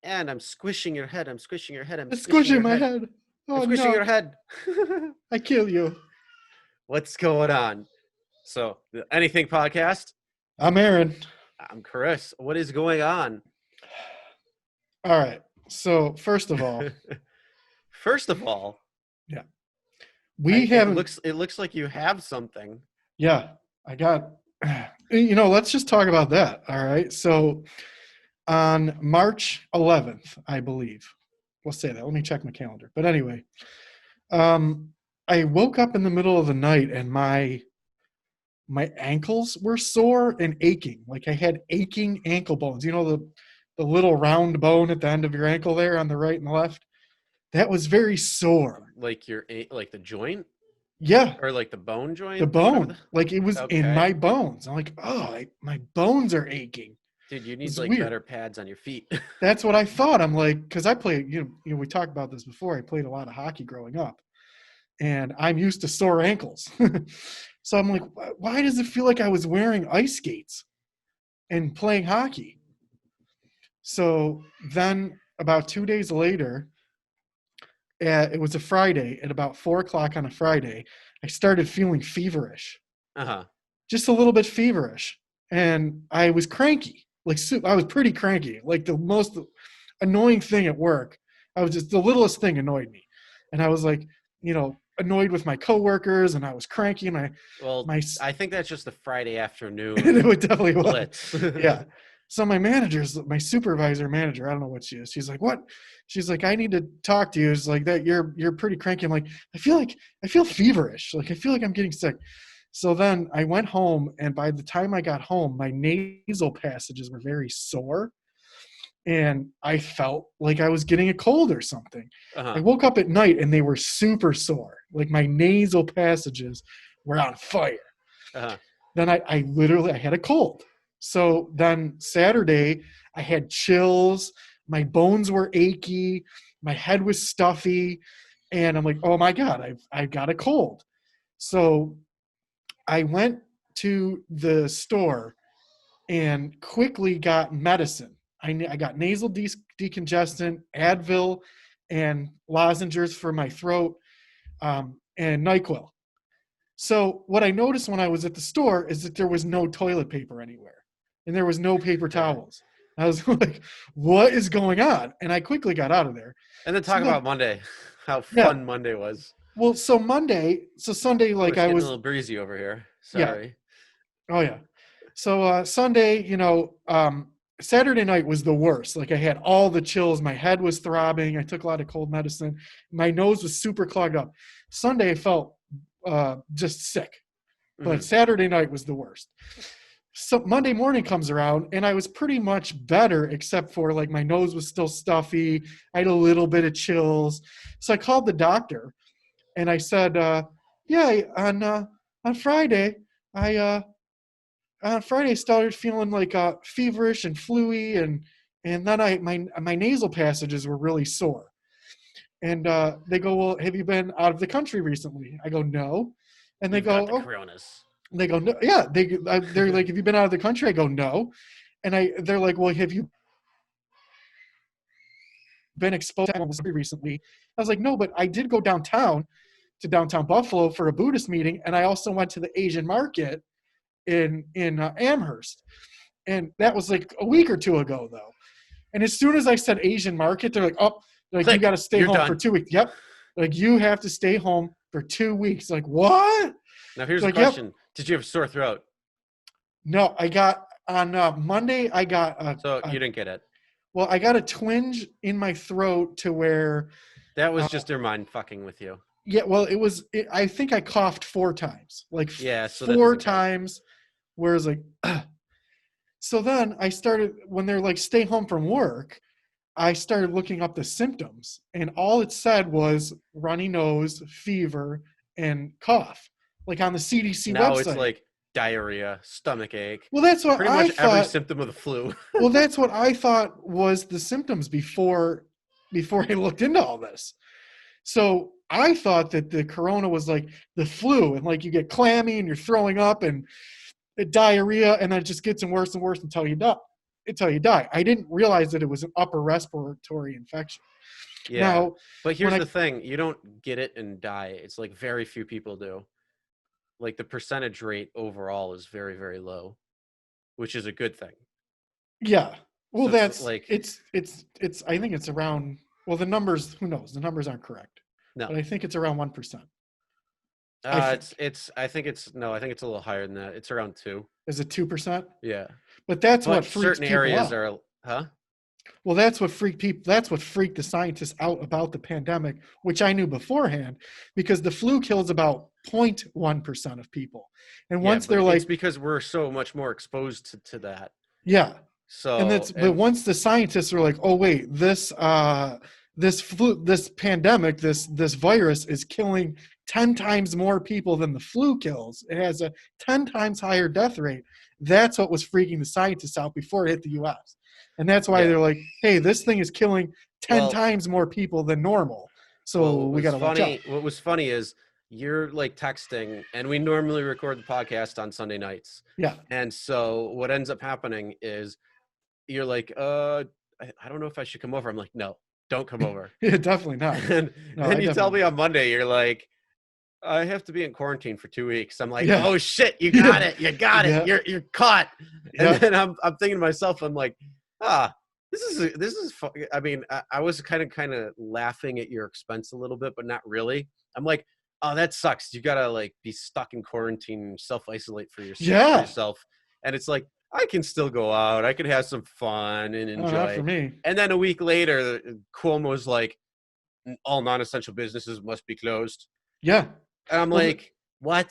And I'm squishing your head. I'm squishing your head. I'm It's squishing squishing your my head. head. I'm Oh squishing no, your head. I kill you. What's going on? So, the Anything Podcast. I'm Aaron. I'm Chris. What is going on? All right. So first of all, First of all, yeah, I, we it haven't. looks it looks like you have something. Yeah, I got. Let's just talk about that. All right. So on March 11th, I believe. We'll say that. Let me check my calendar. But anyway, um, I woke up in the middle of the night and my ankles were sore and aching. Like I had aching ankle bones. You know the little round bone at the end of your ankle there on the right and the left. That was very sore. Like the joint Yeah, or like the bone the joint or whatever. bone. Like it was in Okay, my bones. I'm like, my bones are aching. dude, you need It's like weird. better pads on your feet. That's what I thought. I'm like, because I played, we talked about this before. I played a lot of hockey growing up, and I'm used to sore ankles. So I'm like, why does it feel like I was wearing ice skates and playing hockey? So then about 2 days later, it was a Friday at about 4 o'clock on a Friday, I started feeling feverish, Uh-huh. just a little bit feverish. And I was cranky. I was pretty cranky. Like the most annoying thing at work, I was just the littlest thing annoyed me. And I was like, annoyed with my coworkers, and I was cranky, and Well, my I think that's just the Friday it afternoon definitely was. blitz. Yeah. So my supervisor manager, I don't know what she is. She's like, what? She's like, I need to talk to you. It's like that you're pretty cranky. I'm like, I feel feverish. Like I feel like I'm getting sick. So then I went home, and by the time I got home, my nasal passages were very sore, and I felt like I was getting a cold or something. I Uh-huh. woke up at night and they were super sore. Like my nasal passages were on fire. Uh-huh. Then I literally I had a cold. So then Saturday I had chills, my bones were achy, my head was stuffy, and I'm like, oh my God, I've got a cold. So I went to the store and quickly got medicine. I got nasal decongestant, Advil, and lozenges for my throat, and NyQuil. So what I noticed when I was at the store is that there was no toilet paper anywhere, and there was no paper towels. I was like, "What is going on?" And I quickly got out of there. And then So talk about then, Monday. How yeah. fun Monday was. Well, so Sunday, Oh, like it's I getting a was, little breezy over here. yeah. Sorry. Oh yeah. So Sunday, Saturday night was the worst. Like I had all the chills. My head was throbbing. I took a lot of cold medicine. My nose was super clogged up. Sunday I felt just sick. But Hmm. Saturday night was the worst. So Monday morning comes around and I was pretty much better, except for like my nose was still stuffy. I had a little bit of chills. So I called the doctor and I said, yeah, on Friday, I on Friday started feeling like feverish and fluey, and then my nasal passages were really sore. And they go, well, have you been out of the country recently? I go, no. And they You've go, got the oh, coronas. they go, no, yeah. They're like, have you been out of the country? I go, no. And they're like, well, have you been exposed to animals recently? I was like, no, but I did go downtown to downtown Buffalo for a Buddhist meeting, and I also went to the Asian market in Amherst, and that was like a week or two ago though. And as soon as I said Asian market, they're like, oh, like you got Click. to stay You're home for done. 2 weeks. Yep, like you have to stay home for 2 weeks. Like what? Now here's a Like yep. question. Did you have a sore throat? No, I got on Monday. I got So you didn't get it. I got a twinge in my throat to where, That was uh, just their mind fucking with you. yeah. Well, I think I coughed 4 times, like Yeah, so that four doesn't count. times. Whereas like, so then I started when they're like stay home from work. I started looking up the symptoms, and all it said was runny nose, fever, and cough, like on the CDC Now it's website. like diarrhea, stomach ache, Well, that's what pretty I much every thought. symptom of the flu. Well, that's what I thought was the symptoms before I looked into all this. So I thought that the corona was like the flu, and like you get clammy and you're throwing up and diarrhea, and then it just gets worse and worse until you die. until you die. I didn't realize that it was an upper respiratory infection. Yeah. Now, But here's when the thing. You don't get it and die. It's like very few people do. Like the percentage rate overall is very, very low, which is a good thing. yeah, well, So it's that's like, it's. I think it's around. Well, the numbers. Who knows? The numbers aren't correct, no. but I think it's around 1%. I think. I think it's no, I think it's a little higher than that. It's around 2. Is it 2%? Yeah. But that's what But freaks certain people areas out. are, huh? Well, that's what freaked people. That's what freaked the scientists out about the pandemic, which I knew beforehand, because the flu kills about 0.1% of people, and Yeah, once but they're it's like, because we're so much more exposed to that. yeah, and So, that's but and once the scientists are like, oh wait, this pandemic, this virus is killing 10 times more people than the flu kills. It has a 10 times higher death rate. That's what was freaking the scientists out before it hit the US. And that's why yeah. they're like, hey, this thing is killing 10 Well, times more people than normal. well, So we got to watch out. what was funny is you're like texting, and we normally record the podcast on Sunday nights. Yeah. And so what ends up happening is you're like, I don't know if I should come over. I'm like, no, don't come over. Yeah, definitely not. And No, then I you tell definitely me on Monday, you're like, I have to be in quarantine for 2 weeks. I'm like, Yeah. oh shit, you got Yeah. it. You got Yeah. it. You're caught. And Yeah. then I'm thinking to myself, I'm like, this is I mean, I was kind of laughing at your expense a little bit, but not really. I'm like, oh, that sucks. You gotta like be stuck in quarantine, self-isolate for Yeah. yourself. And it's like, I can still go out. I could have some fun and Oh, not for enjoy. me. And then a week later, Cuomo's like, all non-essential businesses must be closed. Yeah. And I'm Well, like, what?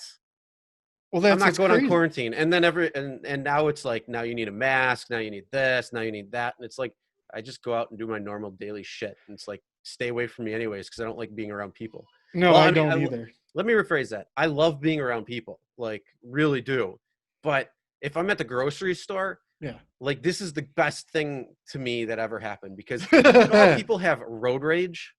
well, I'm that's not what's going crazy. on quarantine. And then and now it's like, now you need a mask. Now you need this. Now you need that. And it's like, I just go out and do my normal daily shit. And it's like, stay away from me anyways, because I don't like being around people. No, Well, I I mean, don't either. let me rephrase that. I love being around people, like really do. But if I'm at the grocery store, Yeah. like this is the best thing to me that ever happened, because you know how people have road rage.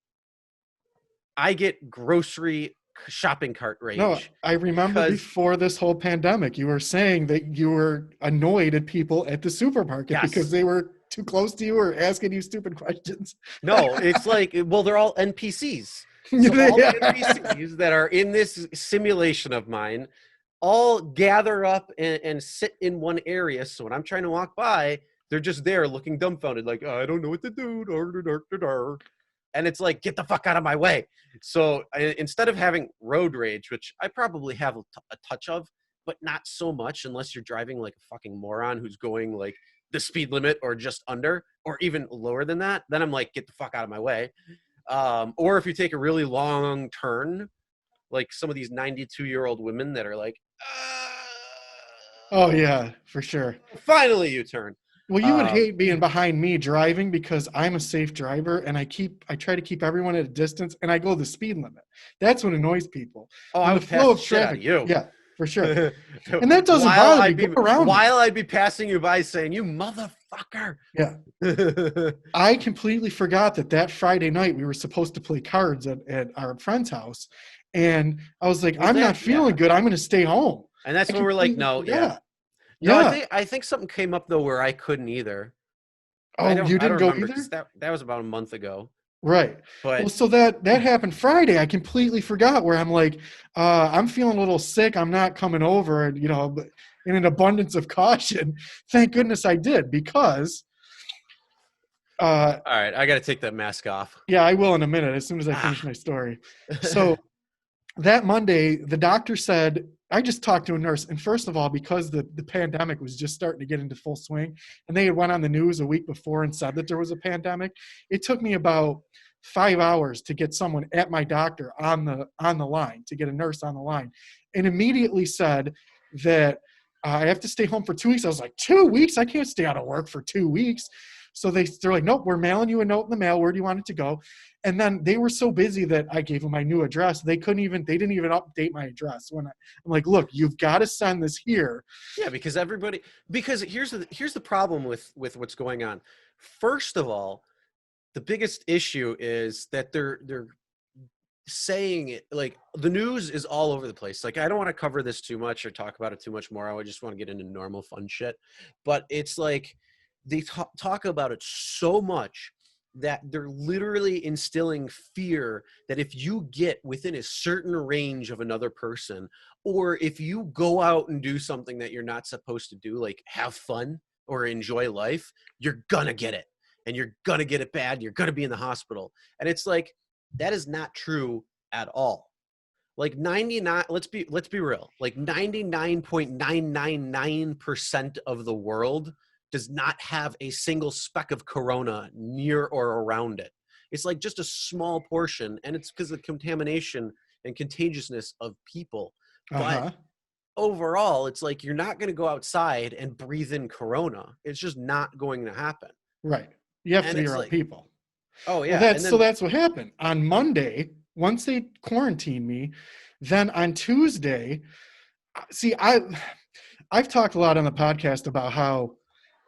I get grocery shopping cart rage. No, I remember because- before this whole pandemic, you were saying that you were annoyed at people at the supermarket Yes. because they were too close to you or asking you stupid questions. No, it's like, well, they're all NPCs. So all the NPCs that are in this simulation of mine all gather up and sit in one area. So when I'm trying to walk by, they're just there looking dumbfounded, like, oh, I don't know what to do. And it's like, get the fuck out of my way. So instead of having road rage, which I probably have a touch of, but not so much unless you're driving like a fucking moron who's going like the speed limit or just under or even lower than that, then I'm like, get the fuck out of my way. Or if you take a really long turn, like some of these 92-year-old women that are like, Oh yeah, for sure. finally you turn. Well, you would hate being behind me driving because I'm a safe driver and I try to keep everyone at a distance and I go the speed limit. That's what annoys people. Oh, When I the would flow pass of the shit out traffic. of you. Yeah, for sure. And that doesn't bother me. Go around me. While I'd be passing you by saying, you motherfucker. Yeah. I completely forgot that Friday night we were supposed to play cards at our friend's house. And I was like, Was I'm that- not feeling good. I'm going to stay home. And that's I when we're like, completely no, forgot. yeah. No, Yeah. I think something came up though where I couldn't either. Oh, you didn't go either? 'cause that was about a month ago. Right. But Well, so that happened Friday. I completely forgot where I'm like, I'm feeling a little sick. I'm not coming over. And, but in an abundance of caution, thank goodness I did because, all right, I got to take that mask off. yeah, I will in a minute as soon as I finish my story. So that Monday, the doctor said, I just talked to a nurse. And first of all, because the pandemic was just starting to get into full swing and they had went on the news a week before and said that there was a pandemic, it took me about 5 hours to get someone at my doctor on the line, to get a nurse on the line, and immediately said that I have to stay home for 2 weeks. I was like, 2 weeks? I can't stay out of work for 2 weeks. So they're like, nope, we're mailing you a note in the mail. Where do you want it to go? And then they were so busy that I gave them my new address. They didn't even update my address. I'm like, look, you've got to send this here. Yeah, because here's the problem with what's going on. First of all, the biggest issue is that they're saying it, like the news is all over the place. Like, I don't want to cover this too much or talk about it too much more. I just want to get into normal fun shit. But it's like they talk about it so much that they're literally instilling fear that if you get within a certain range of another person, or if you go out and do something that you're not supposed to do, like have fun or enjoy life, you're gonna get it, and you're gonna get it bad. You're gonna be in the hospital. And it's like, that is not true at all. Like 99, let's be real. Like 99.999% of the world does not have a single speck of corona near or around it. It's like just a small portion, and it's because of the contamination and contagiousness of people. But overall, it's like, you're not going to go outside and breathe in corona. It's just not going to happen. Right. You have to be around people. Oh yeah. Well, so that's what happened. On Monday, once they quarantined me, then on Tuesday, see, I've talked a lot on the podcast about how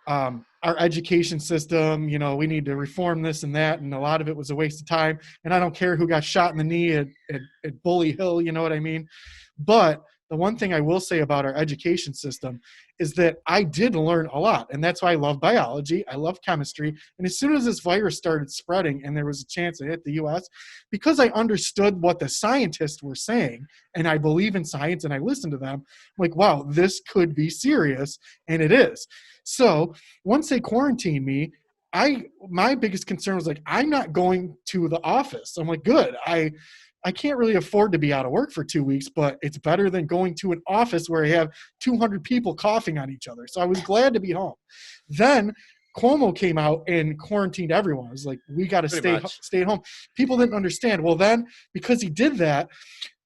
our education system, we need to reform this and that, and a lot of it was a waste of time. And I don't care who got shot in the knee at Bully Hill, you know what I mean? But the one thing I will say about our education system is that I did learn a lot. And that's why I love biology. I love chemistry. And as soon as this virus started spreading and there was a chance to hit the US, because I understood what the scientists were saying, and I believe in science and I listen to them, I'm like, wow, this could be serious. And it is. So once they quarantined me, my biggest concern was like, I'm not going to the office. I'm like, good. I can't really afford to be out of work for 2 weeks, but it's better than going to an office where I have 200 people coughing on each other. So I was glad to be home. Then Cuomo came out and quarantined everyone. It was like, we got to stay at home. People didn't understand. Well, then because he did that,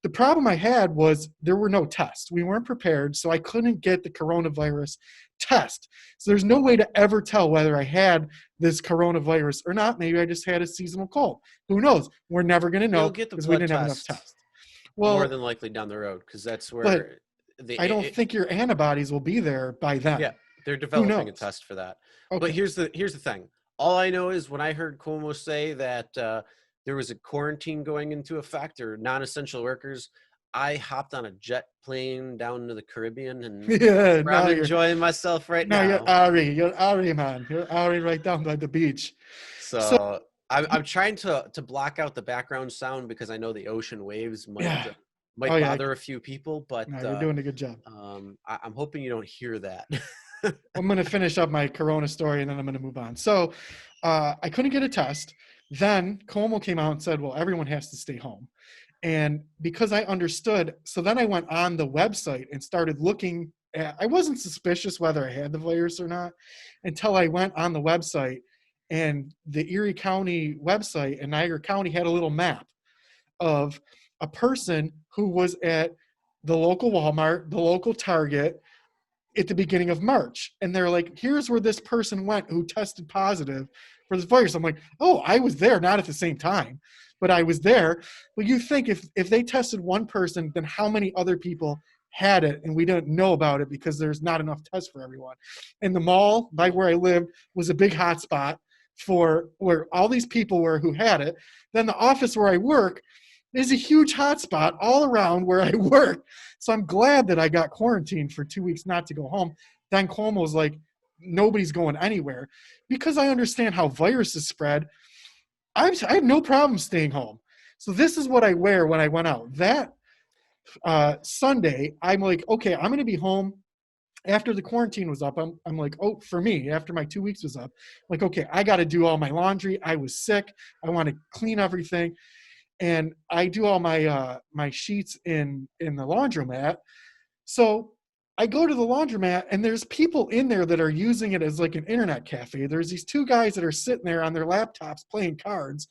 the problem I had was there were no tests. We weren't prepared, so I couldn't get the coronavirus test. So there's no way to ever tell whether I had this coronavirus or not. Maybe I just had a seasonal cold. Who knows? We're never going to know because we didn't have enough tests. Well, more than likely down the road, because that's where I don't think your antibodies will be there by then. Yeah, they're developing a test for that. Okay. But here's the thing. All I know is when I heard Cuomo say that there was a quarantine going into effect, or non-essential workers, I hopped on a jet plane down to the Caribbean, and I'm enjoying myself right now. You're Ari, man. You're Ari right down by the beach. So I'm trying to block out the background sound because I know the ocean waves might bother a few people, but you're doing a good job. I'm hoping you don't hear that. I'm going to finish up my corona story and then I'm going to move on. So I couldn't get a test. Then Cuomo came out and said, well, everyone has to stay home. And because I understood, so then I went on the website and started looking at, I wasn't suspicious whether I had the virus or not until I went on the website, and the Erie County website and Niagara County had a little map of a person who was at the local Walmart, the local Target at the beginning of March. And they're like, here's where this person went who tested positive for this virus. I'm like, oh, I was there, not at the same time, but I was there. Well, you think if they tested one person, then how many other people had it and we didn't know about it because there's not enough tests for everyone. And the mall by where I lived was a big hot spot for where all these people were who had it. Then the office where I work is a huge hot spot all around where I work. So I'm glad that I got quarantined for 2 weeks not to go home. Then Cuomo's like, nobody's going anywhere. Because I understand how viruses spread, I have no problem staying home. So this is what I wear when I went out. That Sunday, I'm like, okay, I'm going to be home. After the quarantine was up, I'm like, oh, for me, after my 2 weeks was up, I'm like, okay, I got to do all my laundry. I was sick. I want to clean everything. And I do all my my sheets in the laundromat. So I go to the laundromat, and there's people in there that are using it as like an internet cafe. There's these two guys that are sitting there on their laptops playing cards.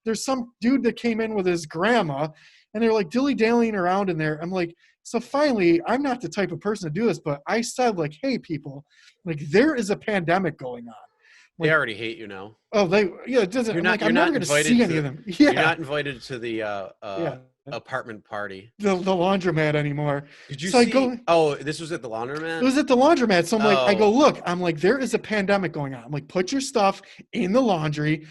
There's some dude that came in with his grandma, and they're like dilly-dallying around in there. I'm like, so finally, I'm not the type of person to do this, but I said like, hey, people, like there is a pandemic going on. Like, they already hate you now. Oh, it doesn't. You're not. I'm never going to see any of them. Yeah. You're not invited to the apartment party. The laundromat anymore. Did you see? Oh, this was at the laundromat? It was at the laundromat. So I'm like, I go, look, I'm like, there is a pandemic going on. I'm like, put your stuff in the laundry.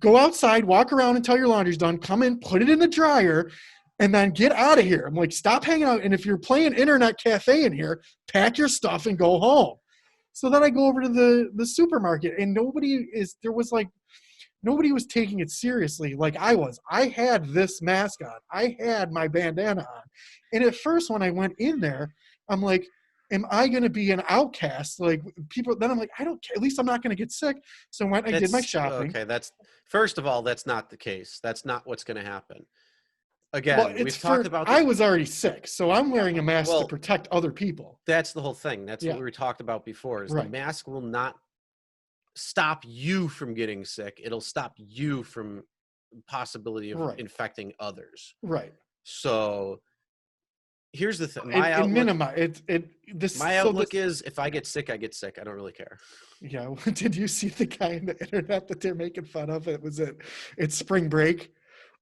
Go outside, walk around until your laundry's done. Come in, put it in the dryer, and then get out of here. I'm like, stop hanging out. And if you're playing internet cafe in here, pack your stuff and go home. So then I go over to the supermarket, and nobody was taking it seriously like I was. I had this mask on. I had my bandana on. And at first when I went in there, I'm like, am I going to be an outcast? Like people, then I'm like, I don't care. At least I'm not going to get sick. So when I did my That's shopping, okay. That's first of all, that's not the case. That's not what's going to happen. well, Again, it's we've talked for, about I this. was already sick. So I'm wearing a mask to Well, protect other people. that's the whole thing. That's Yeah. what we talked about before. Is the Right. mask will not stop you from getting sick. It'll stop you from possibility of Right. infecting others. Right. So here's the thing. It minimize this. My So outlook this, is if I get sick, I get sick. I don't really care. yeah. Did you see the guy on the internet that they're making fun of? It's spring break.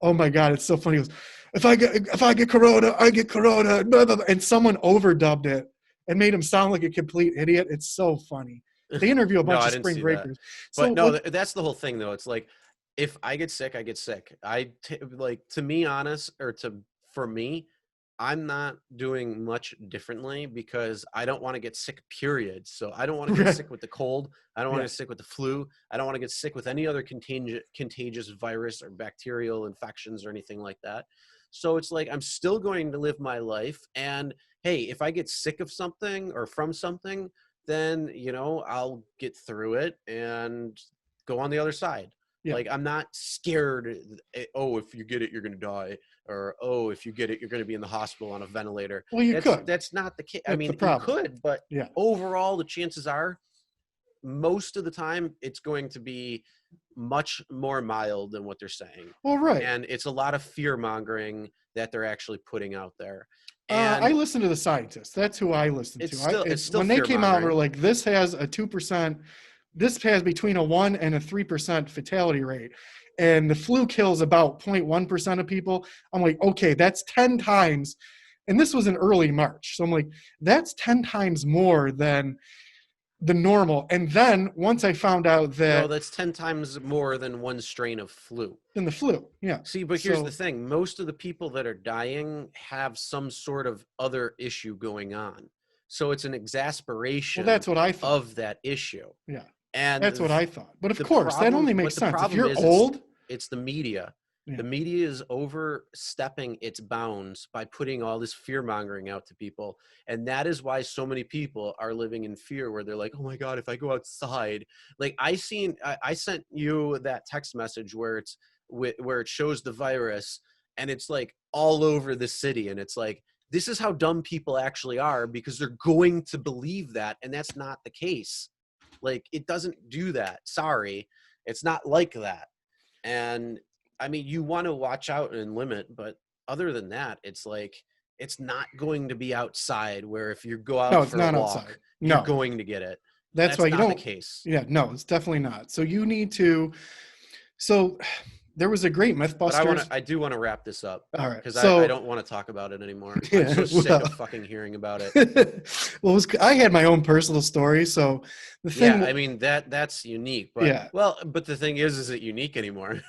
Oh my God, it's so funny. He goes, if I get corona, I get corona. Blah, blah, blah. And someone overdubbed it and made him sound like a complete idiot. It's so funny. They interview a No, bunch I of didn't spring see that. breakers. So But no, what, that's the whole thing though. It's like if I get sick, I get sick. Like to me honest or to for me, I'm not doing much differently because I don't want to get sick period. So I don't want to get right, sick with the cold. I don't want yeah, to get sick with the flu. I don't want to get sick with any other contagious virus or bacterial infections or anything like that. So it's like I'm still going to live my life and hey, if I get sick of something or from something, then I'll get through it and go on the other side. yeah. Like I'm not scared. Oh, if you get it, you're gonna die, or oh, if you get it, you're gonna be in the hospital on a ventilator. Well, you That's could. that's not the case. I That's the mean, you problem. could, but Yeah. overall, the chances are, most of the time, it's going to be much more mild than what they're saying, Well, right. and it's a lot of fear mongering that they're actually putting out there. I And listen to the scientists. That's who I listen it's to. still When they fear came out and were mongering. like, this has a 2%, this has between a 1 and a 3% fatality rate. And the flu kills about 0.1% of people. I'm like, okay, that's 10 times. And this was in early March. So I'm like, that's 10 times more than the normal. And then once I found out No, that that's 10 times more than one strain of flu. in the flu, yeah. See, but here's the So, thing. Most of the people that are dying have some sort of other issue going on. So it's an well, exasperation that's what I thought. of that issue. Yeah, And that's what I thought. But of the course, that problem, only but makes the sense. If problem you're is old, it's the media. yeah. The media is overstepping its bounds by putting all this fear mongering out to people. And that is why so many people are living in fear where they're like, oh my God, if I go outside, like I sent you that text message where where it shows the virus and it's like all over the city. And it's like, this is how dumb people actually are because they're going to believe that. And that's not the case. Like it doesn't do that. Sorry. It's not like that. And I mean, you want to watch out and limit, but other than that, it's like it's not going to be outside where if you go No, out it's for a not walk, outside. you're No, going to get it. that's why That's you not the don't. case. Yeah, no, it's definitely not. So you need to. So there was a great But MythBusters. I do want to wrap this up All right. because I So don't want to talk about it anymore. I'm yeah, so sick of fucking hearing about it. well, I had my own personal story. So the Yeah, thing, I mean that's unique, but yeah. but the thing is it unique anymore?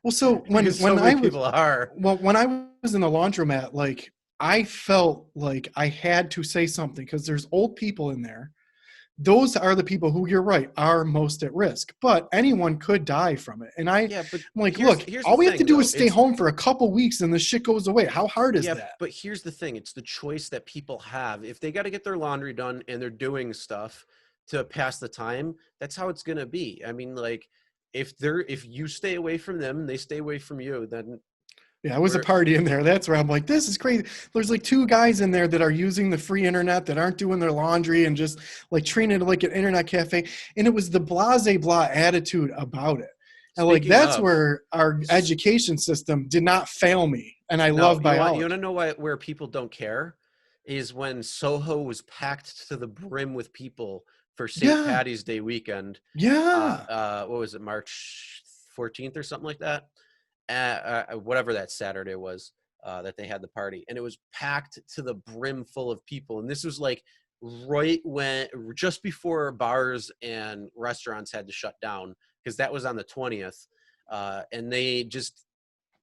Well, so Because so many people are. when I was in the laundromat, like I felt like I had to say something because there's old people in there. Those are the people who, you're right, are most at risk. But anyone could die from it. And I'm Yeah, but like, look, here's all the we have to thing, do though. is stay home for a couple weeks and the shit goes away. How hard is Yeah, that? but here's the thing. It's the choice that people have. If they got to get their laundry done and they're doing stuff to pass the time, that's how it's going to be. I mean, like if you stay away from them and they stay away from you, then Yeah, it was a we're party in there. That's where I'm like, this is crazy. There's like two guys in there that are using the free internet that aren't doing their laundry and just like treating it like an internet cafe. And it was the blase blah attitude about it. And like, speaking that's of. where our education system did not fail me. And I No, love biology. you want to know where people don't care is when Soho was packed to the brim with people for St. Yeah. Patty's Day weekend. Yeah. What was it, March 14th or something like that? Whatever that Saturday was that they had the party, and it was packed to the brim full of people. And this was like just before bars and restaurants had to shut down because that was on the 20th, and they just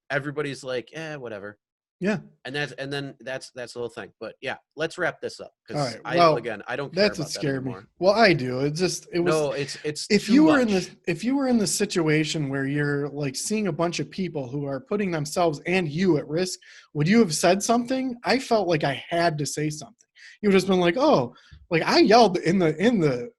everybody's like, whatever. Yeah. And that's the whole thing. But yeah, let's wrap this up All because right. Well, I don't care that's what about that scared me. anymore. Well, I do. It was No, it's if too you were in much. this if you were in the situation where you're like seeing a bunch of people who are putting themselves and you at risk, would you have said something? I felt like I had to say something. You would have just been like, oh, like I yelled in the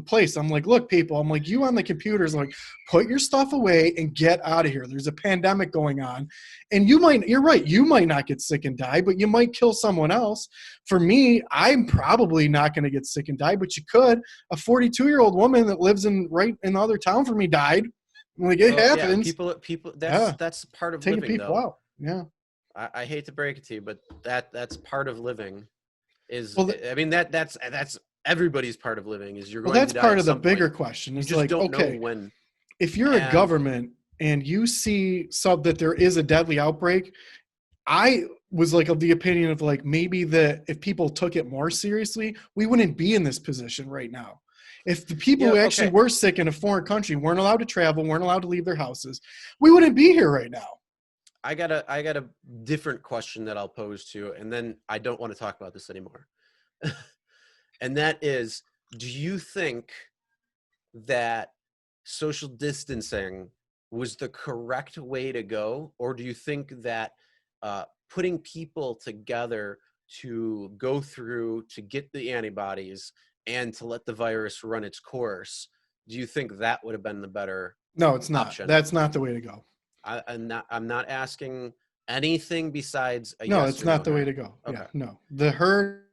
place. I'm like, look, people, I'm like, you on the computers, like, put your stuff away and get out of here. There's a pandemic going on. And you're right, you might not get sick and die, but you might kill someone else. For me, I'm probably not going to get sick and die, but you could. A 42-year-old woman that lives right in the other town from me died. Like, it Well, yeah, happens. people. Yeah, That's part of taking living, people though. out. Yeah. I hate to break it to you, but that's part of living. Is Well, I mean that's everybody's part of living. Is you're well, going that's to die part at of the some point. bigger question. You Is just like, don't know okay, when. if you're a And government and you see that there is a deadly outbreak, I was like of the opinion of like maybe that if people took it more seriously, we wouldn't be in this position right now. If the people yeah, who actually okay. were sick in a foreign country weren't allowed to travel, weren't allowed to leave their houses, we wouldn't be here right now. I got a different question that I'll pose to you, and then I don't want to talk about this anymore. And that is, do you think that social distancing was the correct way to go, or do you think that putting people together to go through to get the antibodies and to let the virus run its course, do you think that would have been the better No, it's not. option? That's not the way to go. I'm not asking anything besides a No, yes it's or no not the way here. to go. Okay. Yeah, no. The herd,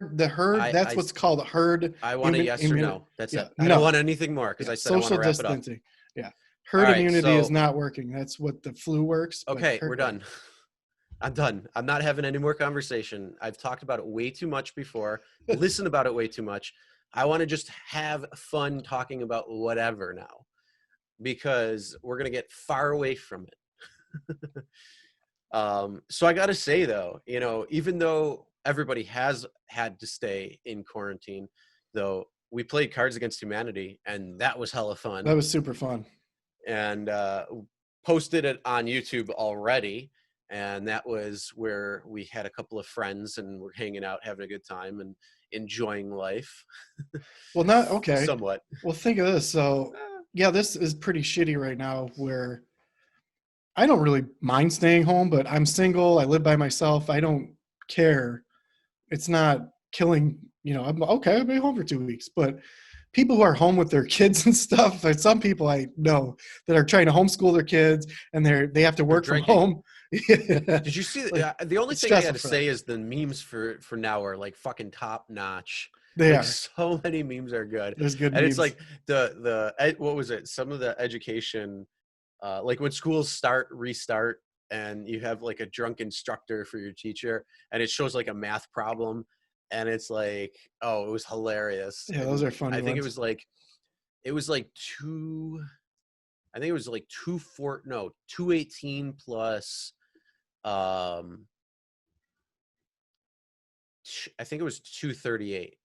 I, that's I, what's called herd. I want a yes or no. That's Yeah, it. I don't no. want anything more because Yeah, I said I want to social wrap it up. distancing. Yeah. All Herd right. immunity is So, not working. That's what the flu works. But okay, herd we're done. I'm done. I'm not having any more conversation. I've talked about it way too much before, listened about it way too much. I want to just have fun talking about whatever now because we're going to get far away from it. So I got to say, though, even though everybody has had to stay in quarantine, though, we played Cards Against Humanity, and that was hella fun. That was super fun. And posted it on YouTube already. And that was where we had a couple of friends and we're hanging out, having a good time and enjoying life. Well, not okay. Somewhat. Well, think of this. So, yeah, this is pretty shitty right now where I don't really mind staying home, but I'm single. I live by myself. I don't care. It's not killing, I'm okay. I'll be home for 2 weeks. But people who are home with their kids and stuff, and some people I know that are trying to homeschool their kids and they have to work from home. Did you see the only thing I got to say is the memes for now are like fucking top notch. They like are. So many memes are good. There's good and memes. It's like the what was it? Some of the education, like when schools restart, and you have like a drunk instructor for your teacher, and it shows like a math problem, and it's like, oh, it was hilarious. Yeah, and those are funny. I think it was like 218 plus. I think it was 238,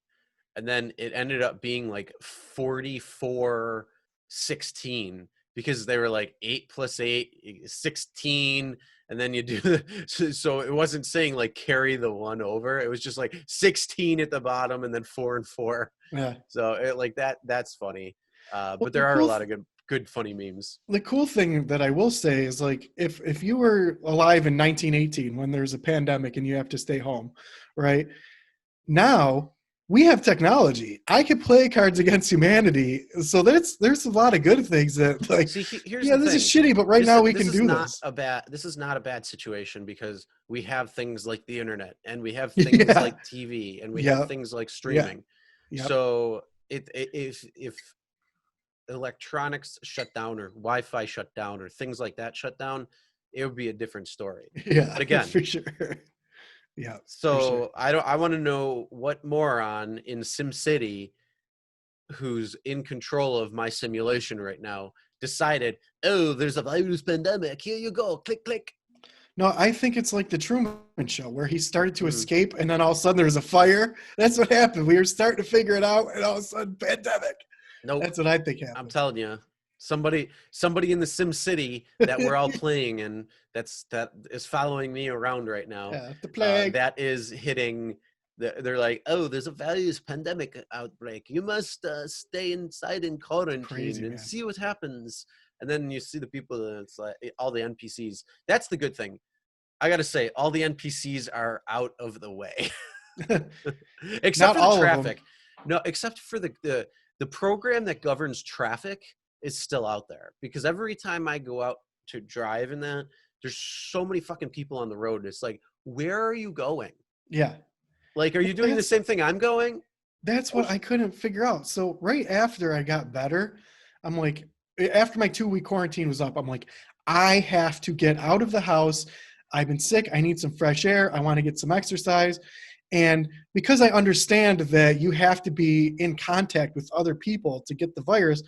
and then it ended up being like 4416 because they were like 8 plus 8 16, and then you do so it wasn't saying like carry the one over, it was just like 16 at the bottom and then 4 and 4. Yeah, so it like that's funny. Well, but there are a lot of good funny memes. The cool thing that I will say is like if you were alive in 1918 when there's a pandemic and you have to stay home, right? Now we have technology. I could play Cards Against Humanity, so there's a lot of good things that like. See, here's yeah, the this thing. is shitty, but right now we can do this. This is not a bad situation because we have things like the internet and we have things like TV and we have things like streaming. Yeah. So if electronics shut down or Wi-Fi shut down or things like that shut down, it would be a different story. Yeah, but again, for sure. Yeah. So sure. I want to know what moron in SimCity who's in control of my simulation right now decided, oh, there's a virus pandemic. Here you go. Click, click. No, I think it's like the Truman Show where he started to escape and then all of a sudden there was a fire. That's what happened. We were starting to figure it out and all of a sudden pandemic. Nope. That's what I think happened. I'm telling you, Somebody in the Sim City that we're all playing, and that is following me around right now. Yeah, the plague. That is hitting. They're like, oh, there's a various pandemic outbreak. You must stay inside in quarantine Crazy, and man. see what happens. And then you see the people, and it's like all the NPCs. That's the good thing. I gotta say, all the NPCs are out of the way, except Not for the all of them. traffic. No, except for the program that governs traffic is still out there, because every time I go out to drive in that, there's so many fucking people on the road. It's like, where are you going? Yeah. Like, are you doing the same thing I'm going? That's what I couldn't figure out. So right after I got better, I'm like, after my 2-week quarantine was up, I'm like, I have to get out of the house. I've been sick. I need some fresh air. I want to get some exercise. And because I understand that you have to be in contact with other people to get the virus,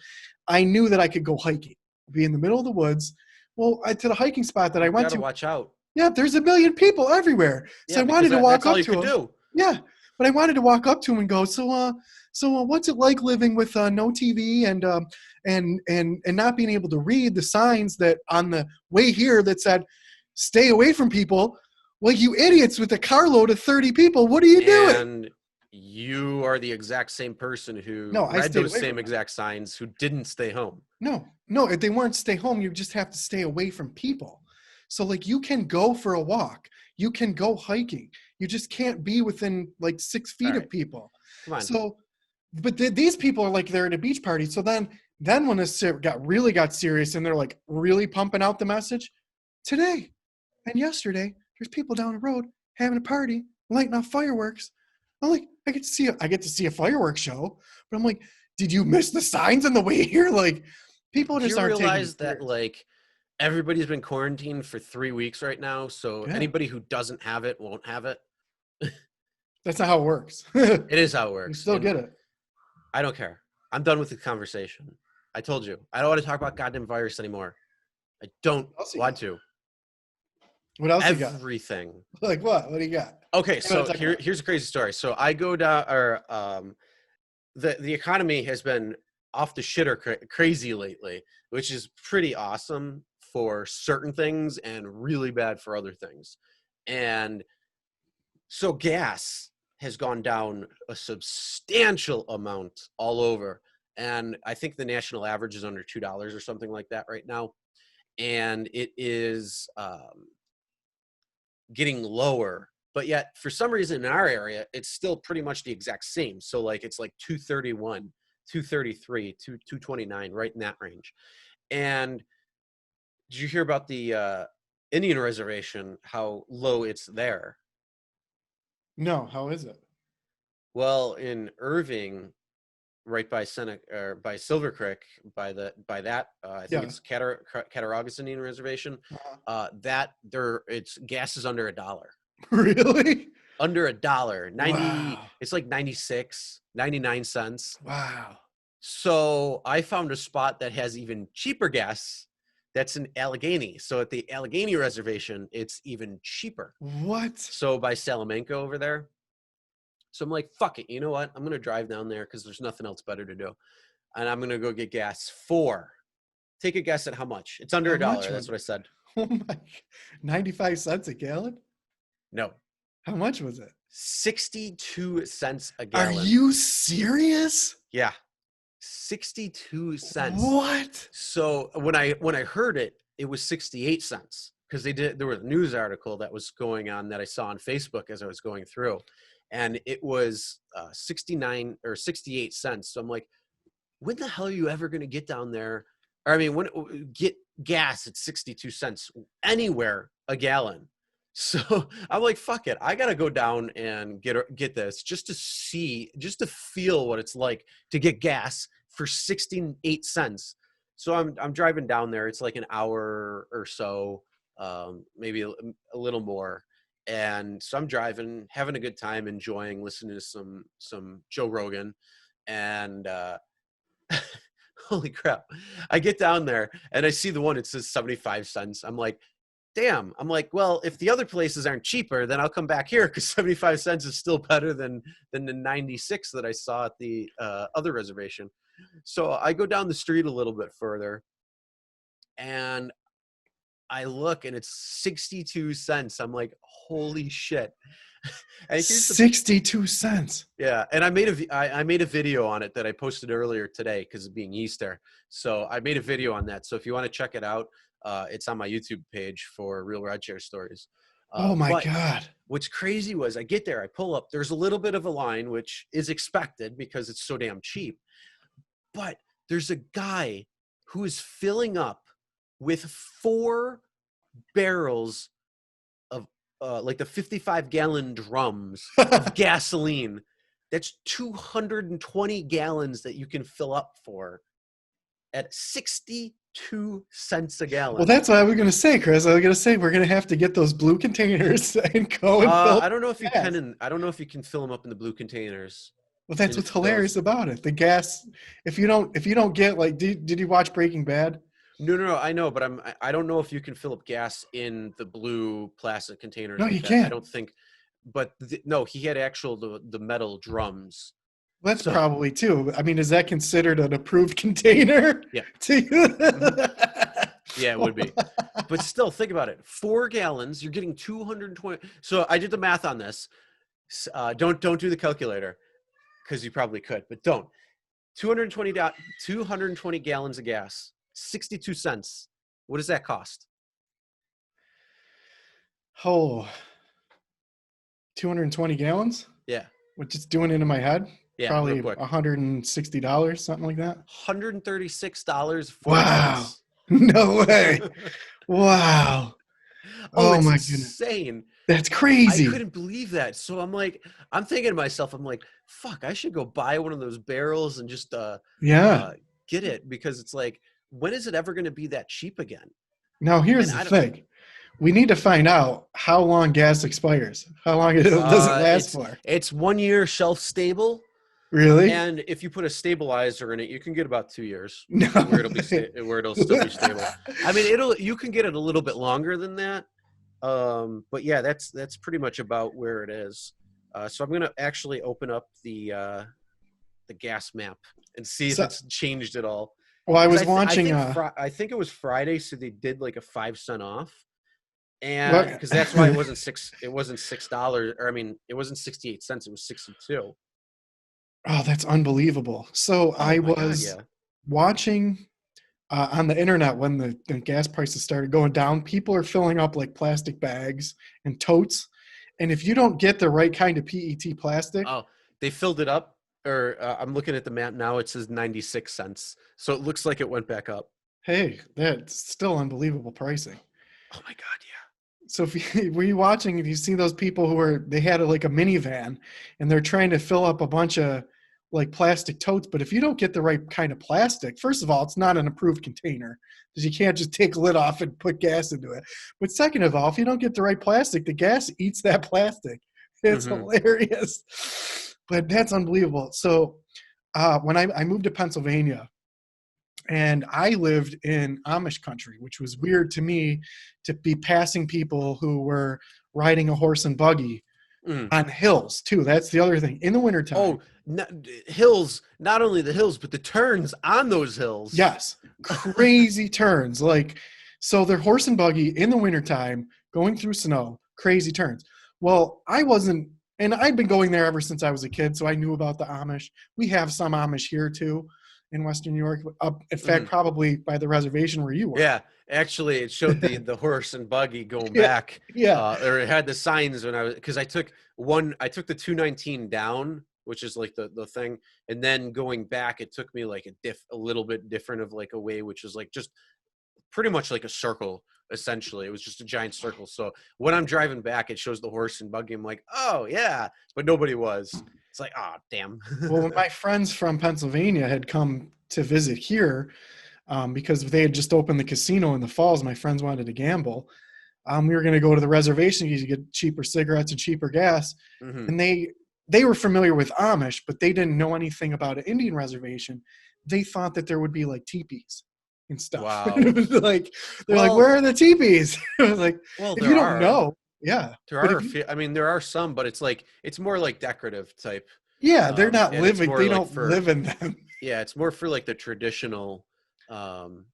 I knew that I could go hiking, be in the middle of the woods. Well, to the hiking spot that I went Gotta to, watch out. yeah, there's a million people everywhere. So Yeah, I wanted to because walk that's all up you to could them. do. Yeah, but I wanted to walk up to him and go, so what's it like living with no TV and not being able to read the signs that on the way here that said, stay away from people? Like, you idiots with a carload of 30 people, what are you doing? And you are the exact same person who No, I read stayed those away same from them. exact signs, who didn't stay home. No, if they weren't stay home, you just have to stay away from people. So like, you can go for a walk, you can go hiking, you just can't be within like 6 feet All of right. people. Come on. So, but these people are like, they're at a beach party. So then when this really got serious and they're like really pumping out the message, today and yesterday, there's people down the road having a party, lighting off fireworks. I'm like, I get to see a fireworks show, but I'm like, did you miss the signs on the way here? Like, people Do just you aren't taking realize it that, serious. like, everybody's been quarantined for 3 weeks right now, so Yeah. anybody who doesn't have it won't have it? That's not how it works. It is how it You works. still And get it. I don't care. I'm done with the conversation. I told you. I don't want to talk about goddamn virus anymore. I don't What else you want got? to. What else you got? Everything. Like what? What do you got? Okay, What so you talking about? here's a crazy story. So I go down, or the economy has been off the shitter crazy lately, which is pretty awesome for certain things and really bad for other things. And so gas has gone down a substantial amount all over. And I think the national average is under $2 or something like that right now. And it is getting lower. But yet, for some reason in our area, it's still pretty much the exact same. So like, it's like 231, 233, 229, right in that range. And did you hear about the Indian reservation, how low it's there? No, how is it? Well, in Irving, right by or by Silver Creek, by that I think Yeah. it's Cattaraugus Indian Reservation. Uh-huh. That there, it's gas is under $1. Really? Under $1. 90. Wow. It's like 96, 99 cents. Wow. So I found a spot that has even cheaper gas. That's in Allegheny. So at the Allegheny Reservation, it's even cheaper. What? So by Salamanca over there. So I'm like, fuck it. You know what? I'm going to drive down there because there's nothing else better to do. And I'm going to go get gas for, take a guess at how much. It's under How $1. much That's was what I said. Oh my, 95 cents a gallon? No. How much was it? 62 cents a Are gallon. you serious? Yeah. 62 cents. What? So when I heard it, it was 68 cents because there was a news article that was going on that I saw on Facebook as I was going through, and it was 69 or 68 cents. So I'm like, when the hell are you ever going to get down there? Or I mean, when get gas at 62 cents anywhere a gallon? So I'm like, fuck it. I got to go down and get this just to see, just to feel what it's like to get gas for 68 cents. So I'm driving down there. It's like an hour or so, maybe a little more. And so I'm driving, having a good time, enjoying listening to some Joe Rogan. And holy crap. I get down there and I see the one, it says 75 cents. I'm like, damn. I'm like, well, if the other places aren't cheaper, then I'll come back here because 75 cents is still better than the 96 that I saw at the other reservation. So I go down the street a little bit further, and I look, and it's 62 cents. I'm like, holy shit. And here's the 62 cents. yeah, and I made a video on it that I posted earlier today because of being Easter. So I made a video on that. So if you want to check it out, it's on my YouTube page for Real Rideshare Stories. Oh my But God. what's crazy was I get there, I pull up. There's a little bit of a line, which is expected because it's so damn cheap. But there's a guy who is filling up with 4 barrels of like the 55-gallon drums of gasoline. That's 220 gallons that you can fill up for at 62 cents a gallon. Well, that's what I was going to say, Chris. I was going to say we're going to have to get those blue containers and go and fill. I don't know if you gas. can. I don't know if you can fill them up in the blue containers. Well, that's what's hilarious about it. The gas. If you don't get like, did you watch Breaking Bad? No. I know, but I don't know if you can fill up gas in the blue plastic containers. No, like you that. can't. I don't think. But no, he had the metal drums. Well, that's So- probably too. I mean, is that considered an approved container? Yeah. To Yeah, it would be. But still, think about it. 4 gallons, you're getting 220. So I did the math on this. Don't do the calculator because you probably could, but don't. 220 gallons of gas, 62 cents. What does that cost? Oh, 220 gallons? Yeah. What, just doing it in my head? Yeah, Probably real quick. $160, something like that. $136. Wow. No way. Wow. Oh, it's my insane. That's crazy. I couldn't believe that. So I'm thinking to myself, I'm like, fuck, I should go buy one of those barrels and just Yeah. get it, because it's like, when is it ever going to be that cheap again? Now, here's And the I don't- thing. We need to find out how long gas expires. How long does it last for? It's 1 year shelf stable, Really? and if you put a stabilizer in it, you can get about 2 years No. where it'll still be stable. I mean, you can get it a little bit longer than that. But yeah, that's pretty much about where it is. So I'm gonna actually open up the gas map and see if it's changed at all. Well, I was 'Cause watching. I think it was Friday, so they did like a 5 cent off, and What? because that's why it wasn't $6, or I mean, it wasn't 68 cents; it was 62. Oh, that's unbelievable. So I Oh my God, was yeah. watching on the internet when the gas prices started going down. People are filling up like plastic bags and totes, and if you don't get the right kind of PET plastic, Oh, they filled it up, or I'm looking at the map now. It says 96 cents, so it looks like it went back up. hey, that's still unbelievable pricing. Oh my God, yeah. So if you were you watching, if you see those people they had like a minivan and they're trying to fill up a bunch of like plastic totes, but if you don't get the right kind of plastic, first of all, it's not an approved container because you can't just take a lid off and put gas into it. But second of all, if you don't get the right plastic, the gas eats that plastic. It's hilarious, but that's unbelievable. So when I moved to Pennsylvania, and I lived in Amish country, which was weird to me to be passing people who were riding a horse and buggy on hills too. That's the other thing. In the wintertime. Oh, hills, not only the hills, but the turns on those hills. Yes. Crazy turns. Like, so they're horse and buggy in the wintertime going through snow, crazy turns. Well, I wasn't, and I'd been going there ever since I was a kid, so I knew about the Amish. We have some Amish here too in Western New York. In fact, probably by the reservation where you were. Yeah, actually, it showed the horse and buggy going back. Yeah. Or it had the signs when because I took the 219 down, which is like the thing, and then going back, it took me like a little bit different of like a way, which is like just pretty much like a circle. Essentially, it was just a giant circle. So when I'm driving back, it shows the horse and buggy. I'm like, oh yeah, but nobody was. It's like, oh damn. Well, when my friends from Pennsylvania had come to visit here, because they had just opened the casino in the falls, my friends wanted to gamble. We were going to go to the reservation to get cheaper cigarettes and cheaper gas. And they were familiar with Amish, but they didn't know anything about an Indian reservation. They thought that there would be like teepees and stuff. Wow. It was like, they're like, where are the teepees? I was like, well, if you don't know, yeah. There are, I mean, there are some, but it's more like decorative type. Yeah, they're not and it's living. more They like don't live in them. Yeah, it's more for like the traditional, um,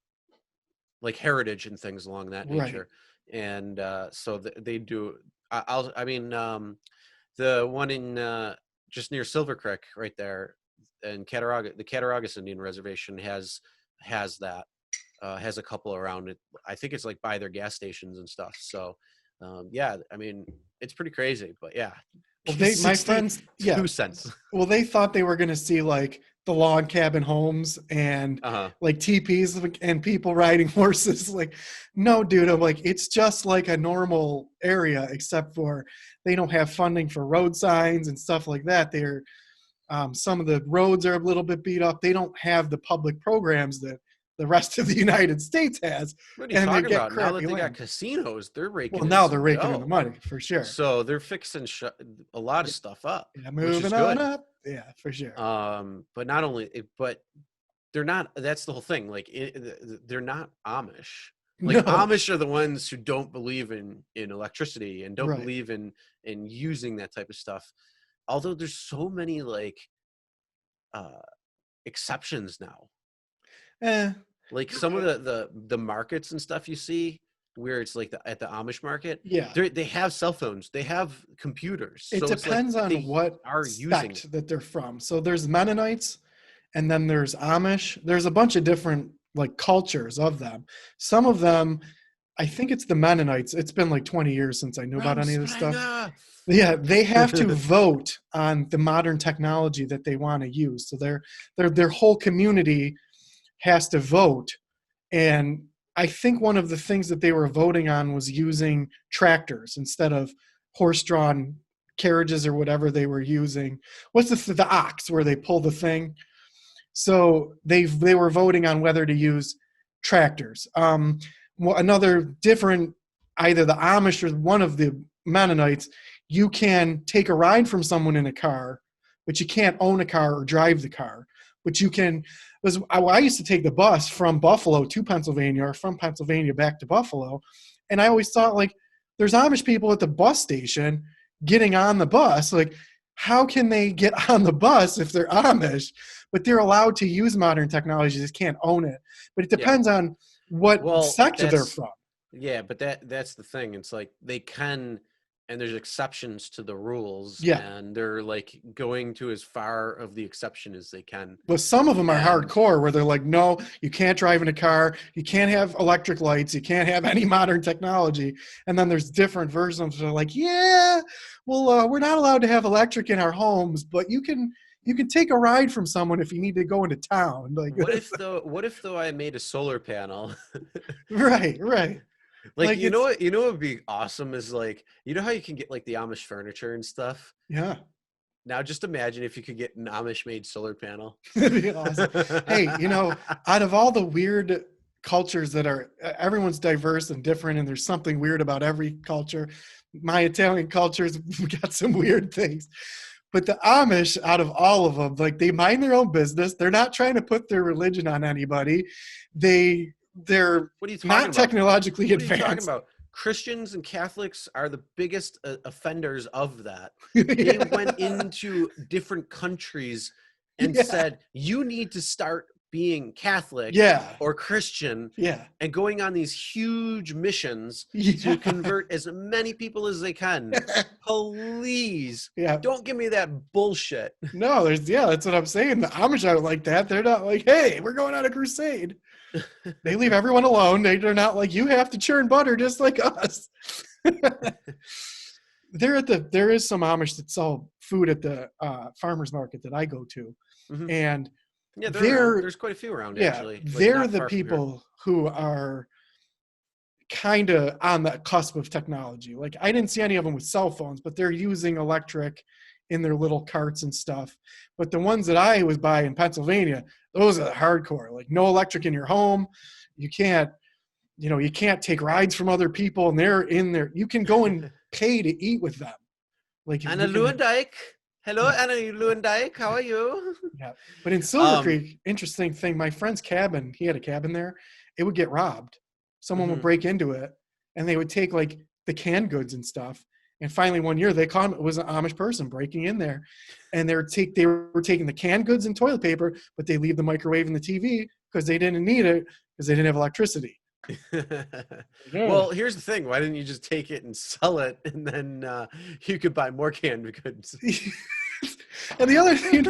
like heritage and things along that Right. nature. And so they do. I mean, the one in just near Silver Creek, right there, in Cattaraugus, the Cattaraugus Indian Reservation has that. Has a couple around it. I think it's like by their gas stations and stuff. So, yeah, I mean, it's pretty crazy, but yeah, Well, my friends, yeah, 62 cents. well, they thought they were going to see like the log cabin homes and Uh-huh. like teepees and people riding horses. Like, no, dude, I'm like, it's just like a normal area, except for they don't have funding for road signs and stuff like that. They're some of the roads are a little bit beat up. They don't have the public programs that the rest of the United States has, What are you and they talking get about? Now that crappy they got land. casinos, they're Well, raking in now they're some raking in the dough. money for sure. So they're fixing a lot of Yeah, stuff up, yeah, which is moving on good. up. Yeah, for sure. But not only, but they're not. That's the whole thing. Like they're not Amish. Like No, Amish are the ones who don't believe in electricity and don't right. believe in using that type of stuff. Although there's so many like uh exceptions now. Eh, Like some of the markets and stuff you see where it's like at the Amish market, yeah. they have cell phones, they have computers, It so it's like depends on they what are using it. sect that they're from. So there's Mennonites, and then there's Amish. There's a bunch of different like cultures of them. Some of them, I think it's the Mennonites. It's been like 20 years since I knew about any of this stuff. Rumspringa! Yeah, they have to vote on the modern technology that they want to use. So their whole community has to vote. And I think one of the things that they were voting on was using tractors instead of horse-drawn carriages or whatever they were using. What's the ox where they pull the thing? So they were voting on whether to use tractors. Another different, either the Amish or one of the Mennonites, you can take a ride from someone in a car, but you can't own a car or drive the car. But you can. I used to take the bus from Buffalo to Pennsylvania, or from Pennsylvania back to Buffalo, and I always thought like, there's Amish people at the bus station getting on the bus. Like, how can they get on the bus if they're Amish? But they're allowed to use modern technology, just can't own it. But it Yeah, depends on what well, sector they're that's from. yeah, but that's the thing. It's like they can, and there's exceptions to the rules, Yeah. and they're like going to as far of the exception as they can. But some of them are And hardcore where they're like, no, you can't drive in a car. You can't have electric lights. You can't have any modern technology. And then there's different versions that are like, yeah, well, we're not allowed to have electric in our homes, but you can take a ride from someone if you need to go into town. Like, what if though I made a solar panel? right, right. Like Like it's, you know what would be awesome is like you know how you can get like the Amish furniture and stuff. yeah. Now just imagine if you could get an Amish made solar panel. That'd be awesome. Hey, out of all the weird cultures that are, everyone's diverse and different, and there's something weird about every culture. My Italian culture's got some weird things. But the Amish, out of all of them, like they mind their own business. They're not trying to put their religion on anybody. They're What are you talking not about? technologically What are you talking advanced. about? Christians and Catholics are the biggest offenders of that. They Yeah. went into different countries and Yeah. said, you need to start being Catholic Yeah. or Christian Yeah. and going on these huge missions Yeah. to convert as many people as they can. Please Yeah. don't give me that bullshit. No, that's what I'm saying. The Amish aren't like that. They're not like, hey, we're going on a crusade. They leave everyone alone. They're not like, you have to churn butter just like us. There is some Amish that sell food at the farmers market that I go to, Mhm. and Yeah, they're around. they're There's quite a few around yeah, actually. Like they're not the far from here. people who are kind of on the cusp of technology. Like I didn't see any of them with cell phones, but they're using electric in their little carts and stuff. But the ones that I was by in Pennsylvania, those are hardcore. Like no electric in your home. You can't, you can't take rides from other people, and they're in there. You can go and pay to eat with them. Like if Anna you can, Lewandijk. Hello, Anna Lewandijk. How are you? yeah. But in Silver Um, Creek, interesting thing, my friend's cabin, he had a cabin there. It would get robbed. Someone would mhm. break into it, and they would take like the canned goods and stuff, And finally, one year they caught him. It was an Amish person breaking in there, and they were taking the canned goods and toilet paper, but they leave the microwave and the TV because they didn't need it because they didn't have electricity. Yeah. Well, here's the thing. Why didn't you just take it and sell it, and then you could buy more canned goods? And the other thing,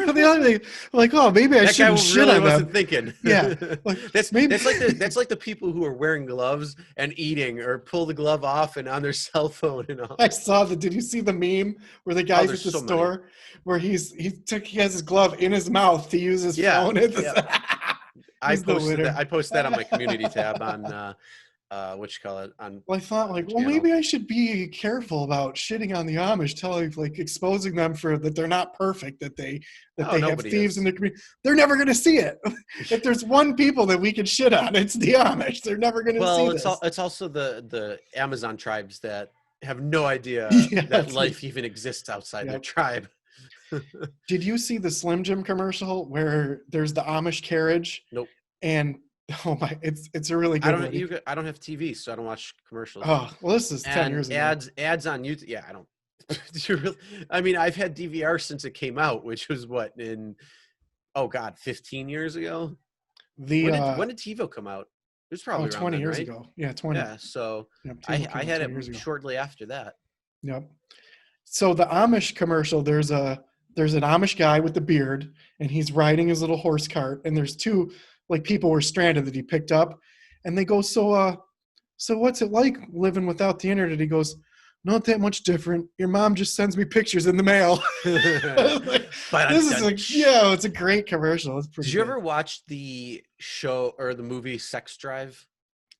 like, oh, maybe I That guy shouldn't shit really on them. wasn't thinking. Yeah, like, that's maybe- that's like the people who are wearing gloves and eating, or pull the glove off and on their cell phone and all. I saw the. Did you see the meme where the guy's at there's the so many. store where he has his glove in his mouth to use his phone? At the, I He's the posted winner. that. I posted that on my community tab on what you call it on. Well, I thought, like, well, channel. maybe I should be careful about shitting on the Amish, telling, like, exposing them for that they're not perfect, that they have nobody thieves is. in the community. They're never going to see it. If there's one people that we can shit on, it's the Amish. They're never going to see this. It's also the Amazon tribes that have no idea Yeah, that life even exists outside their Yep. tribe. Did you see the Slim Jim commercial where there's the Amish carriage? Nope. And oh my, it's a really good one. I don't have TV, so I don't watch commercials. Oh, well, this is 10 years ago. Ads on YouTube. Yeah, I don't. Do you really, I mean, I've had DVR since it came out, which was what, in 15 years ago. When did TiVo come out? It was probably around 20 then, years right? ago. Yeah, 20. Yeah, so Yep, I TiVo came out had 20 years it ago. shortly after that. Yep. So the Amish commercial, there's an Amish guy with the beard, and he's riding his little horse cart, and there's two, like, people were stranded that he picked up, and they go, so what's it like living without the internet? He goes, not that much different. Your mom just sends me pictures in the mail. Like, this is it's a great commercial. It's pretty. Did you good. ever watch the show or the movie Sex Drive?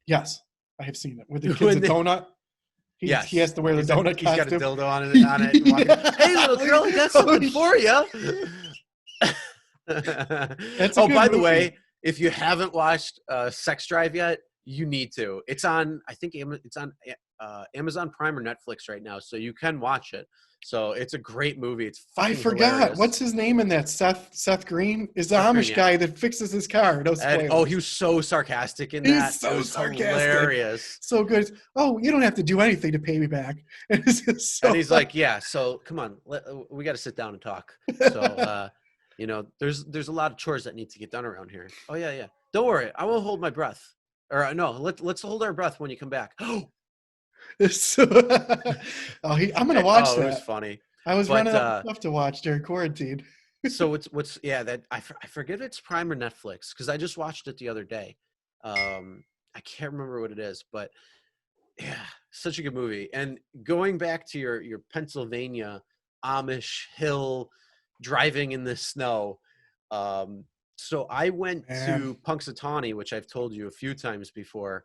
Yes, I have seen it with the kid's a donut. He has to wear the donut He's got a costume. dildo on it. And walking, hey, little girl, I got something for you. By the way, if you haven't watched Sex Drive yet, you need to. It's on, I think it's on Amazon Prime or Netflix right now, so you can watch it. So it's a great movie. It's fucking forgot. hilarious. What's his name in that? Seth Green is the Seth Amish Green, guy that fixes his car. No spoilers. He was so sarcastic in He's that. so it was sarcastic. Hilarious. So good. Oh, you don't have to do anything to pay me back. And he's like, yeah. So come on, we got to sit down and talk. So there's a lot of chores that need to get done around here. Oh yeah. Don't worry, I won't hold my breath. Or no, let's hold our breath when you come back. I'm gonna watch that. It was funny. I was running out of stuff to watch during quarantine. So I forget if it's Prime or Netflix because I just watched it the other day. I can't remember what it is, but yeah, such a good movie. And going back to your Pennsylvania Amish hill driving in the snow. So I went to Punxsutawney, which I've told you a few times before,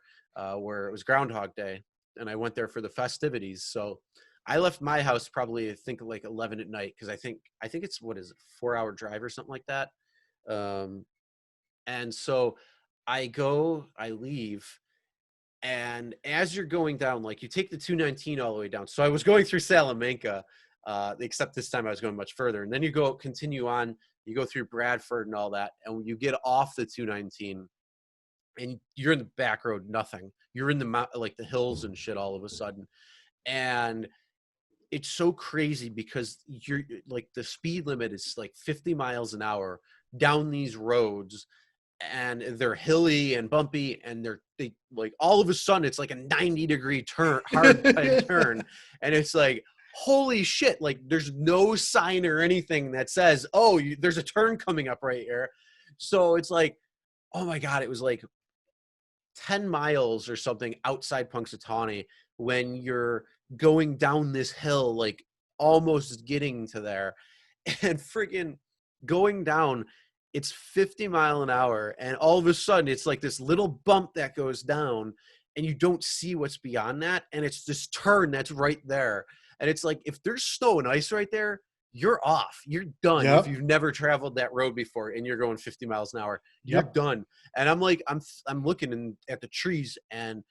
where it was Groundhog Day, and I went there for the festivities. So I left my house probably, I think, like 11 at night because I think it's, what is it, 4-hour drive or something like that. And so I leave, and as you're going down, like, you take the 219 all the way down. So I was going through Salamanca, except this time I was going much further. And then you continue on, you go through Bradford and all that, and you get off the 219, and you're in the back road, nothing. You're in the hills and shit all of a sudden. And it's so crazy because you're like, the speed limit is like 50 miles an hour down these roads, and they're hilly and bumpy, and they like, all of a sudden it's like a 90-degree turn, hard turn, and it's like, holy shit, like, there's no sign or anything that says, there's a turn coming up right here. So it's like, oh my God, it was like 10 miles or something outside Punxsutawney when you're going down this hill, like almost getting to there, and freaking going down, it's 50 mile an hour, and all of a sudden it's like this little bump that goes down, and you don't see what's beyond that, and it's this turn that's right there. And it's like, if there's snow and ice right there, you're off. You're done. Yep. If you've never traveled that road before and you're going 50 miles an hour, you're Yep. done. And I'm like, I'm looking at the trees, and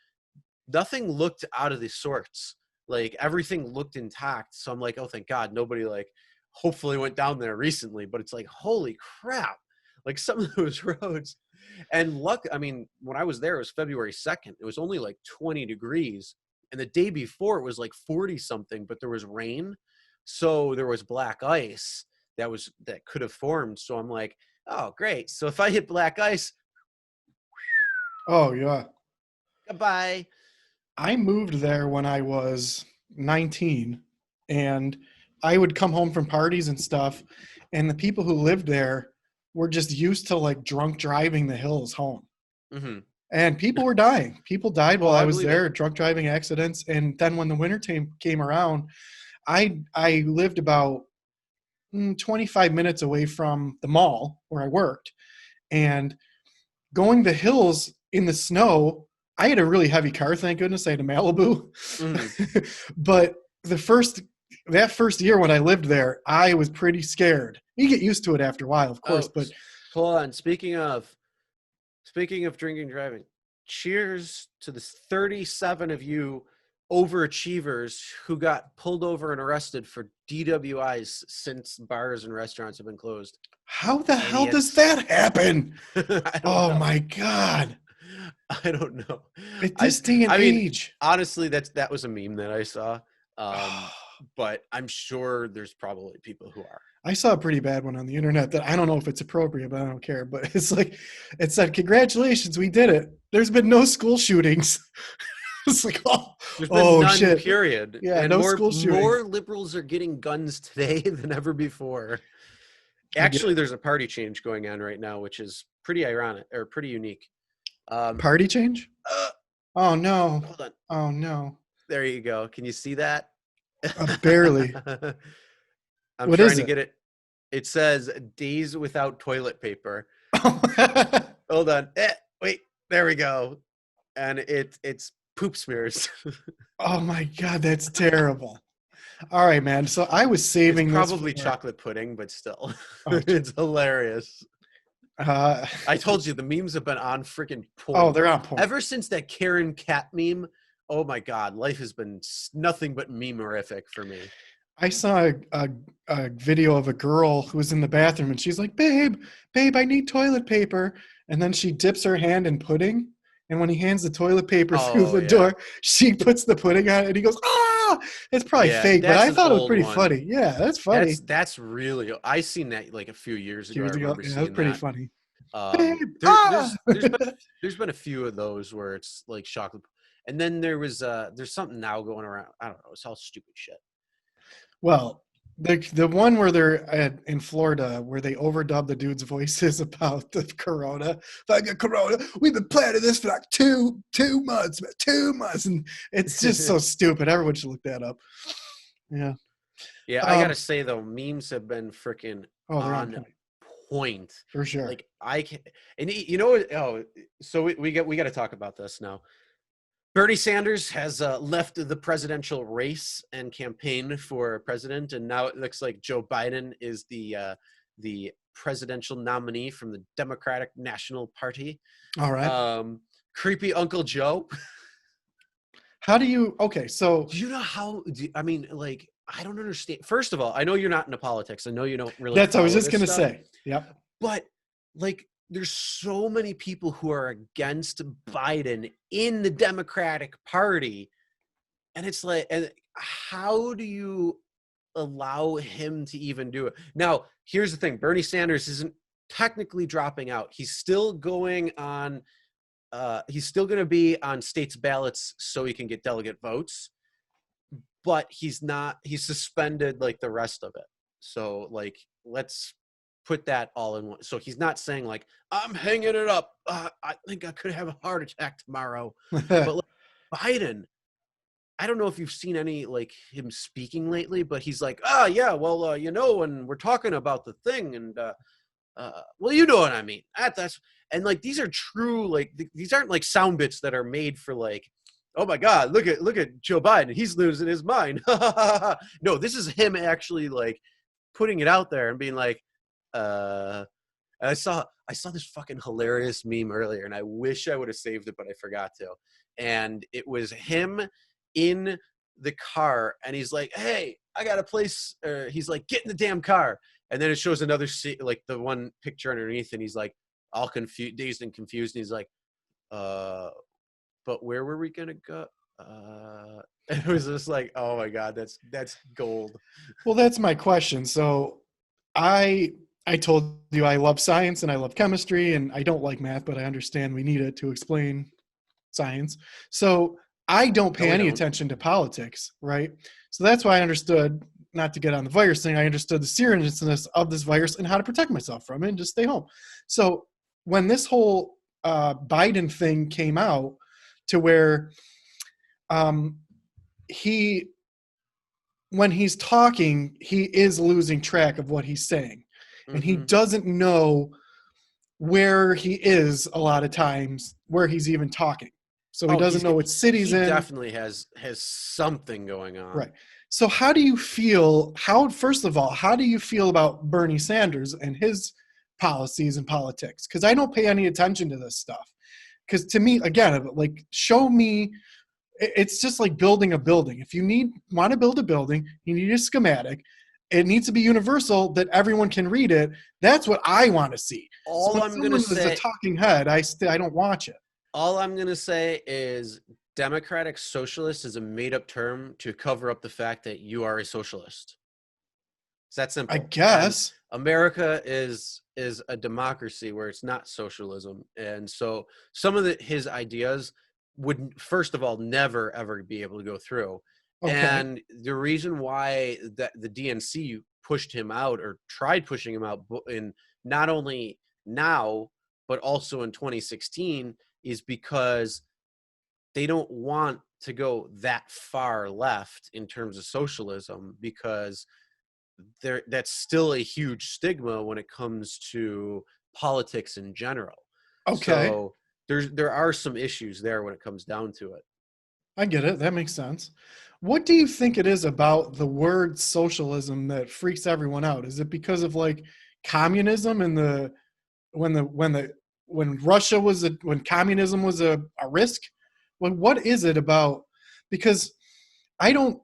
nothing looked out of the sorts. Like, everything looked intact. So I'm like, oh, thank God, nobody, like, hopefully went down there recently. But it's like, holy crap. Like, some of those roads. And when I was there, it was February 2nd. It was only like 20 degrees. And the day before it was like 40 something, but there was rain. So there was black ice that could have formed. So I'm like, oh, great. So if I hit black ice, Oh yeah. goodbye. I moved there when I was 19, and I would come home from parties and stuff, and the people who lived there were just used to like drunk driving the hills home. Hmm. And people were dying. People died Oh, while I I was believe there, it. drunk driving accidents. And then when the winter came around, I lived about 25 minutes away from the mall where I worked. And going the hills in the snow, I had a really heavy car, thank goodness. I had a Malibu. Mhm. But that first year when I lived there, I was pretty scared. You get used to it after a while, of course, Oh, but hold on. Speaking of drinking and driving, cheers to the 37 of you overachievers who got pulled over and arrested for DWIs since bars and restaurants have been closed. how the hell does Idiots. that happen? I don't Oh know. my God. I don't know. At I this day and I mean, age. honestly, that was a meme that I saw. But I'm sure there's probably people who are. I saw a pretty bad one on the internet that I don't know if it's appropriate, but I don't care. But it's like, it said, "Congratulations, we did it. There's been no school shootings." It's like, There's been oh none, shit. period. Yeah, And no more school shootings. more liberals are getting guns today than ever before. I get Actually, it. there's a party change going on right now, which is pretty ironic or pretty unique. Um, Party change? uh, Oh no. hold on. Oh no. There you go. Can you see that? Barely. I'm What trying is to it? get it. It says days without toilet paper. Hold on. Wait. There we go. And it's poop smears. Oh my God, that's terrible. All right, man. So I was It's saving this probably for. chocolate pudding, but still, Oh, it's hilarious. uh, I told you the memes have been on freaking oh, point they're on point. ever since that Karen cat meme. Oh my god, life has been nothing but meme-orific for me. I saw a video of a girl who was in the bathroom and she's like, babe, I need toilet paper. And then she dips her hand in pudding. And when he hands the toilet paper through Oh the yeah, door, she puts the pudding on it and he goes, ah! It's probably yeah, fake, but that's I an thought it was old pretty one. funny. Yeah, that's funny. That's really I seen that like a few years ago. I Years ago. remember Yeah, that was seeing pretty that. funny. Babe, There, ah! there's been a few of those where it's like chocolate, and then there's something now going around. I don't know. It's all stupid shit. Well, the one where they're in Florida where they overdub the dude's voices about the corona. Like a corona, we've been planning this for like two months, man, 2 months, and it's just so stupid. Everyone should look that up. Yeah. Yeah, I gotta say though, memes have been freaking Oh, they're on on point point. for sure. Like I can, and you know what? Oh, so we got to talk about this now. Bernie Sanders has left the presidential race and campaign for president, and now it looks like Joe Biden is the presidential nominee from the Democratic National Party. All right. Creepy Uncle Joe. How do you? Okay, so Do you know how? I mean, like, I don't understand. First of all, I know you're not into politics. I know you don't really that's I was follow just this gonna stuff. say. Yep. But like, there's so many people who are against Biden in the Democratic Party, and it's like, and how do you allow him to even do it? Now, here's the thing: Bernie Sanders isn't technically dropping out. He's still going on. He's still going to be on states' ballots so he can get delegate votes, but he's not. He's suspended like the rest of it. So, like, let's put that all in one. So he's not saying like I'm hanging it up. I think I could have a heart attack tomorrow. But like, Biden, I don't know if you've seen any like him speaking lately, but he's like, yeah, well, and we're talking about the thing, and well, you know what I mean. That's and like these are true. Like these aren't like sound bits that are made for like. Oh my God! Look at Joe Biden. He's losing his mind. No, this is him actually like putting it out there and being like, uh, I saw this fucking hilarious meme earlier, and I wish I would have saved it, but I forgot to. And it was him in the car, and he's like, "Hey, I got a place." He's like, "Get in the damn car," and then it shows another like the one picture underneath, and he's like, all confused, dazed and confused, and he's like, "But where were we gonna go? it was just like, oh my God, that's gold. Well, that's my question. So I told you I love science and I love chemistry and I don't like math, but I understand we need it to explain science. So I don't No, pay we any don't. attention to politics, right? So that's why I understood, not to get on the virus thing, I understood the seriousness of this virus and how to protect myself from it and just stay home. So when this whole Biden thing came out to where um, he, when he's talking, he is losing track of what he's saying. And he Hmm. doesn't know where he is a lot of times, where he's even talking. So he Oh, doesn't know what city he's he in. definitely has something going on. Right. So how do you feel, how, first of all, how do you feel about Bernie Sanders and his policies and politics? Because I don't pay any attention to this stuff. Because to me, again, like, show me, it's just like building a building. If you want to build a building, you need a schematic. It needs to be universal that everyone can read it. That's what I want to see. So All when I'm gonna someone is a say, talking head, I don't watch it. all I'm gonna say is democratic socialist is a made-up term to cover up the fact that you are a socialist. It's that I simple. And guess. America is a democracy where it's not socialism. And so some of his ideas would, first of all, never ever be able to go through. Okay. And the reason why that the DNC pushed him out or tried pushing him out in not only now but also in 2016 is because they don't want to go that far left in terms of socialism, because that's still a huge stigma when it comes to politics in general. Okay. So there are some issues there when it comes down to it. I get it. That makes sense. What do you think it is about the word socialism that freaks everyone out? Is it because of like communism and when Russia was when communism was a risk? What is it about? Because I don't.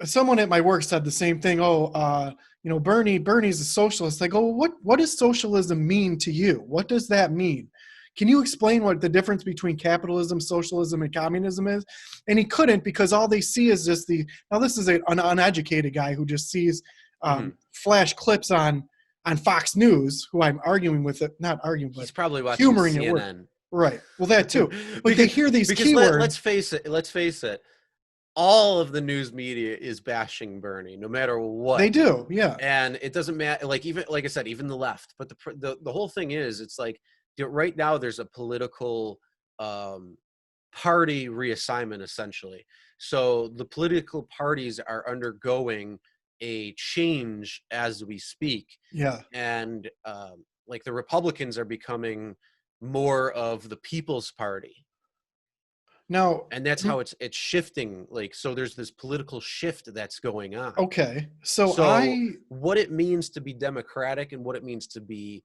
Someone at my work said the same thing. Oh, Bernie's a socialist. I go, what does socialism mean to you? What does that mean? Can you explain what the difference between capitalism, socialism, and communism is? And he couldn't, because all they see is just now this is an uneducated guy who just sees Hmm. flash clips on Fox News, who I'm arguing with it, not arguing, but He's probably watching humoring at work. CNN. Right. Well, that too. But they hear these Because keywords. let's face it. Let's face it. All of the news media is bashing Bernie, no matter what. They do, yeah. And it doesn't matter. Like, even like I said, even the left. But the whole thing is, it's like right now there's a political party reassignment, essentially. So the political parties are undergoing a change as we speak. Yeah. And like the Republicans are becoming more of the People's Party. Now, And that's how it's shifting. Like, so there's this political shift that's going on. okay. So I what it means to be Democratic and what it means to be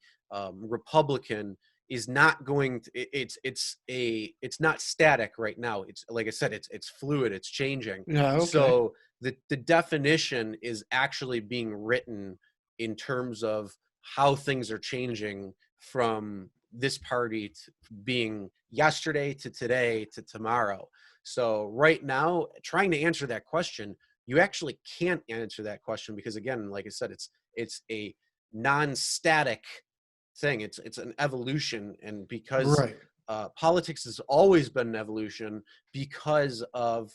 Republican is not going to, it's not static right now. It's, like I said, it's fluid, it's changing. yeah, okay. So the definition is actually being written in terms of how things are changing from this party to being yesterday to today to tomorrow. So right now, trying to answer that question, you actually can't answer that question, because again, like I said, it's a non-static thing. It's an evolution. And because Right. politics has always been an evolution because of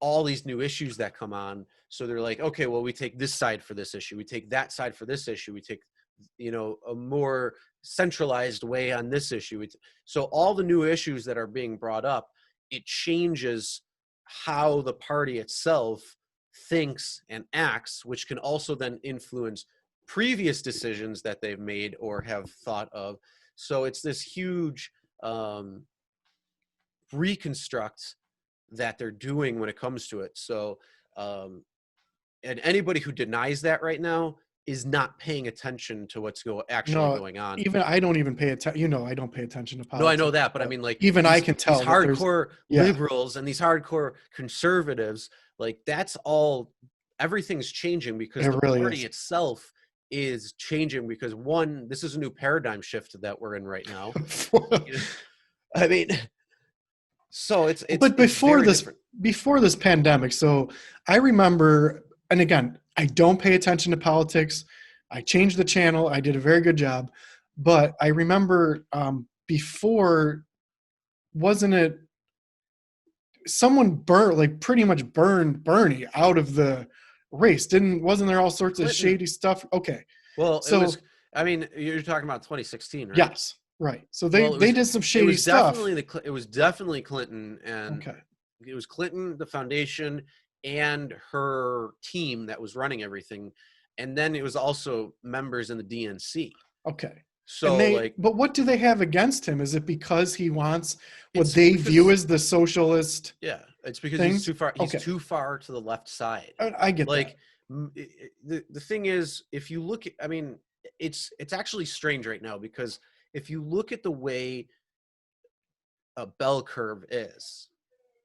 all these new issues that come on. So they're like, okay, well, we take this side for this issue, we take that side for this issue, we take, a more centralized way on this issue. So all the new issues that are being brought up, it changes how the party itself thinks and acts, which can also then influence previous decisions that they've made or have thought of. So it's this huge reconstruct that they're doing when it comes to it. So and anybody who denies that right now is not paying attention to what's actually going on. Even I don't even pay attention. I don't pay attention to politics. No, I know that, but I mean, like, even I can tell these that there's hardcore liberals and these hardcore conservatives, like, that's all. Everything's changing because It the really party is. itself is changing, because one, this is a new paradigm shift that we're in right now. I mean, So But it's very different. before this pandemic, so I remember, and again, I don't pay attention to politics. I changed the channel. I did a very good job, but I remember before, wasn't it someone pretty much burned Bernie out of the race? Wasn't there all sorts of Clinton. shady stuff? Okay, Well, it so was. I mean, you're talking about 2016, right? yes, right. So Well, they did some it shady was stuff. definitely it was definitely Clinton, and Okay, it was Clinton, the foundation, and her team that was running everything, and then it was also members in the DNC. okay. And So like, but what do they have against him? Is it because he wants what it's they view because as the socialist yeah, it's because he's things? too far. He's Okay, too far to the left side. I get that. Like the thing is, if you look at, I mean, it's actually strange right now because if you look at the way a bell curve is,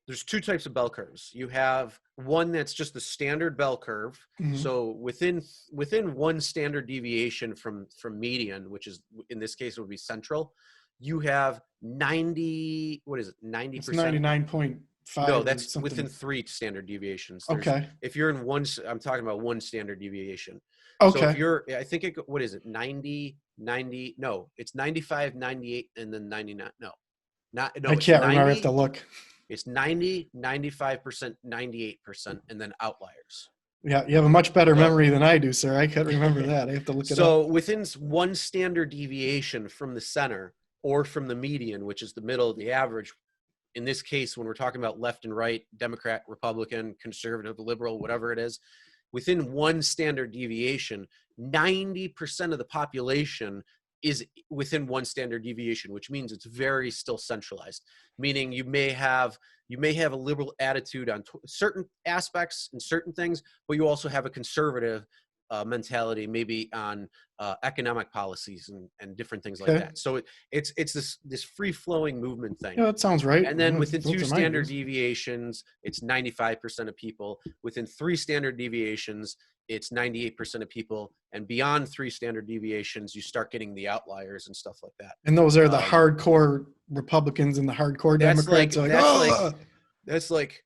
there's two types of bell curves. You have one that's just the standard bell curve. Mhm. So within one standard deviation from median, which is in this case would be central, you have 90, what is it, 90%? It's 99.5 No, or that's something. within 3 standard deviations. Okay. If you're in one, I'm talking about one standard deviation. So if Okay. you're, I think what is it, 90, 90, no, it's 95, 98, and then 99. No, I it's can't remember. I have 90, to look. it's 90, 95%, 98%, and then outliers. Yeah, you have a much better So- memory than I do, sir. I can't remember that. I have to look it up. So within one standard deviation from the center or from the median, which is the middle, the average, in this case, when we're talking about left and right, Democrat, Republican, conservative, liberal, whatever it is, within one standard deviation, 90% of the population is within one standard deviation, which means it's very still centralized, meaning you may have a liberal attitude on certain aspects and certain things, but you also have a conservative mentality, maybe on economic policies and different things like Okay. that. So it's this free flowing movement thing. Yeah, that sounds right. And then within Those 2 are my standard views. deviations, it's 95% of people. Within 3 standard deviations, it's 98% of people. And beyond 3 standard deviations, you start getting the outliers and stuff like that. And those are the Um, hardcore Republicans and the hardcore That's Democrats. like "Ugh!" that's like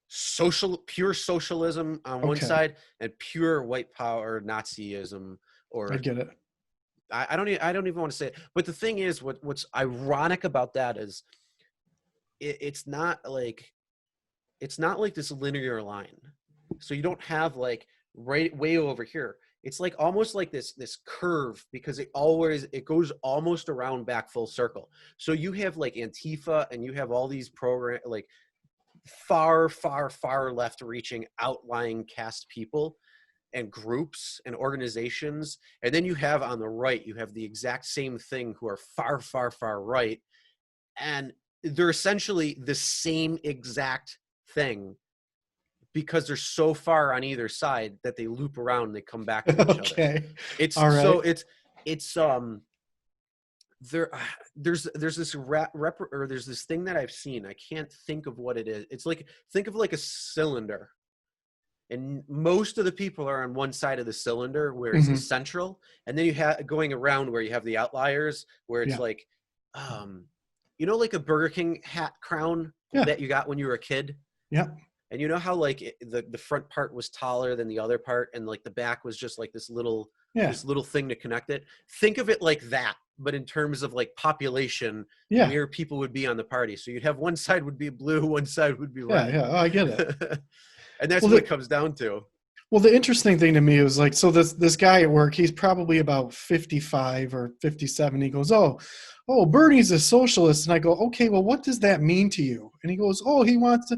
pure socialism on one Okay. side and pure white power Nazism, or I get it. I don't even want to say it. But the thing is, what's ironic about that is it's not like this linear line. So you don't have like right way over here. It's like almost like this curve, because it goes almost around back full circle. So you have like Antifa and you have all these program like far left reaching outlying caste people and groups and organizations, and then you have on the right, you have the exact same thing who are far right, and they're essentially the same exact thing because they're so far on either side that they loop around and they come back to each other. Okay. It's All right. so it's there's this there's this thing that I've seen. I can't think of what it is. It's like, think of like a cylinder, and most of the people are on one side of the cylinder where it's Mhm. central, and then you have going around where you have the outliers where it's Yeah. like, like a Burger King hat crown Yeah. that you got when you were a kid. Yeah. And you know how like the front part was taller than the other part, and like the back was just like this little thing to connect it. Think of it like that, but in terms of like population, Yeah. where people would be on the party. So you'd have one side would be blue, one side would be red. Yeah. Oh, I get it. And that's Well, what it comes down to. Well, the interesting thing to me was like, so this guy at work, he's probably about 55 or 57. He goes, oh, Bernie's a socialist. And I go, okay, well, what does that mean to you? And he goes, oh, he wants to,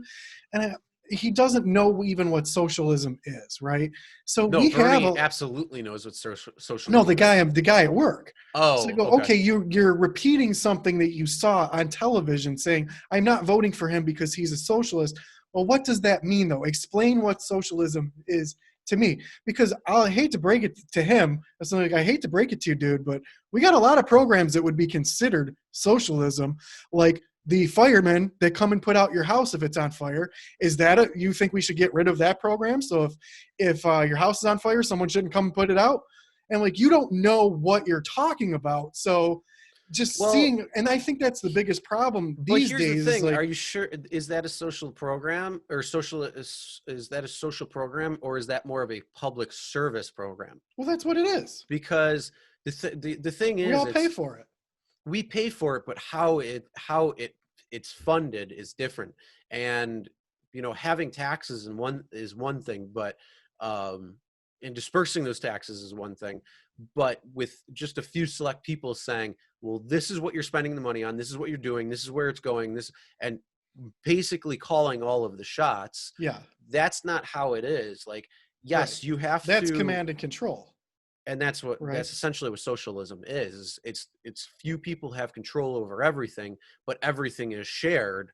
and he doesn't know even what socialism is, right? So No, we Bernie have absolutely knows what socialism. no, the guy at work. Oh, So I go, okay, you're repeating something that you saw on television saying, I'm not voting for him because he's a socialist. Well, what does that mean, though? Explain what socialism is to me, because I hate to break it to him. It's like, I hate to break it to you, dude, but we got a lot of programs that would be considered socialism, like the firemen that come and put out your house if it's on fire. Is that you think we should get rid of that program? So if your house is on fire, someone shouldn't come and put it out? And like, you don't know what you're talking about. So just Well, seeing, and I think that's the biggest problem but these here's the days. Is thing: like, are you sure? Is that a social program or social? Is that a social program or is that more of a public service program? well, that's what it is. Because the thing We is, all pay it's for it. we pay for it, but it's funded is different. And having taxes is one thing, but and dispersing those taxes is one thing. But with just a few select people saying, well, this is what you're spending the money on, this is what you're doing, this is where it's going, this, and basically calling all of the shots, Yeah, that's not how it is. Like, right. yes, you have That's to, command and control, and right? that's essentially what socialism is. It's few people have control over everything, but everything is shared.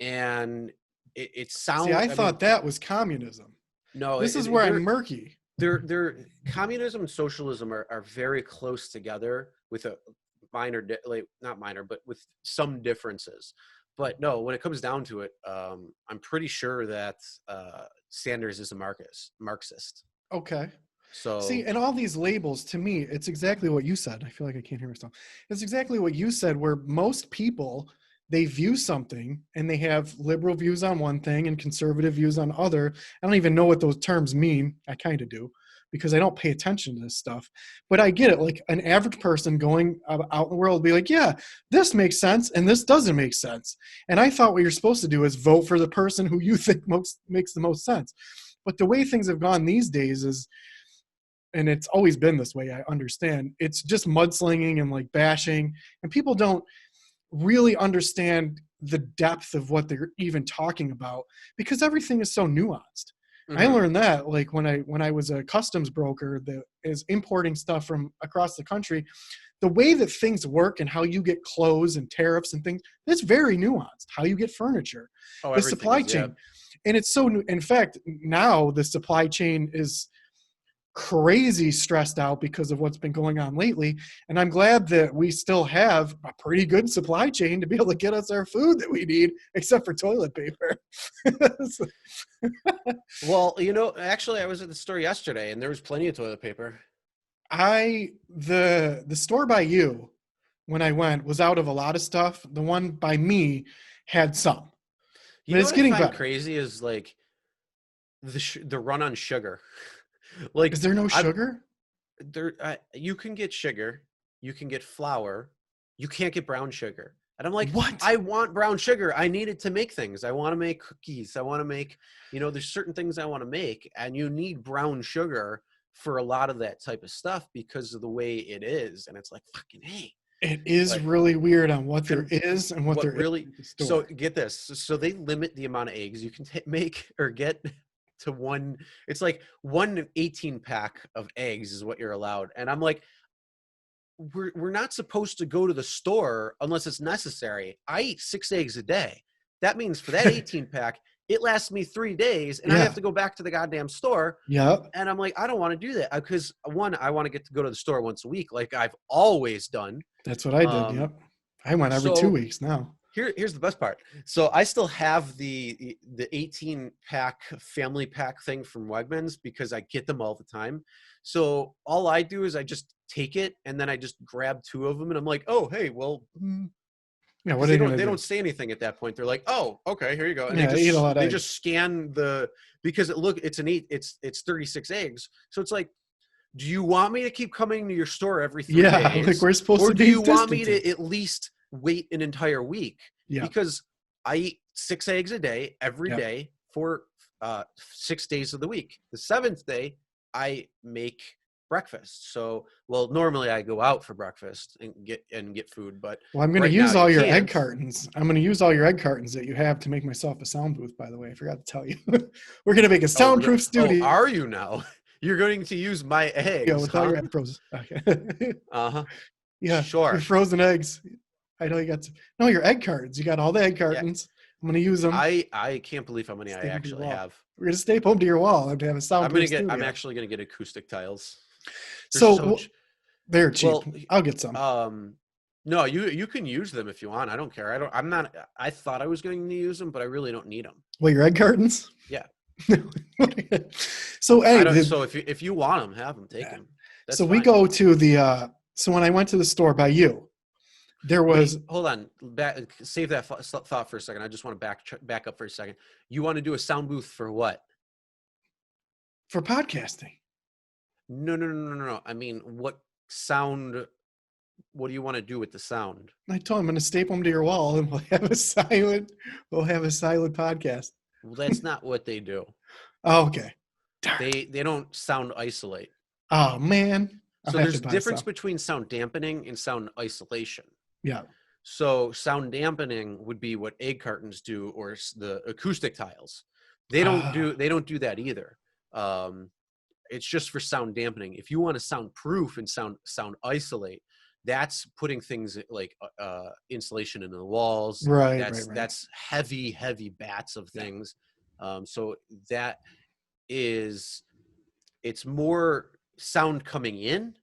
And it See, sounds, I I mean, thought that was communism. no, This is where I'm murky. they're communism and socialism are very close together with a like not minor, but with some differences. But no, when it comes down to it, I'm pretty sure that Sanders is a Marxist. Okay. See, So and all these labels, to me, it's exactly what you said. I feel like I can't hear myself. It's exactly what you said, where most people, they view something and they have liberal views on one thing and conservative views on other. I don't even know what those terms mean. I kind of do because I don't pay attention to this stuff. But I get it. Like an average person going out in the world will be like, yeah, this makes sense and this doesn't make sense. And I thought what you're supposed to do is vote for the person who you think makes the most sense. But the way things have gone these days is, and it's always been this way, I understand, it's just mudslinging and like bashing, and people don't really understand the depth of what they're even talking about because everything is so nuanced. I mhm. learned that like when I was a customs broker that is importing stuff from across the country, the way that things work and how you get clothes and tariffs and things, it's very nuanced. How you get furniture, Oh, the everything supply is, yeah. chain, and it's so new. In fact, now the supply chain is crazy stressed out because of what's been going on lately. And I'm glad that we still have a pretty good supply chain to be able to get us our food that we need, except for toilet paper. So, Well, actually, I was at the store yesterday, and there was plenty of toilet paper. the store by you, when I went, was out of a lot of stuff. The one by me had some, You but know it's what I getting find better. crazy is like the run on sugar. Like Is there no I've sugar? there you can get sugar, you can get flour, you can't get brown sugar. And I'm like, What? I want brown sugar. I need it to make things. I want to make cookies. I want to make, there's certain things I want to make, and you need brown sugar for a lot of that type of stuff because of the way it is. And it's like, fucking hey. It is But really weird on what there and is and what what there isn't really, at the so store. get this. So they limit the amount of eggs you can make or get to one. It's like one 18 pack of eggs is what you're allowed. And I'm like, we're not supposed to go to the store unless it's necessary. I eat 6 eggs a day. That means for that 18 pack, it lasts me 3 days, and I have Yeah. to go back to the goddamn store. Yep. And I'm like, I don't want to do that because one, I want to get to go to the store once a week, like I've always done. That's what I did. Um, Yep. I went every two so weeks now. here's the best part. So I still have the 18 pack family pack thing from Wegmans because I get them all the time. So all I do is I just take it and then I just grab two of them and I'm like, oh hey, well, Yeah. because What are you gonna they do? don't say anything at that point. They're like, oh okay, here you go, and Yeah. Eat a lot of they eggs. just scan the because it's 36 eggs. So it's like, do you want me to keep coming to your store every three Yeah. Like days, we're supposed or to do be you want me distancing. to at least wait an entire week? Yeah. Because I eat 6 eggs a day every Yeah. day for 6 days of the week. The seventh day, I make breakfast. So, well, normally I go out for breakfast and get food, but Well, I'm gonna right now use you all your egg can't. cartons. I'm gonna use all your egg cartons that you have to make myself a sound booth. By the way, I forgot to tell you. We're gonna make a Oh, soundproof studio are you now? You're going to use my eggs, with all huh? your egg frozen. Okay. Uh-huh. Yeah. Your Sure. frozen eggs. I know you got. No, your egg cartons. You got all the egg Yeah. cartons. I'm gonna use them. I can't believe how many I Staple to your actually wall. have. We're gonna staple them to your wall and have a soundproof I'm studio. actually gonna get acoustic tiles. They're So so they're cheap. well. I'll get some. No, you can use them if you want. I don't care. I'm not. I thought I was going to use them, but I really don't need them. Well, your egg cartons. Yeah. So I hey, don't. So if you want them, have them. Take them. That's so we fine. go to the. So when I went to the store by you, There was Hold on. Save that thought for a second. I just want to back up for a second. You want to do a sound booth for what? for podcasting. No. I mean, what sound? What do you want to do with the sound? I told him I'm going to staple them to your wall, and we'll have a silent podcast. Well, that's not what they do. Oh, okay. Darn. They don't sound isolate. Oh man. So there's a difference between sound dampening and sound isolation. Yeah. So sound dampening would be what egg cartons do, or the acoustic tiles. They don't do that either. It's just for sound dampening. If you want to sound proof and sound isolate, that's putting things like insulation into the walls. Right. That's heavy bats of things. So that is, it's more sound coming in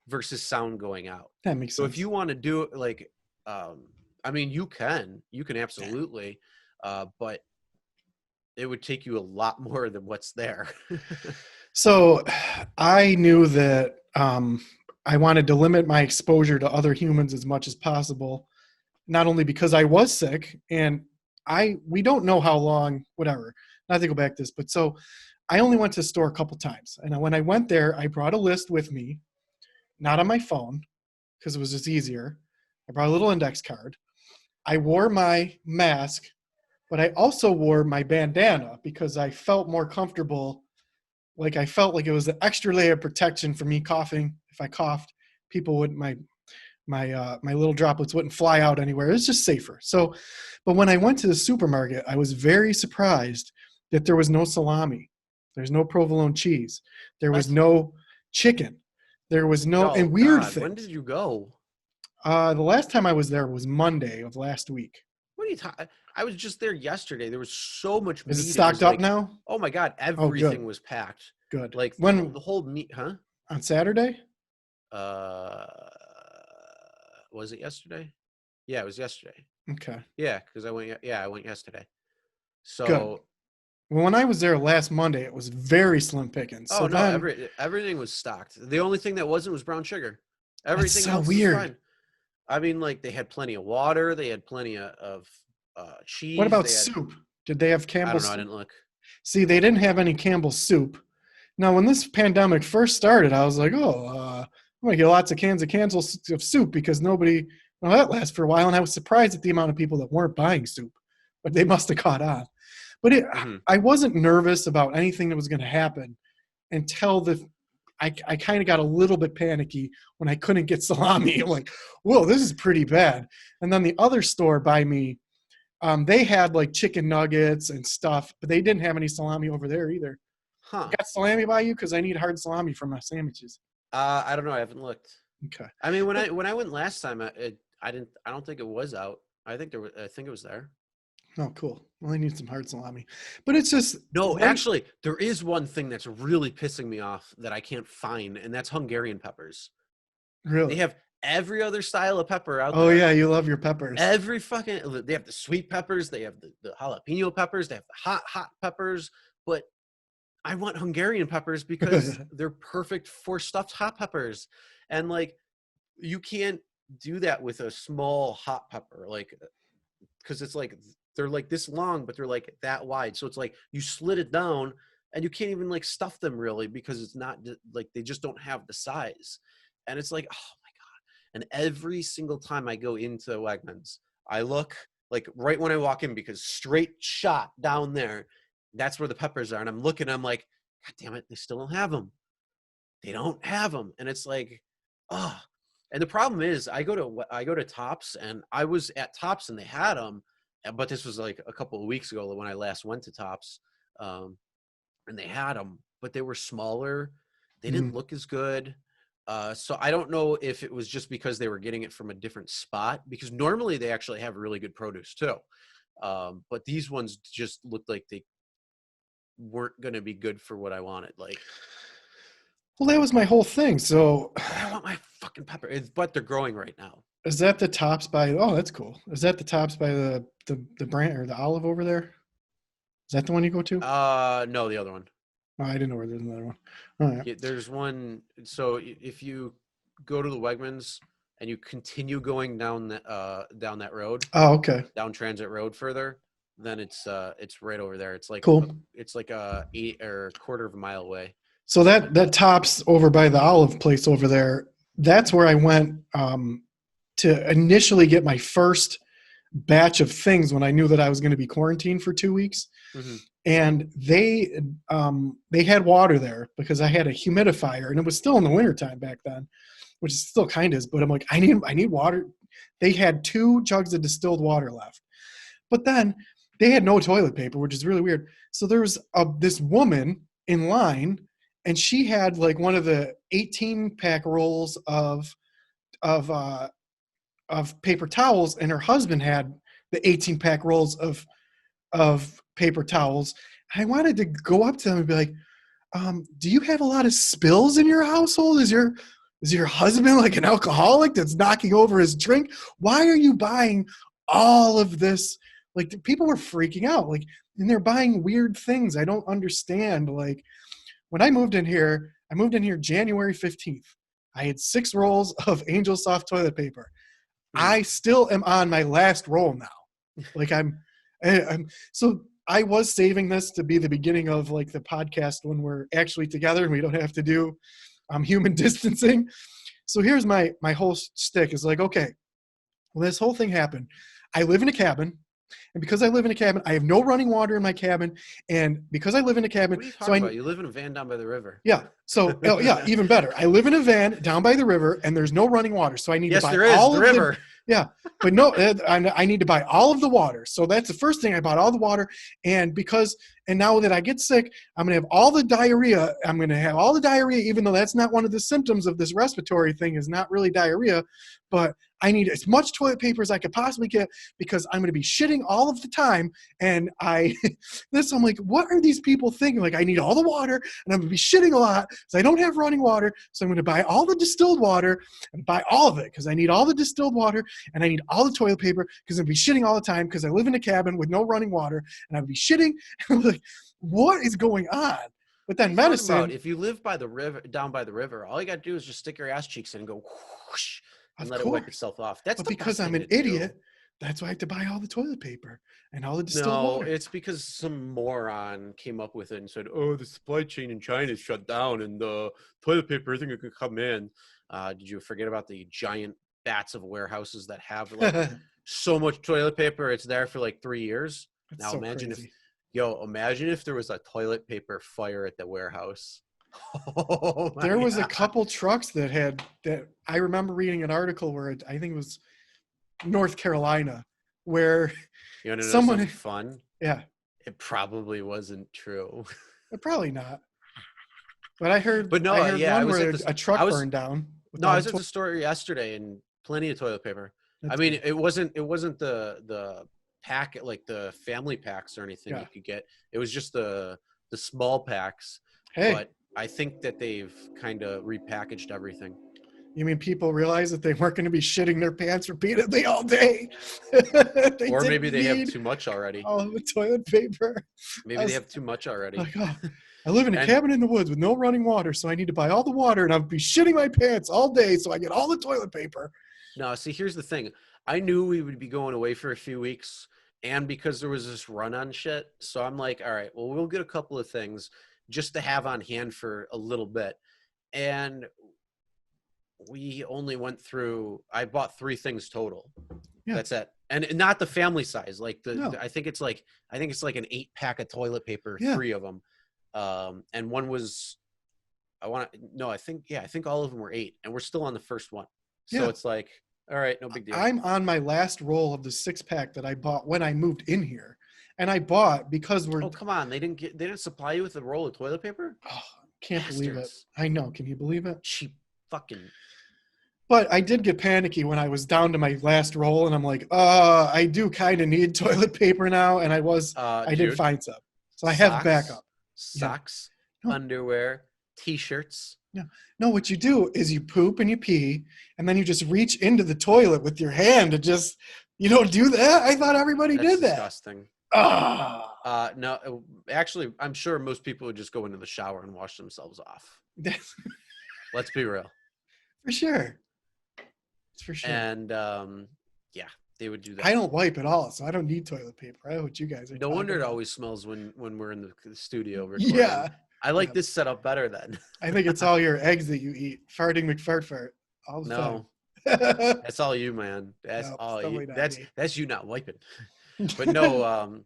versus sound going out. That makes So sense. if you want to do it like, I mean, you can absolutely, but it would take you a lot more than what's there. So I knew that I wanted to limit my exposure to other humans as much as possible, not only because I was sick and we don't know how long, whatever, not to go back to this, but so I only went to the store a couple times. And when I went there, I brought a list with me, not on my phone, because it was just easier. I brought a little index card. I wore my mask, but I also wore my bandana because I felt more comfortable. Like I felt like it was an extra layer of protection for me coughing. If I coughed, people wouldn't, my little droplets wouldn't fly out anywhere. It's just safer. So, but when I went to the supermarket, I was very surprised that there was no salami. There's no provolone cheese. There was no chicken. There was no, and weird thing. When did you go? The last time I was there was Monday of last week. What are you talking? I was just there yesterday. There was so much meat. Is it stocked up now? Oh my God. Everything was packed. Good. Like when the whole meat, huh? On Saturday? Was it yesterday? Yeah, it was yesterday. Okay. Yeah, because I went yesterday. So good. Well, when I was there last Monday, it was very slim pickings. Oh, so no, everything was stocked. The only thing that wasn't was brown sugar. Everything else was fine. I mean, like they had plenty of water. They had plenty of cheese. What about soup? Did they have Campbell's soup? I don't know. I didn't look. See, they didn't have any Campbell's soup. Now, when this pandemic first started, I was like, I'm going to get lots of cans of soup because that lasts for a while. And I was surprised at the amount of people that weren't buying soup, but they must have caught on. But I wasn't nervous about anything that was going to happen until I kind of got a little bit panicky when I couldn't get salami. I'm like, whoa, this is pretty bad. And then the other store by me, they had like chicken nuggets and stuff, but they didn't have any salami over there either. Huh. Got salami by you? Because I need hard salami for my sandwiches. I don't know. I haven't looked. Okay. I mean, when I went last time, I don't think it was out. I think it was there. Oh, cool. Well, I need some hard salami. But it's just... No, actually, there is one thing that's really pissing me off that I can't find, and that's Hungarian peppers. Really? They have every other style of pepper out there. Oh, yeah, you love your peppers. They have the sweet peppers, they have the jalapeno peppers, they have the hot peppers, but I want Hungarian peppers because they're perfect for stuffed hot peppers. And, like, you can't do that with a small hot pepper, like, because it's like... They're like this long, but they're like that wide. So it's like you slit it down and you can't even like stuff them really because it's not like they just don't have the size. And it's like, oh my God. And every single time I go into Wegmans, I look like right when I walk in because straight shot down there, that's where the peppers are. And I'm looking, I'm like, God damn it, they still don't have them. They don't have them. And it's like, oh. And the problem is I go to Tops, and I was at Tops and they had them. But this was like a couple of weeks ago when I last went to Tops, and they had them, but they were smaller. They didn't look as good. So I don't know if it was just because they were getting it from a different spot, because normally they actually have really good produce too. But these ones just looked like they weren't going to be good for what I wanted. Like, well, that was my whole thing. So I want my fucking pepper, but they're growing right now. Is that the Tops by? Oh, that's cool. Is that the Tops by the brand or the Olive over there? Is that the one you go to? No, the other one. Oh, I didn't know where there's another one. All right. Yeah, there's one. So if you go to the Wegmans, and you continue going down that road, Oh, okay. down Transit Road further, then it's right over there. It's like Cool. it's like a quarter of a mile away. So that tops over by the olive place over there. That's where I went to initially get my first batch of things when I knew that I was going to be quarantined for 2 weeks. Mm-hmm. And they had water there because I had a humidifier, and it was still in the wintertime back then, which is still kind of. But I'm like, I need water. They had 2 jugs of distilled water left, but then they had no toilet paper, which is really weird. So there was this woman in line, and she had like one of the 18-pack rolls of paper towels, and her husband had the 18-pack rolls of paper towels. I wanted to go up to them and be like, do you have a lot of spills in your household? Is your husband like an alcoholic that's knocking over his drink? Why are you buying all of this? Like, people were freaking out, like, and they're buying weird things. I don't understand. Like, when I moved in here January 15th. I had 6 rolls of Angel Soft toilet paper. I still am on my last roll now. Like, I'm so I was saving this to be the beginning of like the podcast when we're actually together and we don't have to do human distancing. So here's my whole shtick is like, okay, well, this whole thing happened. I live in a cabin. And because I live in a cabin, I have no running water in my cabin. And because I live in a cabin, what are you talking about? You live in a van down by the river. Yeah. So yeah, even better. I live in a van down by the river, and there's no running water. So I need to buy all the of river. Yeah, but no, I need to buy all of the water. So that's the first thing. I bought all the water, and now that I get sick, I'm gonna have all the diarrhea. I'm gonna have all the diarrhea, even though that's not one of the symptoms of this respiratory thing. Is not really diarrhea, but I need as much toilet paper as I could possibly get because I'm going to be shitting all of the time. And I'm like, what are these people thinking? Like, I need all the water and I'm going to be shitting a lot because I don't have running water. So I'm going to buy all the distilled water and buy all of it because I need all the distilled water and I need all the toilet paper because I'm going to be shitting all the time because I live in a cabin with no running water and I'll be shitting. And I'm like, what is going on? But then medicine. If you live by the river, down by the river, all you got to do is just stick your ass cheeks in and go whoosh, and let it wipe itself off. That's because I'm an idiot. That's why I have to buy all the toilet paper and all the distilled water. No, it's because some moron came up with it and said, "Oh, the supply chain in China is shut down, and the toilet paper isn't going to come in." Did you forget about the giant bats of warehouses that have like so much toilet paper? It's there for like 3 years. That's now so imagine crazy. imagine if there was a toilet paper fire at the warehouse. There was a couple trucks that I remember reading an article where I think it was North Carolina, where you want to know someone something fun. Yeah, it probably wasn't true. Probably not. But I heard. But no, I heard yeah, one where a truck burned down. No, I was at the store yesterday and plenty of toilet paper. I mean, it wasn't the pack, like the family packs or anything you could get. It was just the small packs. Hey. But I think that they've kind of repackaged everything. You mean people realize that they weren't going to be shitting their pants repeatedly all day? Or maybe they have too much already. All the toilet paper. Maybe they have too much already. Like, oh, I live in a cabin in the woods with no running water, so I need to buy all the water, and I'll be shitting my pants all day so I get all the toilet paper. No, see, here's the thing. I knew we would be going away for a few weeks, and because there was this run on shit, so I'm like, all right, well, we'll get a couple of things just to have on hand for a little bit. And we only went through, I bought 3 things total. Yeah. That's it. And not the family size. Like I think it's like an 8-pack of toilet paper, 3 of them. And one was, I think all of them were 8, and we're still on the first one. So it's like, all right, no big deal. I'm on my last roll of the 6-pack that I bought when I moved in here. And I bought because we're. Oh, come on. They didn't supply you with a roll of toilet paper? Oh, can't believe it. I know. Can you believe it? Cheap fucking. But I did get panicky when I was down to my last roll, and I'm like, I do kind of need toilet paper now. And I did find some. So I have backup. Socks, underwear, T-shirts. No, what you do is you poop and you pee, and then you just reach into the toilet with your hand and just, you don't do that? I thought everybody did that. That's disgusting. No, actually, I'm sure most people would just go into the shower and wash themselves off. Let's be real. For sure. It's for sure. And yeah, they would do that. I don't wipe at all, so I don't need toilet paper. I know what you guys are. No talking wonder it about. always smells when we're in the studio recording. Yeah. I like Yeah. this setup better then. I think it's all your eggs that you eat. Farting McFart fart all the No, time. that's all you, man. That's No, all it's you. definitely not That's me. that's you not wiping. But no,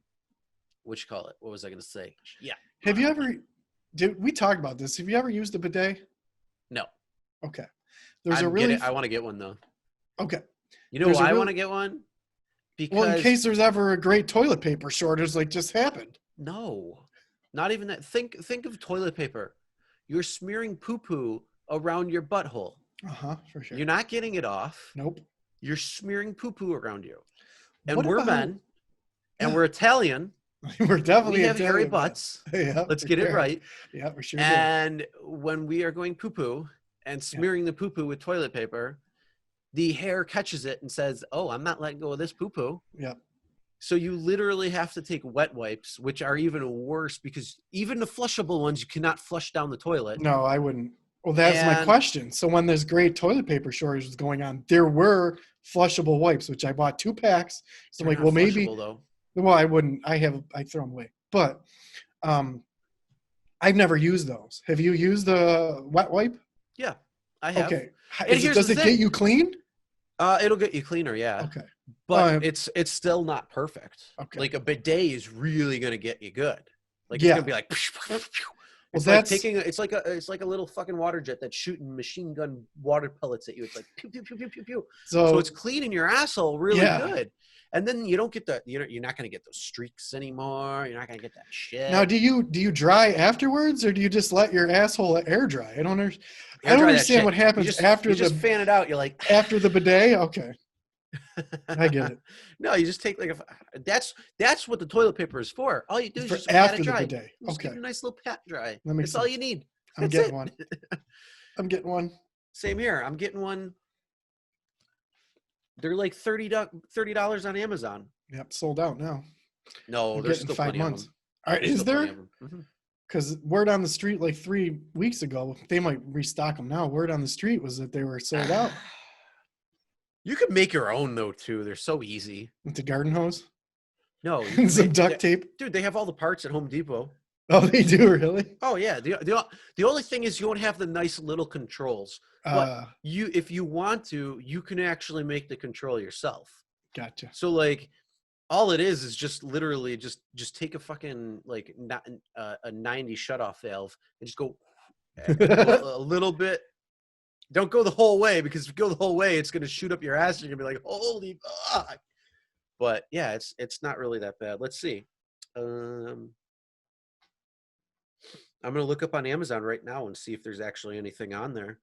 what you call it? What was I gonna say? Yeah. Have you ever? Did we talk about this? Have you ever used a bidet? No. Okay. There's a really I want to get one though. okay. You know There's a why I real- want to get one? Because Well, in case there's ever a great toilet paper shortage like just happened. no, not even that. Think of toilet paper. You're smearing poo-poo around your butthole. For sure. You're not getting it off. Nope. You're smearing poo-poo around you. And What we're about- men, and Yeah. we're Italian. We're definitely We have hairy Italian, but- butts. Yeah, Let's for get it sure. right. Yeah, for sure. do. And when we are going poo-poo and smearing the poo-poo with toilet paper, the hair catches it and says, "Oh, I'm not letting go of this poo-poo." Yeah. So you literally have to take wet wipes, which are even worse because even the flushable ones you cannot flush down the toilet. No, I wouldn't. Well, that's my And- question. So when there's great toilet paper shortages going on, there were flushable wipes, which I bought 2 packs. So I'm They're like, not well, maybe. flushable, though. Well, I wouldn't. I throw them away. But I've never used those. Have you used the wet wipe? Yeah, I have. Okay. And here's Does the it get thing. you clean? It'll get you cleaner, yeah. Okay. But it's still not perfect. Okay. Like a bidet is really gonna get you good. Like Yeah. it's gonna be like. It's Well, like that's it's like a little fucking water jet that's shooting machine gun water pellets at you. It's like pew pew pew pew pew pew. So so. it's cleaning your asshole really Yeah. good. And then you don't get you're not gonna get those streaks anymore. You're not gonna get that shit. Now, do you dry afterwards, or do you just let your asshole air dry? I don't understand. I Air don't dry that understand shit. what happens you after just fan it out. You're like after the bidet. Okay, I get it. No, you just take like that's what the toilet paper is for. All you do is For just pat after it the dry. bidet. Just give Okay, it a nice little pat dry. That makes That's all sense. you need. I'm That's getting it. one. I'm getting one. Same here. I'm getting one. They're like $30 on Amazon. Yep, sold out now. No, I'm there's getting still 5 plenty months. of them. All right, There's is still plenty there? of 'em. Mhm. Because word on the street like 3 weeks ago, they might restock them now. Word on the street was that they were sold out You can make your own though too. They're so easy. with the garden hose No, you and can some make- duct tape. Dude, they have all the parts at Home Depot. Oh, they do really? Oh yeah. The only thing is you don't have the nice little controls. But if you want to, you can actually make the control yourself. Gotcha. So like all it is just literally just take a fucking like not a 90 shutoff valve and just go a little bit. Don't go the whole way, because if you go the whole way, it's gonna shoot up your ass. And you're gonna be like, holy fuck. But yeah, it's not really that bad. Let's see. I'm gonna look up on Amazon right now and see if there's actually anything on there,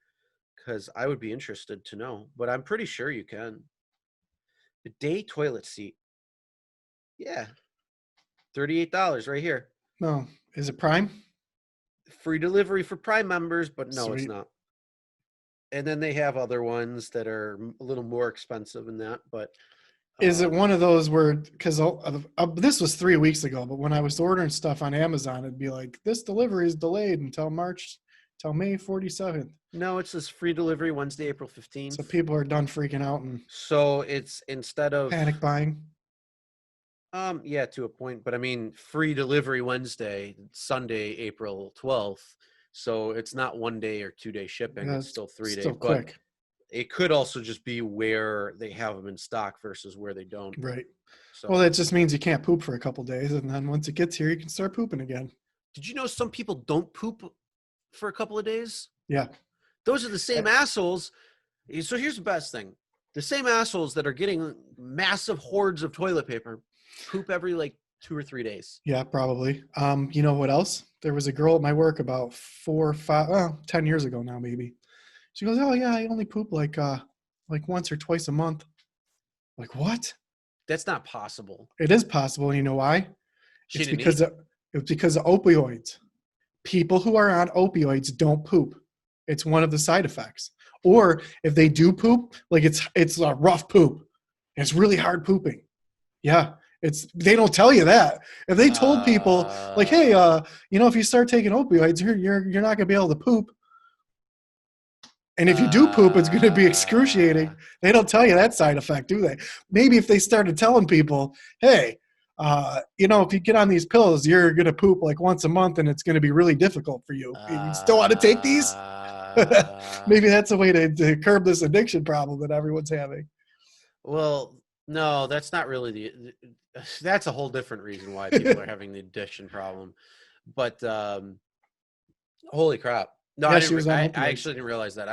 because I would be interested to know. But I'm pretty sure you can. Bidet toilet seat. Yeah. $38 right here. No, is it Prime? Free delivery for Prime members, but no, it's Sweet. not. And then they have other ones that are a little more expensive than that, but Is it one of those where, because this was 3 weeks ago, but when I was ordering stuff on Amazon, it'd be like, this delivery is delayed until May 47th. no, it says free delivery Wednesday, April 15th. So people are done freaking out and So it's instead of panic buying. yeah, to a point, but I mean free delivery Wednesday, Sunday, April 12th. So it's not 1 day or 2 day shipping. Yeah, It's still 3 days. Still But quick. it could also just be where they have them in stock versus where they don't. Right. So Well, that just means you can't poop for a couple days. And then once it gets here, you can start pooping again. did you know some people don't poop for a couple of days? Yeah. Those are the same assholes. So here's the best thing. The same assholes that are getting massive hordes of toilet paper poop every like 2 or 3 days. Yeah, probably. You know what else? There was a girl at my work about 10 years ago now, maybe. She goes, "Oh yeah, I only poop like once or twice a month." Like, what? That's not possible. It is possible. And you know why? She It's didn't because eat. it's because of opioids. People who are on opioids don't poop. It's one of the side effects. Or if they do poop, like it's a rough poop. It's really hard pooping. Yeah. They don't tell you that. If they told people like, hey, if you start taking opioids, you're not gonna be able to poop. And if you do poop, it's going to be excruciating. They don't tell you that side effect, do they? Maybe if they started telling people, hey, if you get on these pills, you're going to poop like once a month and it's going to be really difficult for you. You still want to take these? Maybe that's a way to curb this addiction problem that everyone's having. Well, no, that's not really that's a whole different reason why people are having the addiction problem. But holy crap. No, Yeah, I actually didn't realize that.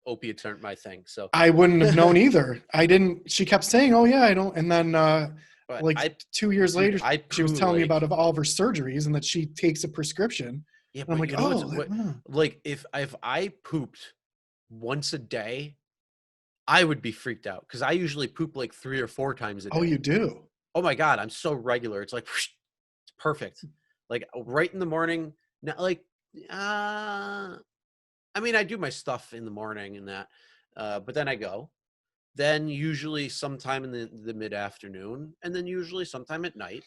Opiates aren't my thing. So I wouldn't have known either. She kept saying, oh yeah, I don't. And then 2 years later, she was telling me about all of her surgeries and that she takes a prescription. Yeah, and I'm like, like if I pooped once a day, I would be freaked out because I usually poop like 3 or 4 times a day. Oh, you do? Oh my God, I'm so regular. It's like, whoosh, it's perfect. Like right in the morning. Not like, I mean, I do my stuff in the morning and that, but then I go. Then usually sometime in the mid-afternoon, and then usually sometime at night.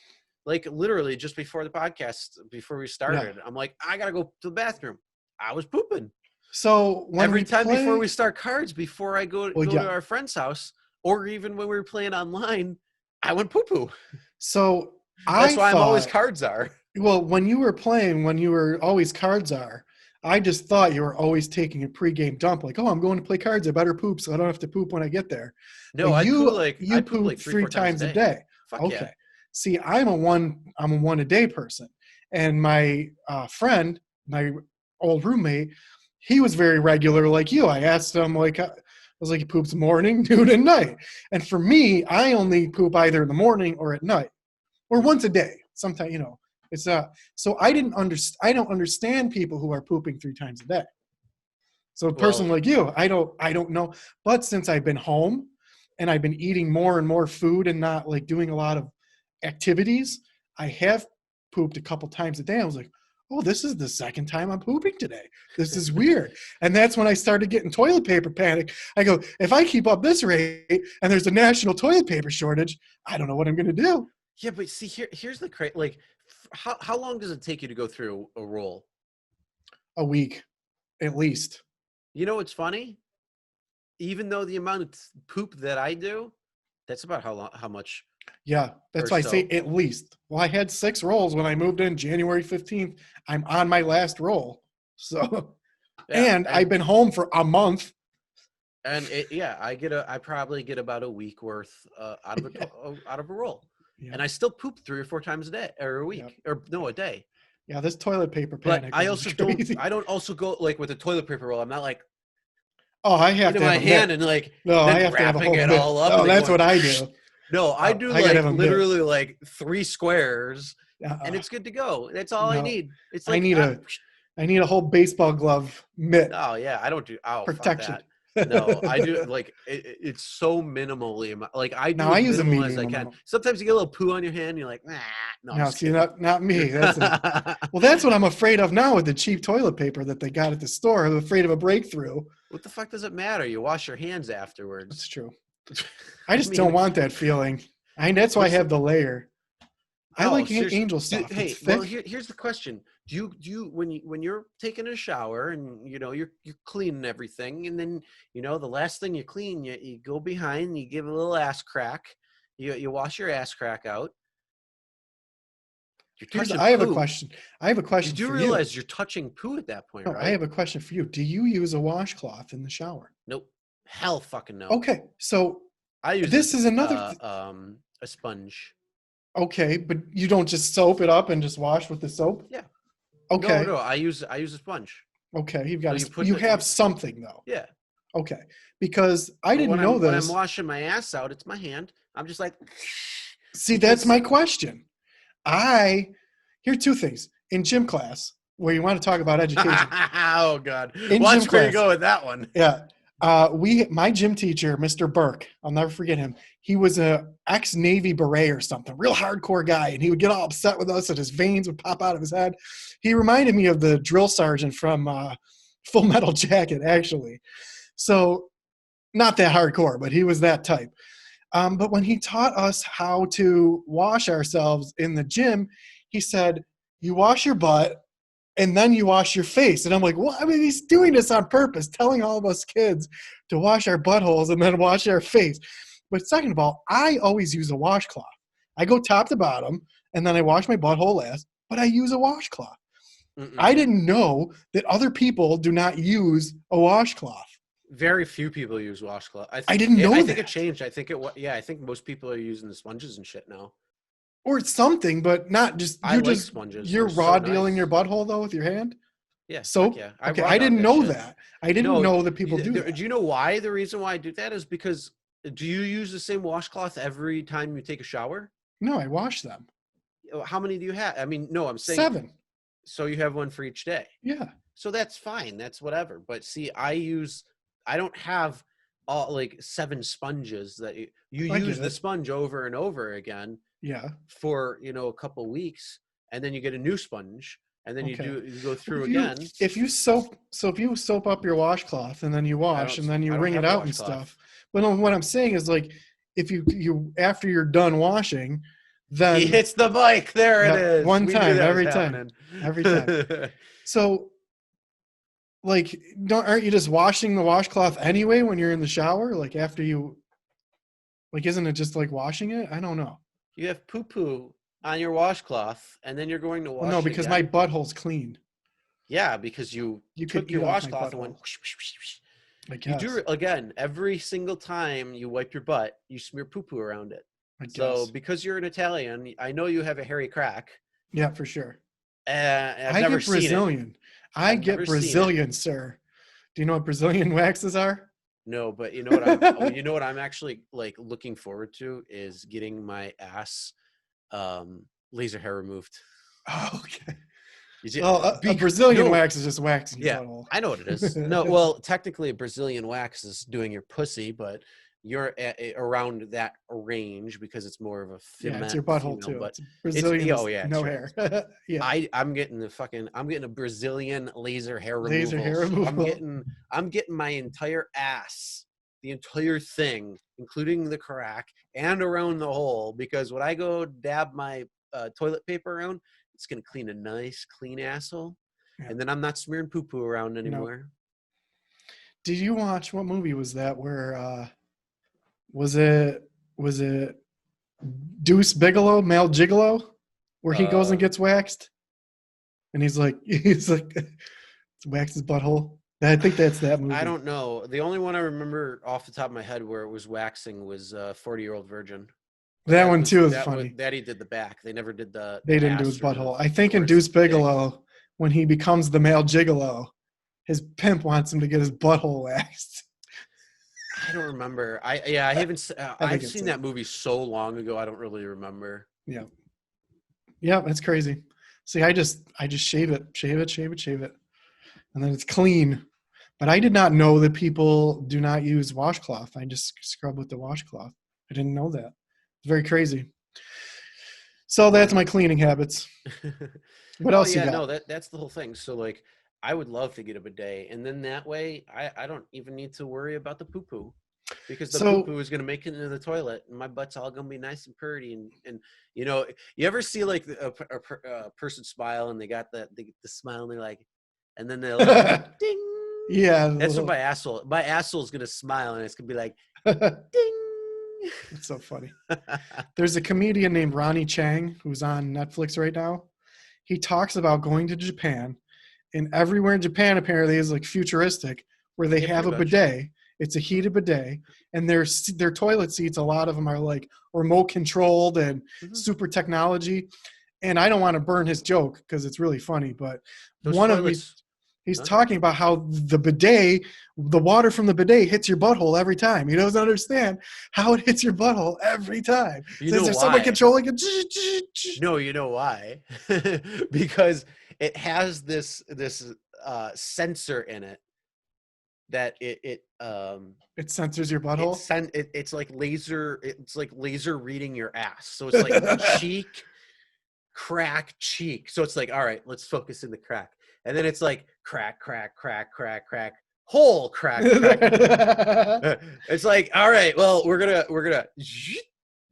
Like literally just before the podcast, before we started, I'm like, I gotta go to the bathroom. I was pooping. So every time before we start cards, before I go to our friend's house, or even when we were playing online, I went poo-poo. So that's why I'm always cards are. Well, when you were playing, when you were always cards are, I just thought you were always taking a pregame dump. Like, oh, I'm going to play cards. I better poop so I don't have to poop when I get there. No, I poop like 3 times a day. Fuck okay. Yeah. See, I'm a one a day person. And my friend, my old roommate, he was very regular like you. I asked him, I was like, he poops morning, noon, and night. And for me, I only poop either in the morning or at night, or once a day. Sometimes, it's so I don't understand people who are pooping 3 times a day. So a person like you, I don't know. But since I've been home and I've been eating more and more food and not like doing a lot of activities, I have pooped a couple times a day. I was like, oh, this is the second time I'm pooping today. This is weird. And that's when I started getting toilet paper panic. I go, if I keep up this rate and there's a national toilet paper shortage, I don't know what I'm going to do. Yeah, but see, here's the crazy. Like, how long does it take you to go through a roll? A week, at least. You know what's funny? Even though the amount of poop that I do, that's about how much. Yeah, that's why I say at least. Well, I had 6 rolls when I moved in January 15th. I'm on my last roll. So, yeah, and I've been home for a month. And I probably get about a week worth out of a roll. Yeah. And I still poop 3 or 4 times a day or a week or no, a day. Yeah, this toilet paper panic. But I don't also go like with the toilet paper roll. I'm not like, oh, I have to have my hand and like I have to have a whole it all up. Oh, that's what I do. No, I do like literally like 3 squares and it's good to go. That's all I need. It's like I need a whole baseball glove mitt. Oh yeah, I don't do protection. No, I do like it's so minimally like I do I use as minimal as I can. Sometimes you get a little poo on your hand, and you're like, nah. No, see, not me. That's what I'm afraid of now with the cheap toilet paper that they got at the store. I'm afraid of a breakthrough. What the fuck does it matter? You wash your hands afterwards. That's true. I just don't want that feeling. That's why I have the layer. I like Angel stuff. Hey, well, here's the question: Do you when you're taking a shower and you're cleaning everything, and then the last thing you clean, you go behind, you give a little ass crack, you wash your ass crack out. I have a question. You do realize you're touching poo at that point, right? I have a question for you. Do you use a washcloth in the shower? Nope. Hell fucking no. Okay, so I use a sponge. Okay, but you don't just soap it up and just wash with the soap? Yeah. Okay. No, I use a sponge. Okay, you have something though. Yeah. Okay, because I didn't know this. When I'm washing my ass out, it's my hand. I'm just like. See, that's my question. Here 2 things in gym class where you want to talk about education. Oh God! Watch where you go with that one. Yeah. My gym teacher, Mr. Burke, I'll never forget him. He was a ex-Navy beret or something, real hardcore guy, and he would get all upset with us and his veins would pop out of his head. He reminded me of the drill sergeant from Full Metal Jacket, actually. So not that hardcore, but he was that type. But when he taught us how to wash ourselves in the gym, he said, you wash your butt, and then you wash your face. And I'm like, well, I mean, he's doing this on purpose, telling all of us kids to wash our buttholes and then wash our face. But second of all, I always use a washcloth. I go top to bottom, and then I wash my butthole last, but I use a washcloth. I didn't know that other people do not use a washcloth. Very few people use washcloth. I didn't know I that. think it changed. I think I think most people are using the sponges and shit now. Or something, but not just I like sponges. You're They're raw so dealing nice. your butthole though with your hand. Yeah. Soap. Yeah. Okay, I didn't know that. I didn't know that people do that. Do you know why? The reason why I do that is because do you use the same washcloth every time you take a shower? No, I wash them. How many do you have? I mean, no, I'm saying 7. So you have one for each day. Yeah. So that's fine. That's whatever. But see, I don't have all like 7 sponges that you use the sponge over and over again. Yeah. For, a couple weeks, and then you get a new sponge, and then you go through again. If you soap up your washcloth and then you wash and then you wring it out and stuff. But what I'm saying is like, if you after you're done washing, then he hits the bike. There it is. One time, every time. So, like, aren't you just washing the washcloth anyway when you're in the shower? Like after you, like, isn't it just like washing it? I don't know. You have poo-poo on your washcloth, and then you're going to wash. No, because my butthole's clean. Yeah, because you took your washcloth and went. Whoosh, whoosh, whoosh, whoosh. You do it again every single time you wipe your butt. You smear poo-poo around it. So because you're an Italian, I know you have a hairy crack. Yeah, for sure. I've never get Brazilian. I get Brazilian, sir. Do you know what Brazilian waxes are? No, but you know what I'm actually like looking forward to is getting my ass laser hair removed. Oh, okay. A Brazilian wax is just waxing your butthole. I know what it is. No, well, technically a Brazilian wax is doing your pussy, but you're around that range because it's more of a female. Yeah, it's your butthole too. But Brazilian, no hair. Yeah, I'm getting a Brazilian laser hair removal. I'm getting my entire ass, the entire thing, including the crack and around the hole, because when I go dab my toilet paper around, it's gonna clean a nice clean asshole, and then I'm not smearing poo-poo around anymore. No. Did you watch, what movie was that where was it Deuce Bigalow, Male Gigolo, where he goes and gets waxed, and he's like wax his butthole? I think that's that movie. I don't know. The only one I remember off the top of my head where it was waxing was 40-Year-Old Virgin. That one too is funny. That he did the back. They never did the. They didn't do his butthole. I think in Deuce Bigalow, when he becomes the male gigolo, his pimp wants him to get his butthole waxed. I don't remember. I haven't. I've seen that movie so long ago. I don't really remember. Yeah. Yeah, that's crazy. See, I just shave it, and then it's clean. But I did not know that people do not use washcloth. I just scrub with the washcloth. I didn't know that. It's very crazy. So that's my cleaning habits. What else you got? No, that's the whole thing. So like, I would love to get a bidet, and then that way I don't even need to worry about the poo-poo, because the poo-poo is going to make it into the toilet, and my butt's all going to be nice and pretty. And you ever see like a person smile, and they got the smile, and they're like, and then they're like, ding. Yeah. That's what my asshole is going to smile, and it's going to be like, ding. It's so funny. There's a comedian named Ronnie Chang who's on Netflix right now. He talks about going to Japan, and everywhere in Japan apparently is like futuristic, where they have a bidet. It's a heated bidet, and their toilet seats, a lot of them are like remote controlled and super technology. And I don't want to burn his joke because it's really funny, but he's talking about how the bidet, the water from the bidet hits your butthole every time. He doesn't understand how it hits your butthole every time. Is there someone controlling it? No, you know why? Because it has this sensor in it that it censors your butthole. It's like laser reading your ass. So it's like crack, cheek. So it's like, all right, let's focus in the crack. And then it's like crack, hole, crack. It's like, all right, well, we're gonna.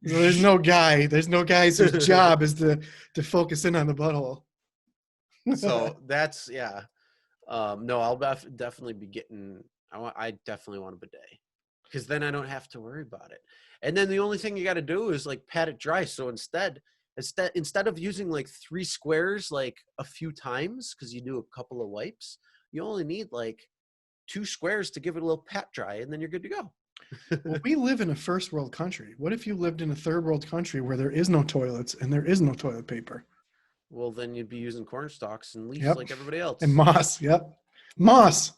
There's no guys whose job is to focus in on the butthole. So that's yeah. No, I'll definitely be getting. I definitely want a bidet because then I don't have to worry about it. And then the only thing you got to do is like pat it dry. So instead of using like 3 squares like a few times because you do a couple of wipes, you only need like 2 squares to give it a little pat dry, and then you're good to go. Well, we live in a first world country. What if you lived in a third world country where there is no toilets and there is no toilet paper? Well, then you'd be using corn stalks and leaves Yep. like everybody And else. moss. Yep. Moss.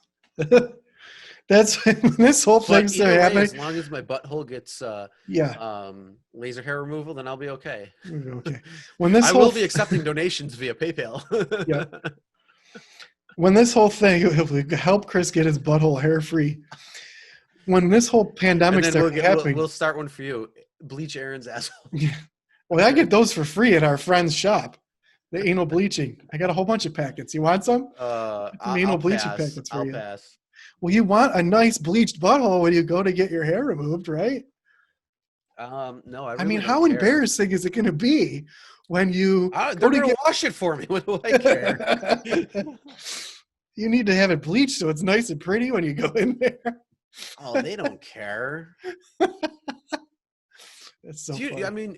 That's when this whole But thing's either way, happening. as long as my butthole gets Yeah. laser hair removal, then I'll be okay. Okay. When this I whole will be accepting donations via PayPal. Yeah. When this whole thing will help Chris get his butthole hair free. When this whole And pandemic then started happening, we'll start one for you. Bleach Aaron's asshole. well, I get those for free at our friend's shop. The anal bleaching. I got a whole bunch of packets. You want some? Some anal I'll bleaching pass. packets for I'll you. pass. Well, you want a nice bleached butthole when you go to get your hair removed, right? No, I I mean, mean, how care. embarrassing is it going to be when you They're go to gonna get? wash it for me. What do I care? You need to have it bleached so it's nice and pretty when you go in there. Oh, they don't care. That's so funny. I mean,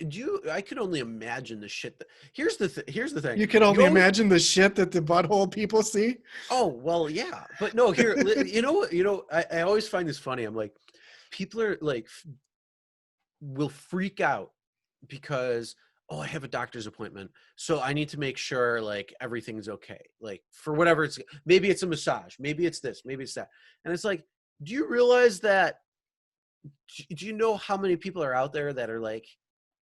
I could only imagine the shit that. Here's the thing. You can only always- imagine the shit that the butthole people see. Oh well, yeah, but no. Here, you know what? I always find this funny. I'm like, people are like, will freak out because I have a doctor's appointment, so I need to make sure like everything's okay. Like for whatever it's, maybe it's a massage, maybe it's this, maybe it's that, and it's like, do you realize that? Do you know how many people are out there that are like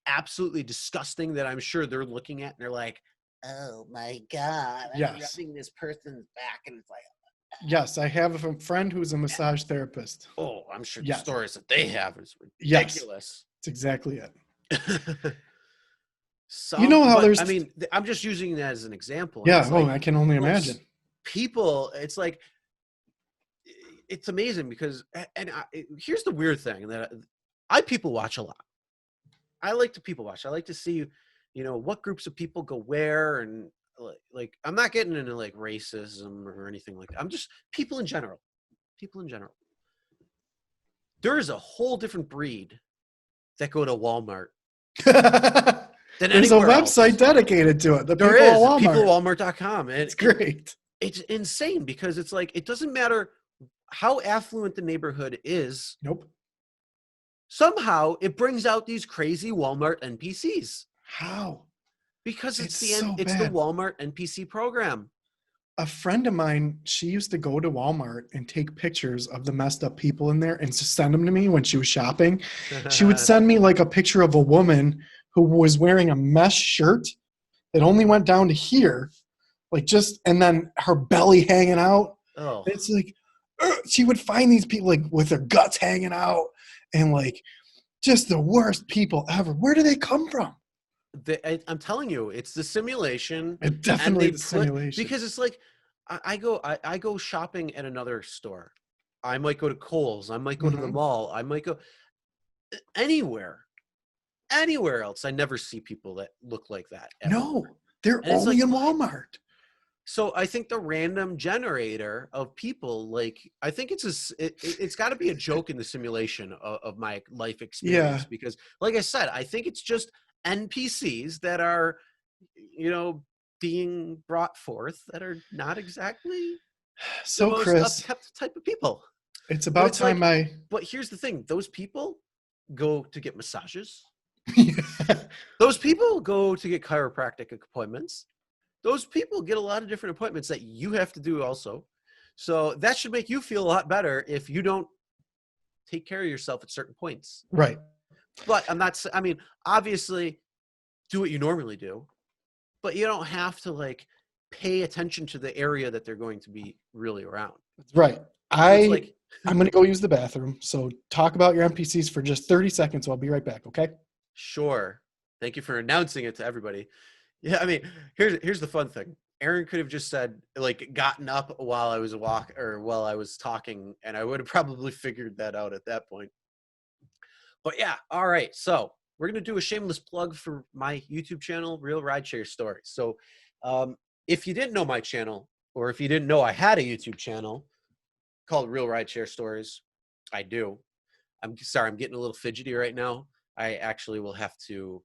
absolutely disgusting that I'm sure they're looking at and they're like, oh my God, I'm Yes. rubbing this person's back. And it's like, Yes, I have a friend who's a massage therapist. oh, I'm sure the Yes. stories that they have is Yes. ridiculous. That's exactly it. You know how there's- I mean, I'm just using that as an example. Yeah, It's like, I can only imagine. people, it's like, it's amazing because, and here's the weird thing that I people watch a lot. I like to people watch. I like to see, what groups of people go where, and like I'm not getting into like racism or anything like that. I'm just people in general. People in general. There is a whole different breed that go to Walmart than There's a anywhere website else. dedicated to it. The There people is at Walmart. peoplewalmart.com, and It's great. it's insane because it's like it doesn't matter how affluent the neighborhood is. Nope. Somehow it brings out these crazy Walmart NPCs How? because it's so the bad. Walmart NPC program. A friend of mine, she used to go to Walmart and take pictures of the messed up people in there and just send them to me when she was shopping. She would send me like a picture of a woman who was wearing a mesh shirt that only went down to here, and then her belly hanging out. Oh, It's like, she would find these people like with their guts hanging out and like just the worst people ever. Where do they come from? I'm telling you, it's the simulation. It definitely the put, simulation. because it's like I go shopping at another store. I might go to Kohl's. I might go to the mall. I might go anywhere else. I never see people that look like that. No, they're And it's only like, in Walmart. So I think the random generator of people, like, I think it's got to be a joke in the simulation of my life experience. Yeah. Because like I said, I think it's just NPCs that are, being brought forth that are not exactly So the most Chris, upkept type of people. it's about it's time But here's the thing. Those people go to get massages. I Those people go to get chiropractic appointments. Those people get a lot of different appointments that you have to do also. So that should make you feel a lot better if you don't take care of yourself at certain points. Right. But obviously do what you normally do, but you don't have to like pay attention to the area that they're going to be really around. Right. It's like, I'm going to go use the bathroom. So talk about your NPCs for just 30 seconds. So I'll be right back. Okay. sure. Thank you for announcing it to everybody. Yeah, I mean, here's the fun thing. Aaron could have just said, like, gotten up while I was while I was talking, and I would have probably figured that out at that point. But yeah, all right. So we're gonna do a shameless plug for my YouTube channel, Real Rideshare Stories. So if you didn't know my channel, or if you didn't know I had a YouTube channel called Real Rideshare Stories, I do. I'm sorry, I'm getting a little fidgety right now. I actually will have to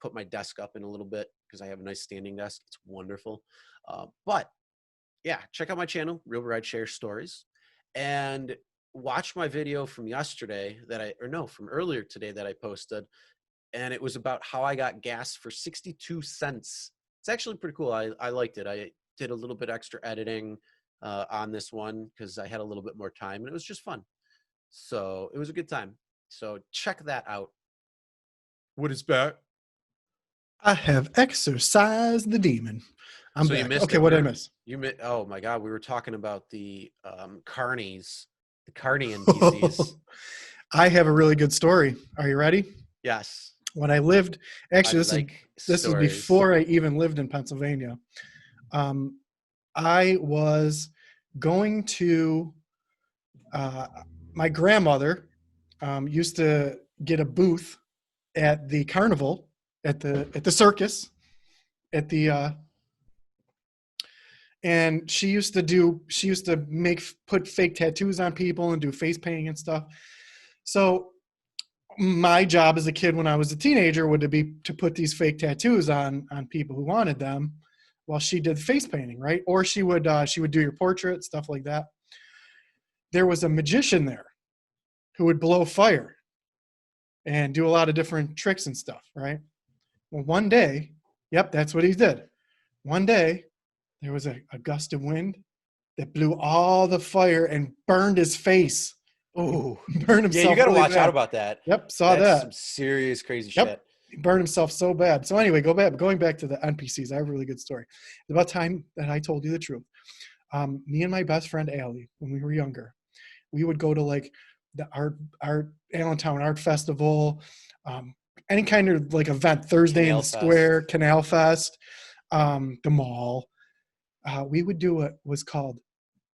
put my desk up in a little bit because I have a nice standing desk. It's wonderful. But yeah, check out my channel, Real Rideshare Stories, and watch my video from yesterday from earlier today that I posted. And it was about how I got gas for 62 cents. It's actually pretty cool. I liked it. I did a little bit extra editing on this one because I had a little bit more time, and it was just fun. So it was a good time. So check that out. What is back? I have exorcised the demon. I'm So you back. missed Okay, it. what did I miss? Oh my God, we were talking about the carnies, the carny NPCs. I have a really good story. Are you ready? Yes. When I lived, actually, this is stories. before I even lived in Pennsylvania. I was going to my grandmother used to get a booth at the carnival, at the circus, and she used to put fake tattoos on people and do face painting and stuff. So my job as a kid when I was a teenager would be to put these fake tattoos on people who wanted them while she did face painting, right? Or she would do your portrait, stuff like that. There was a magician there who would blow fire and do a lot of different tricks and stuff, right? Well, one day, yep, that's what he did. One day, there was a gust of wind that blew all the fire and burned his face. Oh, burned himself. Yeah, you got to really watch bad. out about that. Yep, saw That's that. some serious crazy Yep. shit. He burned himself so bad. So anyway, going back to the NPCs. I have a really good story. It's about time that I told you the truth. Me and my best friend Allie, when we were younger, we would go to like the art Allentown Art Festival, any kind of like event, Thursday in the Square, Canal Fest, the mall. We would do what was called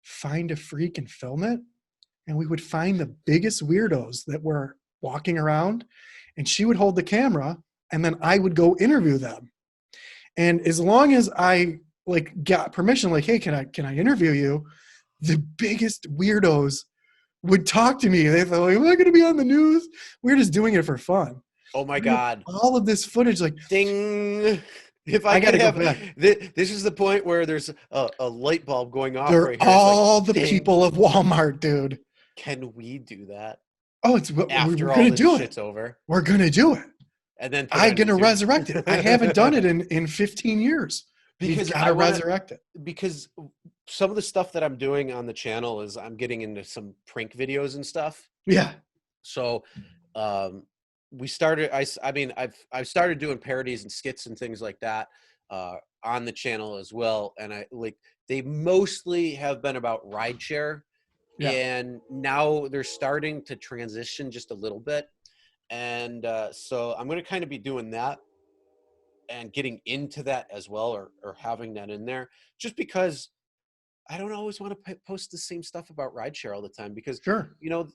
Find a Freak and Film It. And we would find the biggest weirdos that were walking around, and she would hold the camera, and then I would go interview them. And as long as I like got permission, like, hey, can I interview you? The biggest weirdos would talk to me. They thought, like, am I going to be on the news? We're just doing it for fun. Oh my God. All of this footage, like, ding. If I could gotta have, go back. This is the point where there's a light bulb going off They're right here. all like, the people of Walmart, dude. Can we do that? Oh, after we're all gonna this do shit's it. over. We're gonna do it. And then I'm gonna resurrect it. I haven't done it in 15 years. Because I resurrect it. Because some of the stuff that I'm doing on the channel is I'm getting into some prank videos and stuff. Yeah. So we started. I've started doing parodies and skits and things like that on the channel as well. And they mostly have been about rideshare. Yeah. And now they're starting to transition just a little bit. And so I'm going to kind of be doing that and getting into that as well, or having that in there, just because I don't always want to post the same stuff about rideshare all the time, because, sure, you know,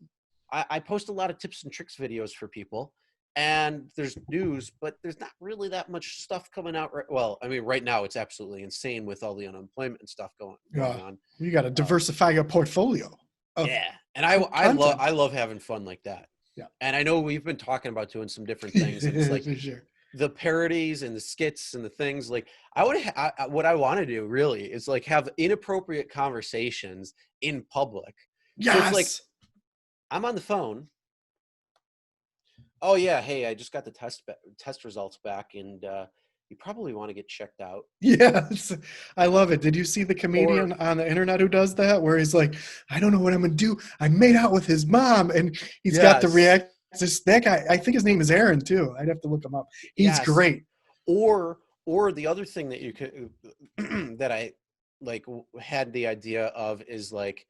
I post a lot of tips and tricks videos for people, and there's news, but there's not really that much stuff coming out. Well, I mean, right now it's absolutely insane with all the unemployment and stuff going on. You got to diversify your portfolio. Yeah. And I love having fun like that. Yeah. And I know we've been talking about doing some different things. And it's like sure. The parodies and the skits and the things, like what I want to do really is like have inappropriate conversations in public. Yes. So it's like I'm on the phone. Oh yeah, hey, I just got the test results back, and you probably want to get checked out. Yes, I love it. Did you see the comedian on the internet who does that, where he's like, I don't know what I'm gonna do. I made out with his mom, and he's got the react. That guy, I think his name is Aaron too. I'd have to look him up. He's great. Or the other thing that you could that I like had the idea of is like,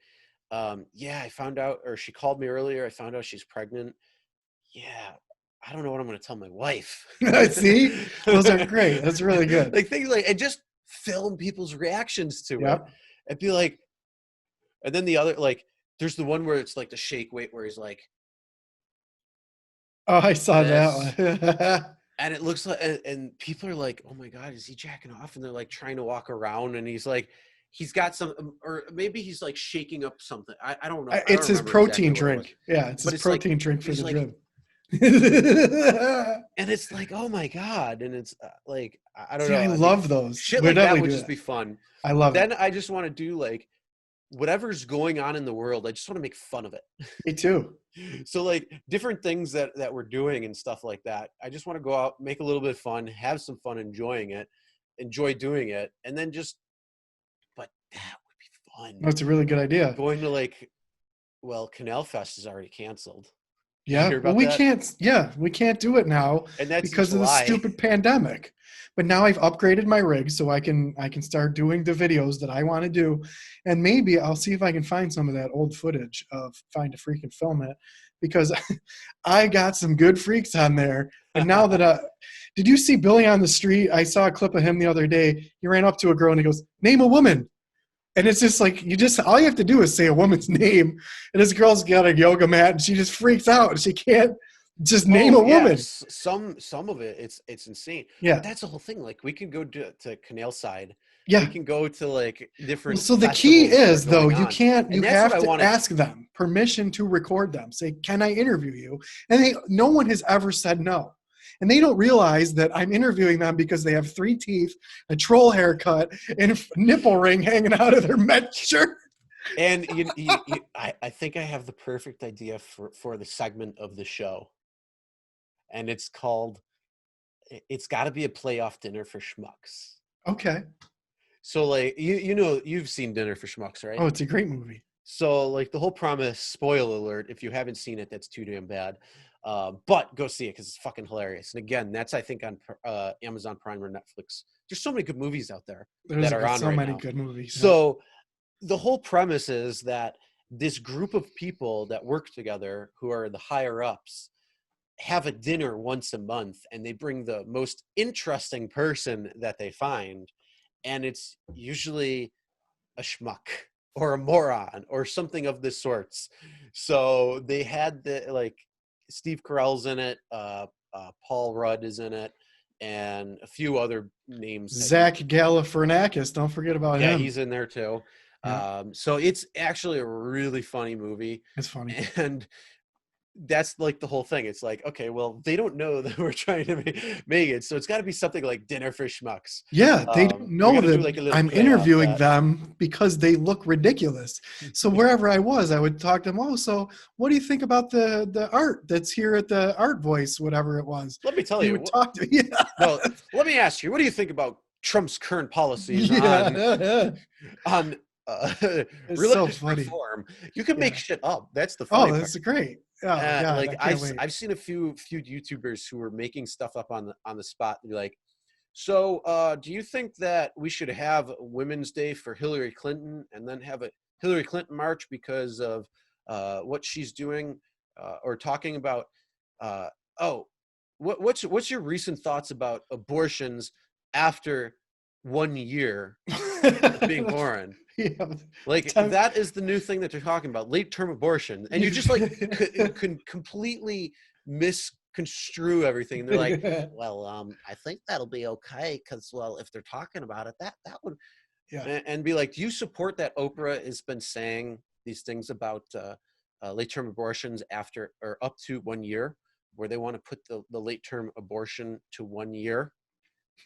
yeah, I found out, or she called me earlier. I found out she's pregnant. Yeah, I don't know what I'm going to tell my wife. See, those are great. That's really good. Like things like, and just film people's reactions to it, and be like, and then the other, like, there's the one where it's like the shake weight, where he's like, oh, I saw that one. And it looks like, and people are like, oh my God, is he jacking off? And they're like trying to walk around, and he's like, he's got some, or maybe he's like shaking up something. I don't know. I don't It's his remember exactly protein what it was. drink. Yeah, it's his But it's like, protein drink for he's the like, gym. and it's like, oh my God. And it's like, I don't See, know. I I mean, love those. shit We'll like that definitely would do just that. be fun. I love Then it. I just want to do like whatever's going on in the world. I just want to make fun of it. Me too. So like different things that we're doing and stuff like that. I just want to go out, make a little bit of fun, have some fun enjoying it, enjoy doing it, and then just, but that would be fun. That's a really good idea. Going to like, well, Canal Fest is already canceled. Did you Yeah. hear Well, about we that? can't. Yeah, we can't do it now And that's in because of the July. stupid pandemic. But now I've upgraded my rig so I can start doing the videos that I want to do, and maybe I'll see if I can find some of that old footage of Find a Freak and film it, because I got some good freaks on there. And now that did you see Billy on the Street? I saw a clip of him the other day. He ran up to a girl and he goes, "Name a woman." And it's just like, all you have to do is say a woman's name. And this girl's got a yoga mat and she just freaks out. She can't just name a woman. Yes. Some of it, it's insane. Yeah. But that's the whole thing. Like we can go to Canal Side. Yeah. We can go to like different. So the key festivals that are is though, going you on. can't, And you that's what have I to wanna- ask them permission to record them. Say, can I interview you? And no one has ever said no. And they don't realize that I'm interviewing them because they have 3 teeth, a troll haircut, and a nipple ring hanging out of their Met shirt. And I think I have the perfect idea for the segment of the show. And it's called, it's got to be a playoff dinner for schmucks. Okay. So like, you've seen Dinner for Schmucks, right? Oh, it's a great movie. So like the whole premise, spoiler alert, if you haven't seen it, that's too damn bad. But go see it because it's fucking hilarious. And again, that's I think on Amazon Prime or Netflix. There's so many good movies out there that are on so right many now. good movies. So the whole premise is that this group of people that work together, who are the higher ups, have a dinner once a month, and they bring the most interesting person that they find, and it's usually a schmuck or a moron or something of the sorts. So they had like Steve Carell's in it, Paul Rudd is in it, and a few other names. Zach Galifianakis, don't forget about him. Yeah, he's in there too. Yeah. So it's actually a really funny movie. It's funny. And that's like the whole thing. It's like, okay, well, they don't know that we're trying to make it, so it's got to be something like Dinner for Schmucks. Yeah, they don't know that like I'm interviewing them because they look ridiculous. So wherever I was, I would talk to them. Oh, so what do you think about the art that's here at the Art Voice, whatever it was? Let me tell You you. would talk to yeah. Well, let me ask you. What do you think about Trump's current policies on It's so funny. reform? You can make shit up. That's the funny that's great. Oh, God, like I can't wait. I've seen a few YouTubers who were making stuff up on the spot. They're like, so do you think that we should have Women's Day for Hillary Clinton and then have a Hillary Clinton march because of what she's doing or talking about? What's your recent thoughts about abortions after 1 year of being born? Yeah. Like that is the new thing that they're talking about, late term abortion, and you just like can completely misconstrue everything. And they're like, well, I think that'll be okay because, well, if they're talking about it, that would, and be like, do you support that Oprah has been saying these things about late term abortions after or up to 1 year, where they want to put the late term abortion to 1 year?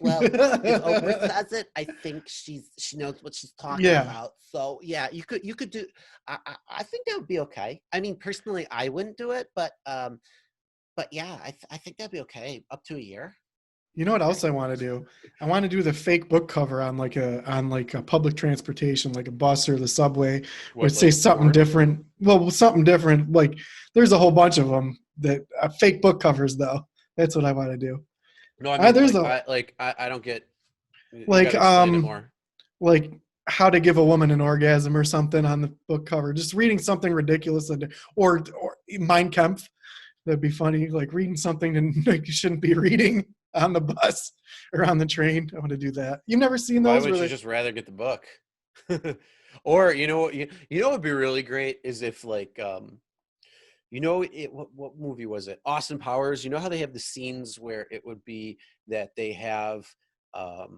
Well, if Oprah says it, I think she knows what she's talking about. So yeah, you could do. I think that would be okay. I mean, personally, I wouldn't do it, but yeah, I think that'd be okay up to a year. You know what else I want to do? I want to do the fake book cover on like a public transportation, like a bus or the subway, where it says something different. Well, something different. Like there's a whole bunch of them that fake book covers though. That's what I want to do. No, I mean, there's I don't get like like how to give a woman an orgasm or something on the book cover. Just reading something ridiculous or Mein Kampf. That'd be funny. Like reading something that you shouldn't be reading on the bus or on the train. I want to do that. You've never seen those? Why would you just rather get the book? Or you know what would be really great is if like You know, what movie was it? Austin Powers. You know how they have the scenes where it would be that they have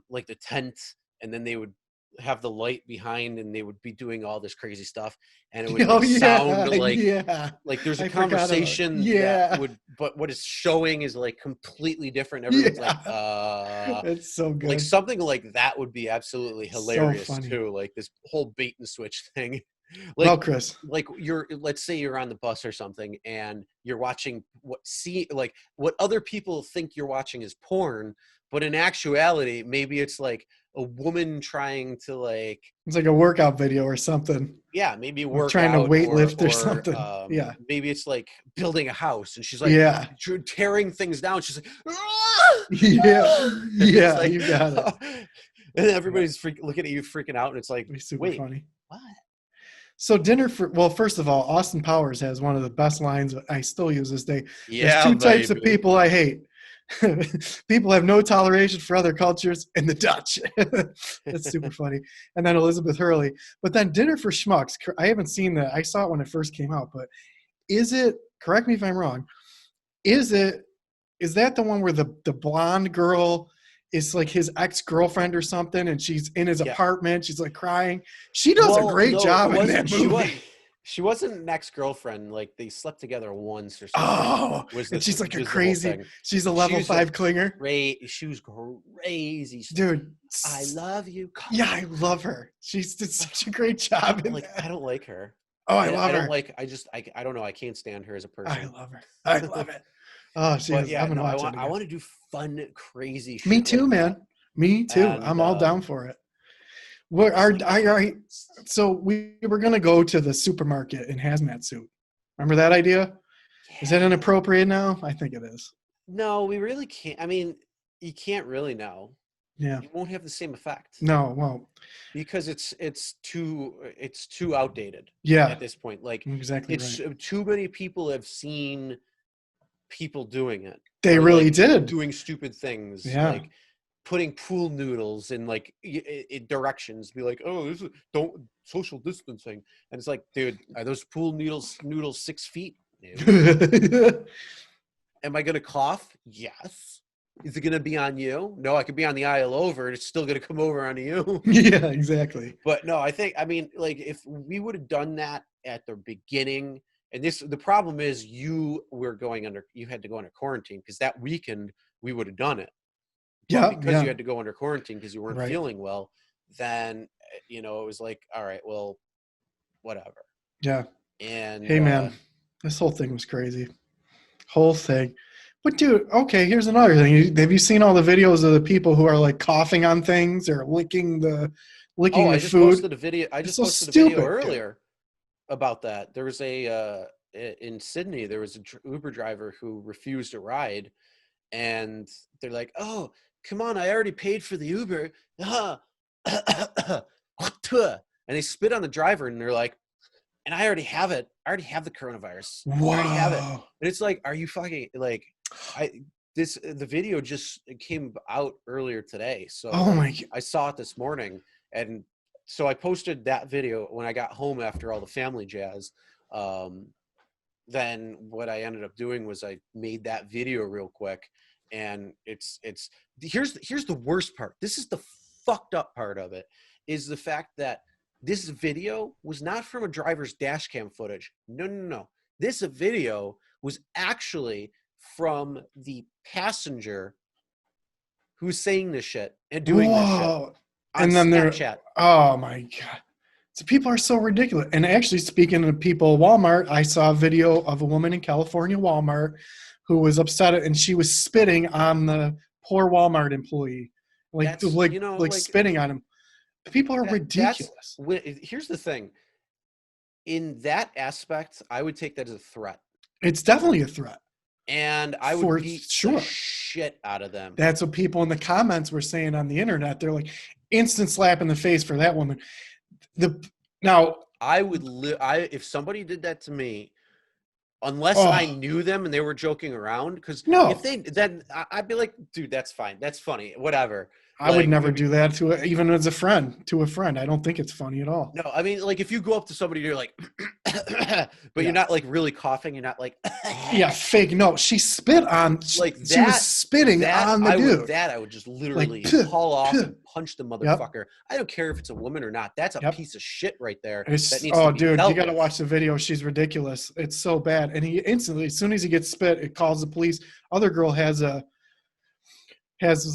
like the tent, and then they would have the light behind, and they would be doing all this crazy stuff, and it would Oh like yeah, sound yeah. like there's a I forgot about it. conversation that Yeah, would, but what it's showing is like completely different. Everyone's like, yeah. It's so like good. something like that would be absolutely So hilarious funny. too. Like this whole bait and switch thing. Well, like Chris. let's say you're on the bus or something and you're watching what other people think you're watching is porn, but in actuality maybe it's like a woman trying to like, It's like a workout video or something. yeah, maybe Or trying to work out, weight lift or something. Yeah. maybe it's like building a house and she's like Yeah. tearing things down. She's like, "Ah!" Yeah. And Yeah. it's like, You got it. and everybody's looking at you freaking out, and it's like, It'd be super wait, funny. what? So well, first of all, Austin Powers has one of the best lines I still use this day. Yeah, There's two types of baby. people I hate. People have no toleration for other cultures, and the Dutch. That's super funny. And then Elizabeth Hurley. But then Dinner for Schmucks. I haven't seen that. I saw it when it first came out. But is it? Correct me if I'm wrong. Is that the one where the blonde girl is like his ex-girlfriend or something, and she's in his apartment? She's like crying. She does a great job in that movie. She wasn't an ex-girlfriend. Like they slept together once or something. Oh, and she's like a crazy. She's a level 5 clinger. She was crazy, dude. I love you. Yeah, I love her. She's did such a great job. I don't like her. Oh, I love her. I don't know. I can't stand her as a person. I love her. I love it. Oh, I want to do fun, crazy shit. Me too, like man. that. Me too. And, I'm all down for it. So we were gonna go to the supermarket in hazmat suit. Remember that idea? Yeah. Is that inappropriate now? I think it is. No, we really can't. I mean, you can't really now. Yeah. You won't have the same effect. No, well, because it's too outdated. Yeah. At this point, like exactly, it's right. Too many people have seen people doing it. They really did doing stupid things. Yeah. Like putting pool noodles in like directions, be like, oh, this is don't social distancing, and it's like, dude, are those pool noodles 6 feet? Am I gonna cough? Yes. Is it gonna be on you? No, I could be on the aisle over, and it's still gonna come over onto you. Yeah, exactly. But no, I mean, like if we would have done that at the beginning, and the problem is you had to go under quarantine, because that weekend we would have done it. Yeah, because you had to go under quarantine because you weren't feeling well, then it was like, all right, well, whatever. Yeah. And hey, man, this whole thing was crazy. Whole thing. But dude, okay, here's another thing. Have you seen all the videos of the people who are like coughing on things or licking the food? I just posted a video. I just posted a video earlier about that. There was in Sydney, there was an Uber driver who refused a ride, and they're like, oh, come on, I already paid for the Uber. And they spit on the driver, and they're like, and I already have it. I already have the coronavirus. Wow. I already have it. And it's like, are you fucking like, the video just came out earlier today. So oh my God. I saw it this morning. And so I posted that video when I got home after all the family jazz. Then what I ended up doing was I made that video real quick. And here's the worst part. This is the fucked up part of it, is the fact that this video was not from a driver's dash cam footage. No. This video was actually from the passenger who's saying this shit and doing this shit on and then Snapchat. Oh my God. So people are so ridiculous. And actually, speaking of people, Walmart, I saw a video of a woman in California Walmart who was upset, and she was spitting on the poor Walmart employee, like spitting on him. People are ridiculous. Here's the thing. In that aspect, I would take that as a threat. It's definitely a threat. And I would beat the shit out of them. That's what people in the comments were saying on the internet. They're like, instant slap in the face for that woman. I would if somebody did that to me, unless I knew them and they were joking around, because if they, then I'd be like, dude, that's fine, that's funny, whatever. I would never do that even as a friend to a friend. I don't think it's funny at all. No, I mean, like if you go up to somebody and you're like but Yeah. you're not like really coughing. You're not like Yeah, fake. No, she spit on. like She was that. spitting on the dude. I would just literally Like, haul off "Puh, and punch the yep, motherfucker. I don't care if it's a woman or not. That's a yep. piece of shit right there that It's, needs to oh, be dude, you dealt got to with. watch the video. She's ridiculous. It's so bad. And he instantly, as soon as he gets spit, it calls the police. Other girl is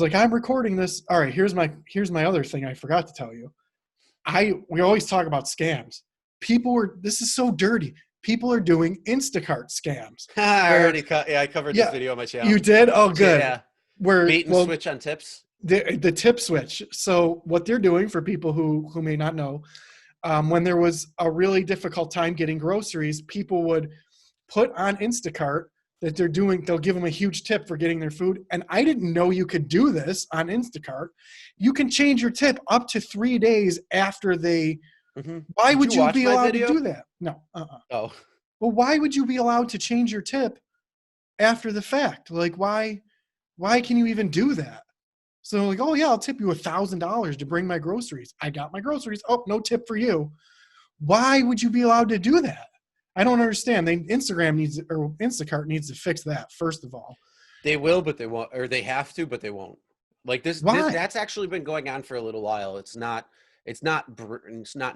like, I'm recording this. All right, here's my other thing I forgot to tell you. We always talk about scams. This is so dirty. People are doing Instacart scams. I covered this video on my channel. You did? Oh, good. Yeah. Where Bait and switch on tips. The tip switch. So what they're doing, for people who may not know, when there was a really difficult time getting groceries, people would put on Instacart that they'll give them a huge tip for getting their food. And I didn't know you could do this on Instacart. You can change your tip up to 3 days after they. Mm-hmm. Why would you be allowed to do that? No. Oh. Well, why would you be allowed to change your tip after the fact? Like, why can you even do that? So like, oh yeah, I'll tip you $1,000 to bring my groceries. I got my groceries. Oh, no tip for you. Why would you be allowed to do that? I don't understand. Instacart needs to fix that, first of all. They will, but they won't, or they have to, but they won't. Like that's actually been going on for a little while. It's not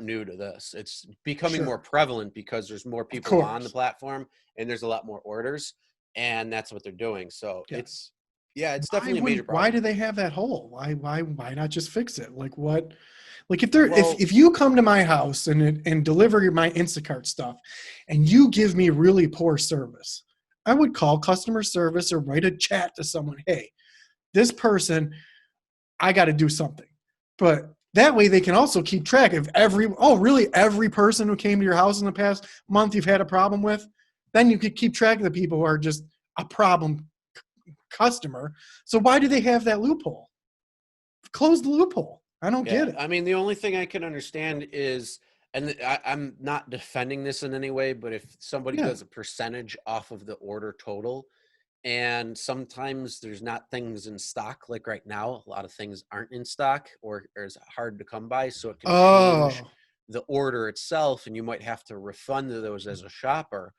new to this. It's becoming more prevalent because there's more people on the platform and there's a lot more orders, and that's what they're doing. So it's definitely a major problem. Why do they have that hole? Why not just fix it? Like what? Like if you come to my house and deliver my Instacart stuff and you give me really poor service, I would call customer service or write a chat to someone. Hey, this person, I got to do something. But that way they can also keep track of every person who came to your house in the past month you've had a problem with. Then you could keep track of the people who are just a problem customer. So why do they have that loophole? Close the loophole. I don't get it. I mean, the only thing I can understand is, and I'm not defending this in any way, but if somebody does a percentage off of the order total, and sometimes there's not things in stock, like right now, a lot of things aren't in stock or is hard to come by, so it can change the order itself, and you might have to refund those as a shopper,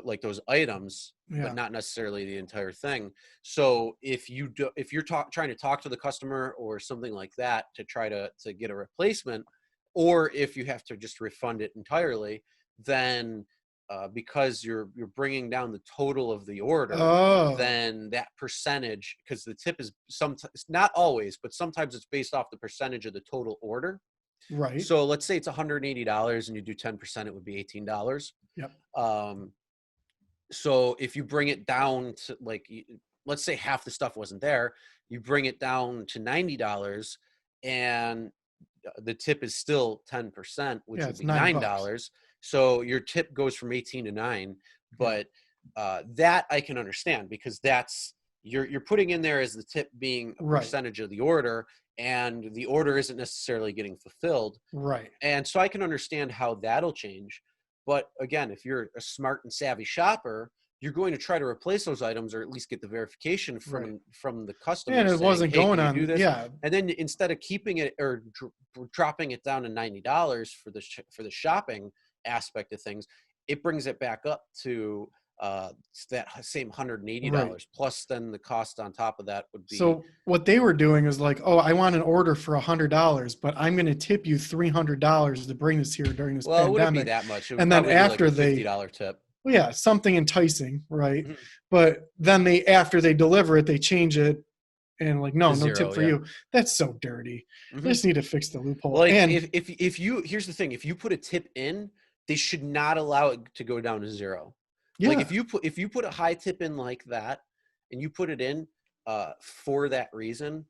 like those items, but not necessarily the entire thing. So if you're trying to talk to the customer or something like that to try to get a replacement, or if you have to just refund it entirely, then because you're bringing down the total of the order, then that percentage, because the tip is sometimes, not always, but sometimes it's based off the percentage of the total order. Right. So let's say it's $180 and you do 10%, it would be $18. Yep. So if you bring it down to, like, let's say half the stuff wasn't there, you bring it down to $90 and the tip is still 10%, which would be $9. So your tip goes from 18 to 9, but that I can understand, because that's you're putting in there as the tip being a percentage of the order, and the order isn't necessarily getting fulfilled. Right. And so I can understand how that'll change. But again, if you're a smart and savvy shopper, you're going to try to replace those items, or at least get the verification from the customer. Yeah, and it wasn't going on. Yeah. And then instead of keeping it or dropping it down to $90 for the shopping aspect of things, it brings it back up to that same $180 plus then the cost on top of that would be. So what they were doing is like, oh, I want an order for $100, but I'm going to tip you $300 to bring this here during this pandemic. Well, it wouldn't be that much. It would and then after like a $50 tip. Well, yeah, something enticing, right? Mm-hmm. But then after they deliver it, they change it and like, no tip for you. That's so dirty. Mm-hmm. They just need to fix the loophole. Like, and if you, here's the thing, if you put a tip in, they should not allow it to go down to zero. Yeah. Like if you put a high tip in like that and you put it in for that reason,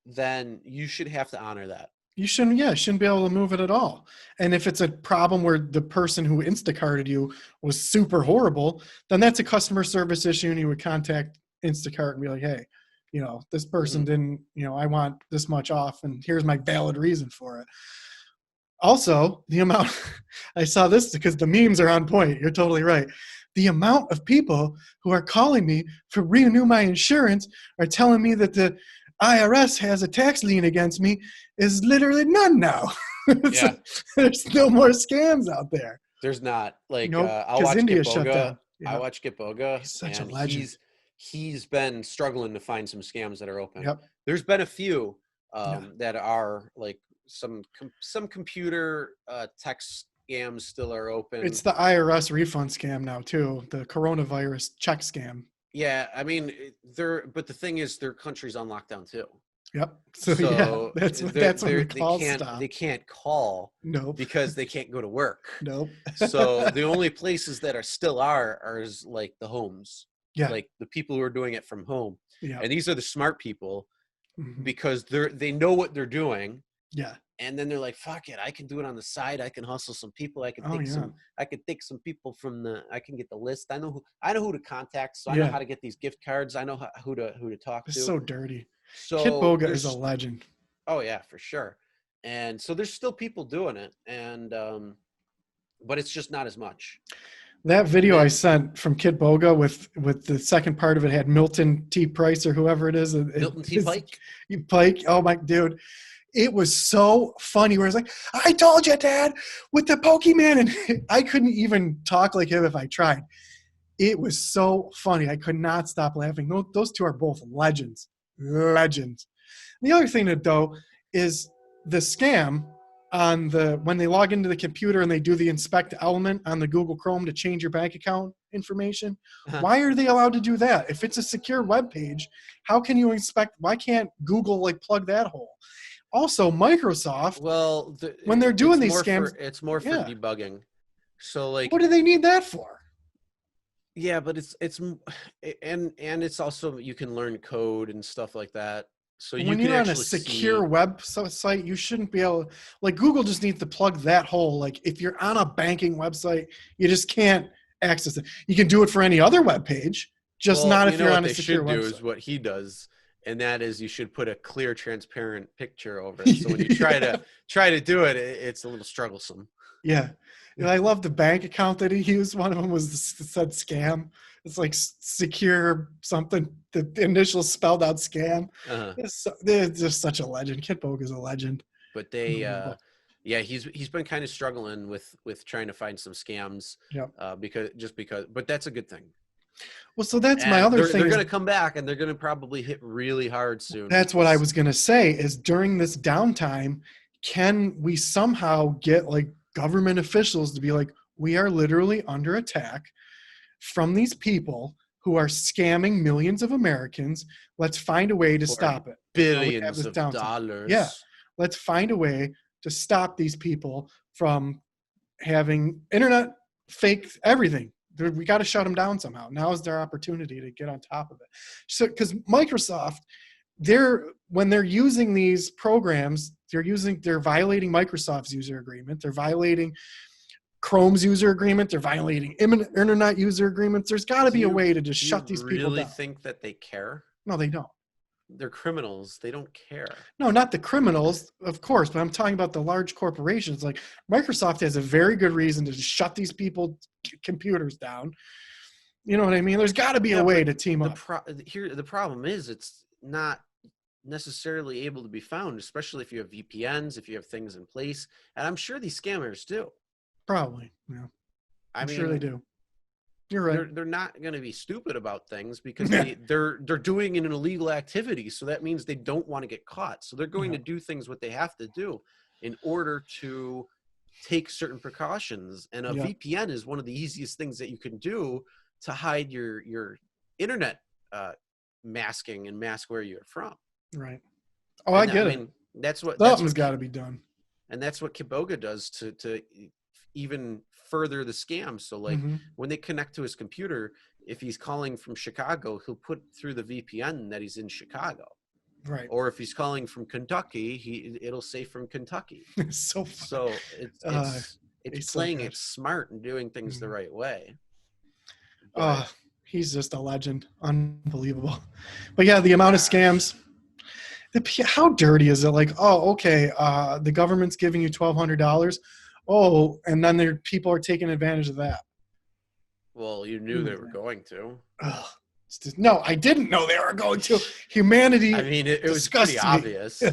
then you should have to honor that. You shouldn't be able to move it at all. And if it's a problem where the person who Instacarted you was super horrible, then that's a customer service issue, and you would contact Instacart and be like, hey, this person didn't, I want this much off, and here's my valid reason for it. Also, the amount, I saw this because the memes are on point. You're totally right. The amount of people who are calling me to renew my insurance are telling me that the IRS has a tax lien against me is literally none now. There's no more scams out there. There's not like Nope, I'll because watch India shut Gitboga. down. I Yep. watch Gitboga, He's such a and legend. he's been struggling to find some scams that are open. Yep. There's been a few Yeah. that are like some computer tech scams still are open. It's the IRS refund scam now too. The coronavirus check scam. Yeah, I mean but the thing is, their country's on lockdown too. Yep. So, So yeah, that's when the calls stop. they can't call Nope. because they can't go to work. Nope. So the only places that are still are is like the homes, Yeah. like the people who are doing it from home. Yeah. And these are the smart people Mhm. because they know what they're doing. Yeah. And then they're like, fuck it, I can do it on the side. I can hustle some people. I can Oh, take yeah. some people I can get the list. I know who to contact. So I know Yeah. how to get these gift cards. I know who to talk It's to. so dirty. So Kitboga is there's- a legend. Oh yeah, for sure. And so there's still people doing it, and but it's just not as much. That video I then- sent from Kitboga with the second part of it had Milton T. Price or whoever it is. Milton T. Pike. Pike. Oh my dude. It was so funny where it's like, I told you, Dad, with the Pokemon, and I couldn't even talk like him if I tried. It was so funny. I could not stop laughing. Those two are both legends. Legends. The other thing that though is the scam on when they log into the computer and they do the inspect element on the Google Chrome to change your bank account information. Uh-huh. Why are they allowed to do that? If it's a secure web page, how can you inspect? Why can't Google like plug that hole? Also, Microsoft, Well, when they're doing it's these more scams, it's more for yeah. debugging. So like, what do they need that for? yeah, but it's and it's also, you can learn code and stuff like that. So you When can you're on a actually secure see, web site, you shouldn't be able. Like Google just needs to plug that hole. Like if you're on a banking website, you just can't access it. You can do it for any other web page, just well, not you if know you're what on a they secure should do website. is what he does, and that is you should put a clear, transparent picture over it. So when you try to do it, it's a little strugglesome. Yeah. And I love the bank account that he used. One of them said scam. It's like secure something. The initials spelled out scam. Uh-huh. They're just such a legend. Kitboga is a legend. But they Unbelievable. yeah, he's been kind of struggling with trying to find some scams. Yep. because but that's a good thing. Well, so that's my And other they're, thing. They're is- going to come back, and they're going to probably hit really hard soon. That's what I because- was going to say is during this downtime, can we somehow get like government officials to be like, we are literally under attack from these people who are scamming millions of Americans. Let's find a way to For stop it. billions this of downtime. dollars. Yeah. Let's find a way to stop these people from having internet fake everything. We got to shut them down somehow. Now is their opportunity to get on top of it. So, because Microsoft, when they're using these programs, they're violating Microsoft's user agreement. They're violating Chrome's user agreement. They're violating internet user agreements. There's got to be a way to just shut these people really down. think that they care? No, they don't. They're criminals. They don't care. No, not the criminals, of course, but I'm talking about the large corporations. Like Microsoft has a very good reason to just shut these people's computers down. You know what I mean? There's got to be Yeah, a way but to team up. The problem is it's not necessarily able to be found, especially if you have VPNs, if you have things in place. And I'm sure these scammers do. Probably. Yeah. I I'm mean, sure they do. You're right. they're not going to be stupid about things because Yeah. they're doing an illegal activity. So that means they don't want to get caught. So they're going Yeah. to do things what they have to do in order to take certain precautions. And a Yeah. VPN is one of the easiest things that you can do to hide your internet masking and mask where you're from. Right. Oh, I get it. mean, that's what Something's got to be done. and that's what Kitboga does to even further the scam. So like Mhm. when they connect to his computer, if he's calling from Chicago, he'll put through the VPN that he's in Chicago. Right. Or if he's calling from Kentucky, it'll say from Kentucky. It's so fun. So it's he's so playing good. it smart and doing things the Mhm. right way. Oh, he's just a legend. Unbelievable. But yeah, the amount of scams. How dirty is it? Like, oh, okay, the government's giving you $1,200. Oh, and then people are taking advantage of that. Well, you knew they were going to. Ugh. No, I didn't know they were going to. Humanity. I mean, it was disgusts pretty me. obvious.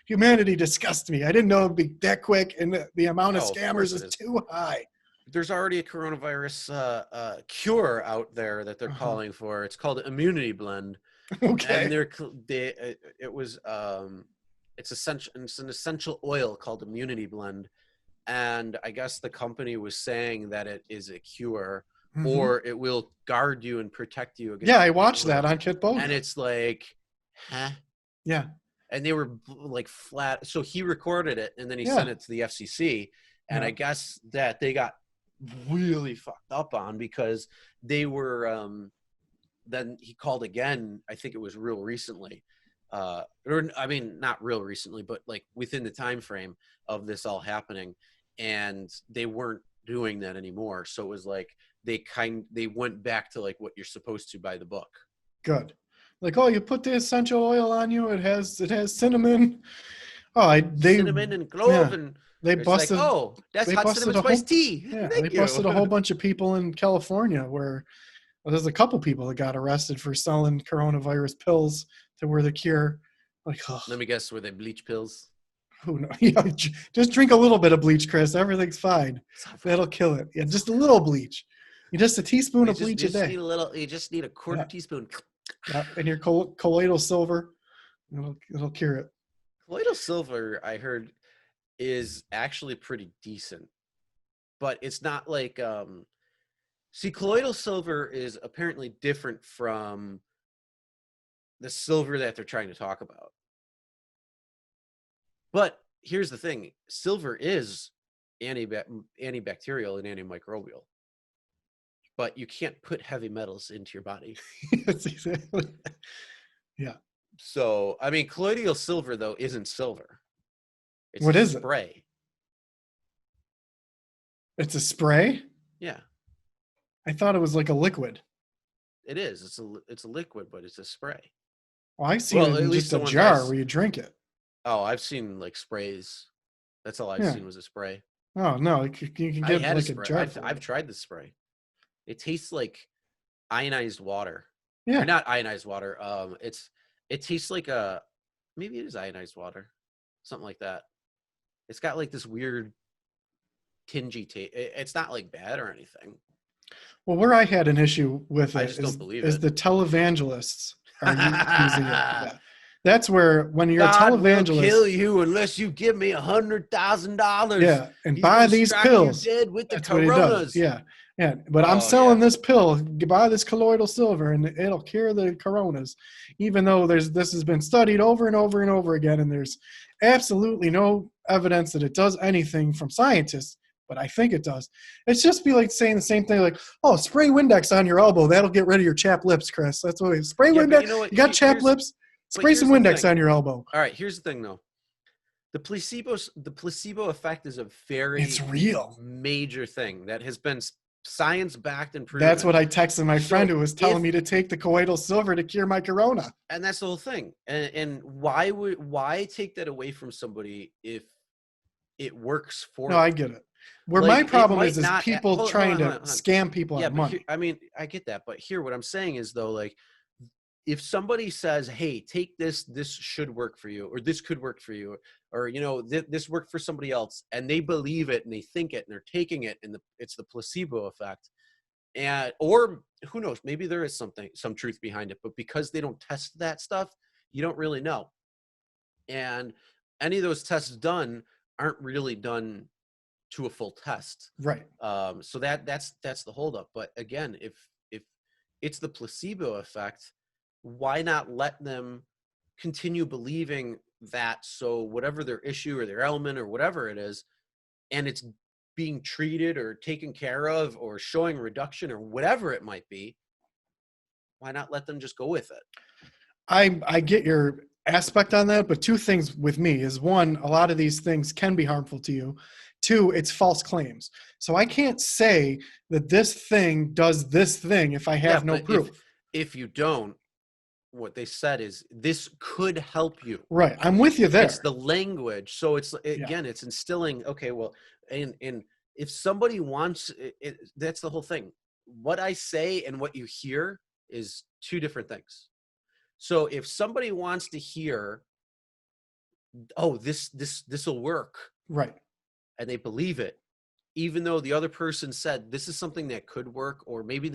Humanity disgusts me. I didn't know it'd be that quick, and the amount of Oh, of scammers course is it is. too high. there's already a coronavirus cure out there that they're Uh-huh. calling for. It's called Immunity Blend, and Okay. it was it's essential. It's an essential oil called Immunity Blend, and I guess the company was saying that it is a cure, Hmm. or it will guard you and protect you Yeah, against I the watched that corona. on Kit And Boga. it's like, huh? Yeah. And they were like flat. So he recorded it and then he Yeah. sent it to the FCC. And I Yeah. guess that they got really fucked up on because they were. Then he called again. I think it was real recently, or I mean, not real recently, but like within the time frame of this all happening, and they weren't doing that anymore. So it was like they went back to like what you're supposed to by the book. Good. Like, oh, you put the essential oil on you. It has cinnamon. Oh, Cinnamon and clove, yeah, and they it's like, busted oh, that's they hot busted cinnamon a spice whole tea. yeah, they Thank you. busted a whole bunch of people in California where well, there's a couple people that got arrested for selling coronavirus pills that were the cure. Like, oh, Let me guess, were they bleach pills? who knows? Yeah, just drink a little bit of bleach, Chris. Everything's fine. It's all fine. That'll kill it. Yeah, just a little bleach. You just a teaspoon of bleach You a just need day. a little. You just need a quarter Yeah, teaspoon. yeah, and your colloidal silver, it'll cure it. Colloidal silver, I heard, is actually pretty decent, but it's not like see, colloidal silver is apparently different from the silver that they're trying to talk about. But here's the thing: silver is antibacterial and antimicrobial, but you can't put heavy metals into your body. That's exactly. Yeah. So, I mean, colloidal silver though isn't silver; it's a What is it? spray. It's a spray. Yeah, I thought it was like a liquid. it is. It's a liquid, but it's a spray. Well, I seen Well, it at in least just the a ones I. jar where you drink it. Oh, I've seen like sprays. That's all I've Yeah. seen was a spray. Oh no, you can I get had a like a spray. jar for I've it. tried the spray. It tastes like ionized water, or Yeah. not ionized water. It tastes like a maybe it is ionized water, something like that. It's got like this weird tingy taste. It's not like bad or anything. Well, where I had an issue with I it just don't believe is it. the televangelists are using it. Yeah. That's where when you're a God will televangelist, kill you unless you give me $100,000. yeah, and He's buy gonna these strike you pills. dead with the That's what he does. coronas. Yeah. Yeah. But I'm Oh selling yeah. this pill. You buy this colloidal silver and it'll cure the coronas. Even though this has been studied over and over and over again, and there's absolutely no evidence that it does anything from scientists, but I think it does. It's just be like saying the same thing, like, oh, spray Windex on your elbow. That'll get rid of your chapped lips, Chris. That's what it is. Spray Yeah, but you Windex. know what? You got chapped lips? But Spray some here's the Windex thing. on your elbow. All right, here's the thing though. The placebo effect is a It's very real. major thing that has been science backed and proven. That's what I texted my friend So who was telling if me to take the colloidal silver to cure my corona. and that's the whole thing. And why take that away from somebody if it works No, for I them? get it. Where my Like it problem might is not. people Hold trying on, hold to on, hold on. scam people out Yeah, of but here, money. I mean, I get that, but here, what I'm saying is though, like, if somebody says, "Hey, take this. This should work for you, or this could work for you, or this worked for somebody else," and they believe it and they think it and they're taking it, and it's the placebo effect, and or who knows, maybe there is some truth behind it, but because they don't test that stuff, you don't really know, and any of those tests done aren't really done to a full test. Right. So that's the holdup. But again, if it's the placebo effect, why not let them continue believing that? So whatever their issue or their ailment or whatever it is, and it's being treated or taken care of or showing reduction or whatever it might be, why not let them just go with it? I get your aspect on that, but two things with me is one, a lot of these things can be harmful to you. Two, it's false claims. So I can't say that this thing does this thing if I Yeah, have no but proof. if you don't, what they said is this could help you. Right. I'm with you It's there. the language. So it's Yeah. again, it's instilling. Okay, well, and if somebody wants it, that's the whole thing. What I say and what you hear is two different things. So if somebody wants to hear, oh, this will work, Right. and they believe it, even though the other person said this is something that could work, or maybe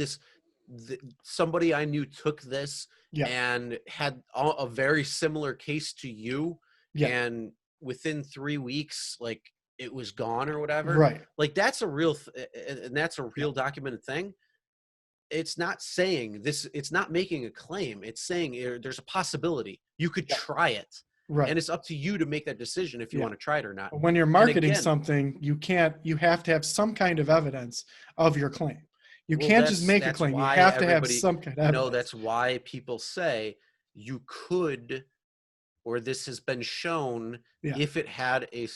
somebody I knew took this Yeah. and had a very similar case to you, Yeah. and within 3 weeks, like, it was gone or whatever. Right. Like, that's a real and that's a real documented thing. It's not saying this, it's not making a claim. It's saying there's a possibility you could Yeah. try it. Right. And it's up to you to make that decision if you Yeah. want to try it or not. When you're marketing again, something, you have to have some kind of evidence of your claim. You Well, can't just make a claim. You why have to have everybody, some kind of evidence. that's why people say you could, or this has been shown, Yeah. if it had a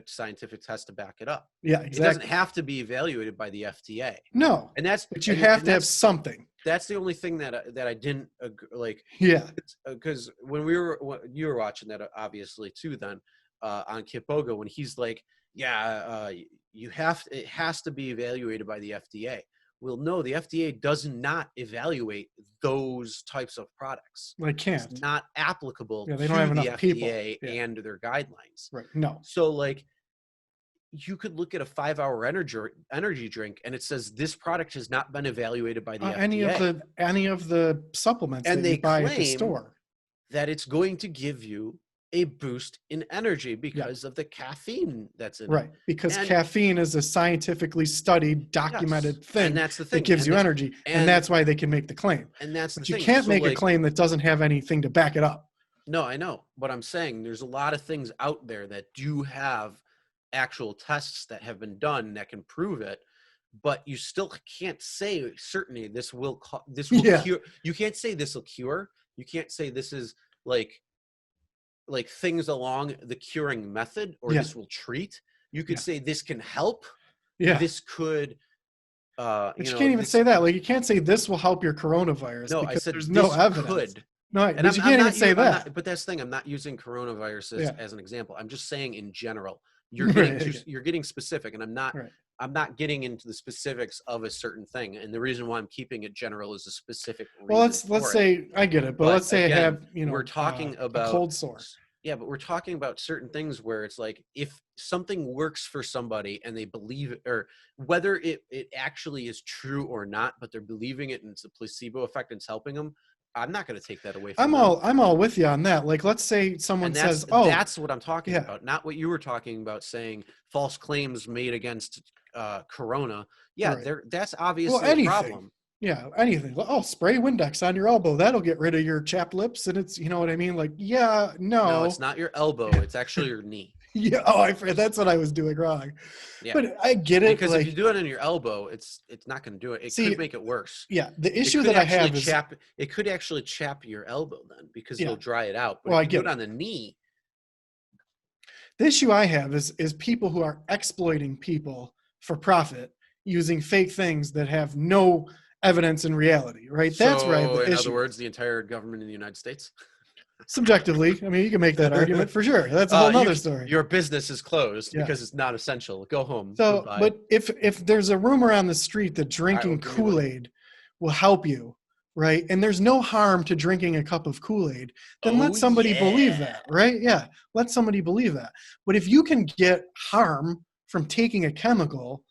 scientific test to back it up. Yeah, It doesn't exactly. have to be evaluated by the FDA. No, And that's, but you and- have and to have that's- something. That's the only thing that I didn't like, Yeah. because when you were watching that, obviously too, then on Kipoga, when he's like, yeah, it has to be evaluated by the FDA. Well, no, the FDA does not evaluate those types of products. They It's can't. not applicable Yeah, to they don't have the enough people. FDA Yeah. and their guidelines. Right. No. So, like, you could look at a 5-hour energy drink and it says this product has not been evaluated by the FDA. Any of the supplements And that you they buy at the claim store. that it's going to give you a boost in energy because of the caffeine that's in Right. it. Because And- caffeine is a scientifically studied, documented Yes, thing and that's the thing. that gives And you this- energy. And and- that's why they can make the claim. And that's the But you thing. can't So, make a like, claim that doesn't have anything to back it up. No, I know, but I'm saying there's a lot of things out there that do have actual tests that have been done that can prove it, but you still can't say certainly this will Yeah. cure. You can't say this will cure. You can't say this is like things along the curing method, or Yeah. this will treat. You could Yeah. say this can help. Yeah. This could. But you can't even say that. Like, you can't say this will help your coronavirus. No, I because said there's no this evidence. could. No, And but you can't even say that. But that's the thing. I'm not using coronavirus Yeah. as an example. I'm just saying in general. You're Right, getting okay. you're getting specific, and I'm not. Right. I'm not getting into the specifics of a certain thing. And the reason why I'm keeping it general is a specific reason. Well, let's for it. say I get it, but let's say again, I have we're talking a about cold sore. Yeah, but we're talking about certain things where it's like, if something works for somebody and they believe it, or whether it actually is true or not, but they're believing it and it's a placebo effect and it's helping them, I'm not going to take that away from them. I'm all with you on that. Like, let's say someone And says, "Oh, that's what I'm talking yeah. about, not what you were talking about, saying false claims made against Corona. Yeah, Right. that's obviously a anything. problem. Yeah, anything. Oh, spray Windex on your elbow. That'll get rid of your chapped lips." And it's, you know what I mean? Like, yeah, No, it's not your elbow. It's actually your knee. Yeah. Oh, that's what I was doing wrong. Yeah. But I get it. Because like, if you do it on your elbow, it's not going to do it. It See, could make it worse. yeah, the It issue could that I actually have is it could actually chap your elbow then, because Yeah. it'll dry it out. But Well, I if you do get it on the knee, the issue I have is people who are exploiting people for profit using fake things that have no evidence in reality, right? That's where I have so the in issue. other words, the entire government in the United States. Subjectively, I mean, you can make that argument for sure. That's a whole nother story. Your business is closed Yeah. because it's not essential. Go home. So, Goodbye. but if there's a rumor on the street that drinking agree with it. Kool-Aid will help you, right? And there's no harm to drinking a cup of Kool-Aid, then let Oh, somebody believe yeah. that, right? Yeah, let somebody believe that. But if you can get harm from taking a chemical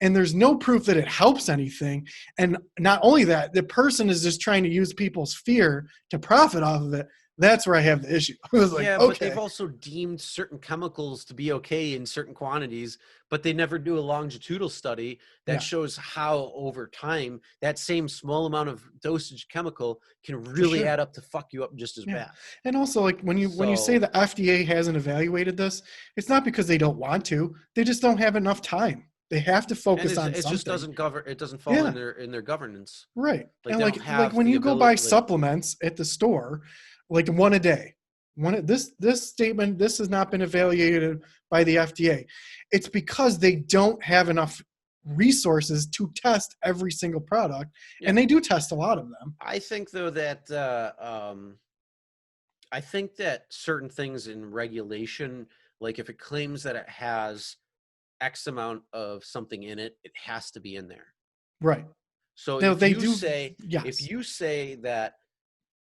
and there's no proof that it helps anything, and not only that, the person is just trying to use people's fear to profit off of it, that's where I have the issue. I was like, yeah, but okay. they've also deemed certain chemicals to be okay in certain quantities, but they never do a longitudinal study that Yeah. shows how over time that same small amount of dosage chemical can really sure. add up to fuck you up just as Yeah. bad. And also, like, when you say So- the FDA hasn't evaluated this, it's not because they don't want to. They just don't have enough time. They have to And focus it on just something. doesn't govern. It doesn't fall Yeah. in their governance. Right. Like, And they like don't have when the you go buy ability, like- supplements at the store, like one a day. This statement, this has not been evaluated by the FDA. It's because they don't have enough resources to test every single product, and they do test a lot of them. I think though that I think that certain things in regulation, like if it claims that it has X amount of something in it, it has to be in there. Right. So Now, if they you do- say yes. if you say that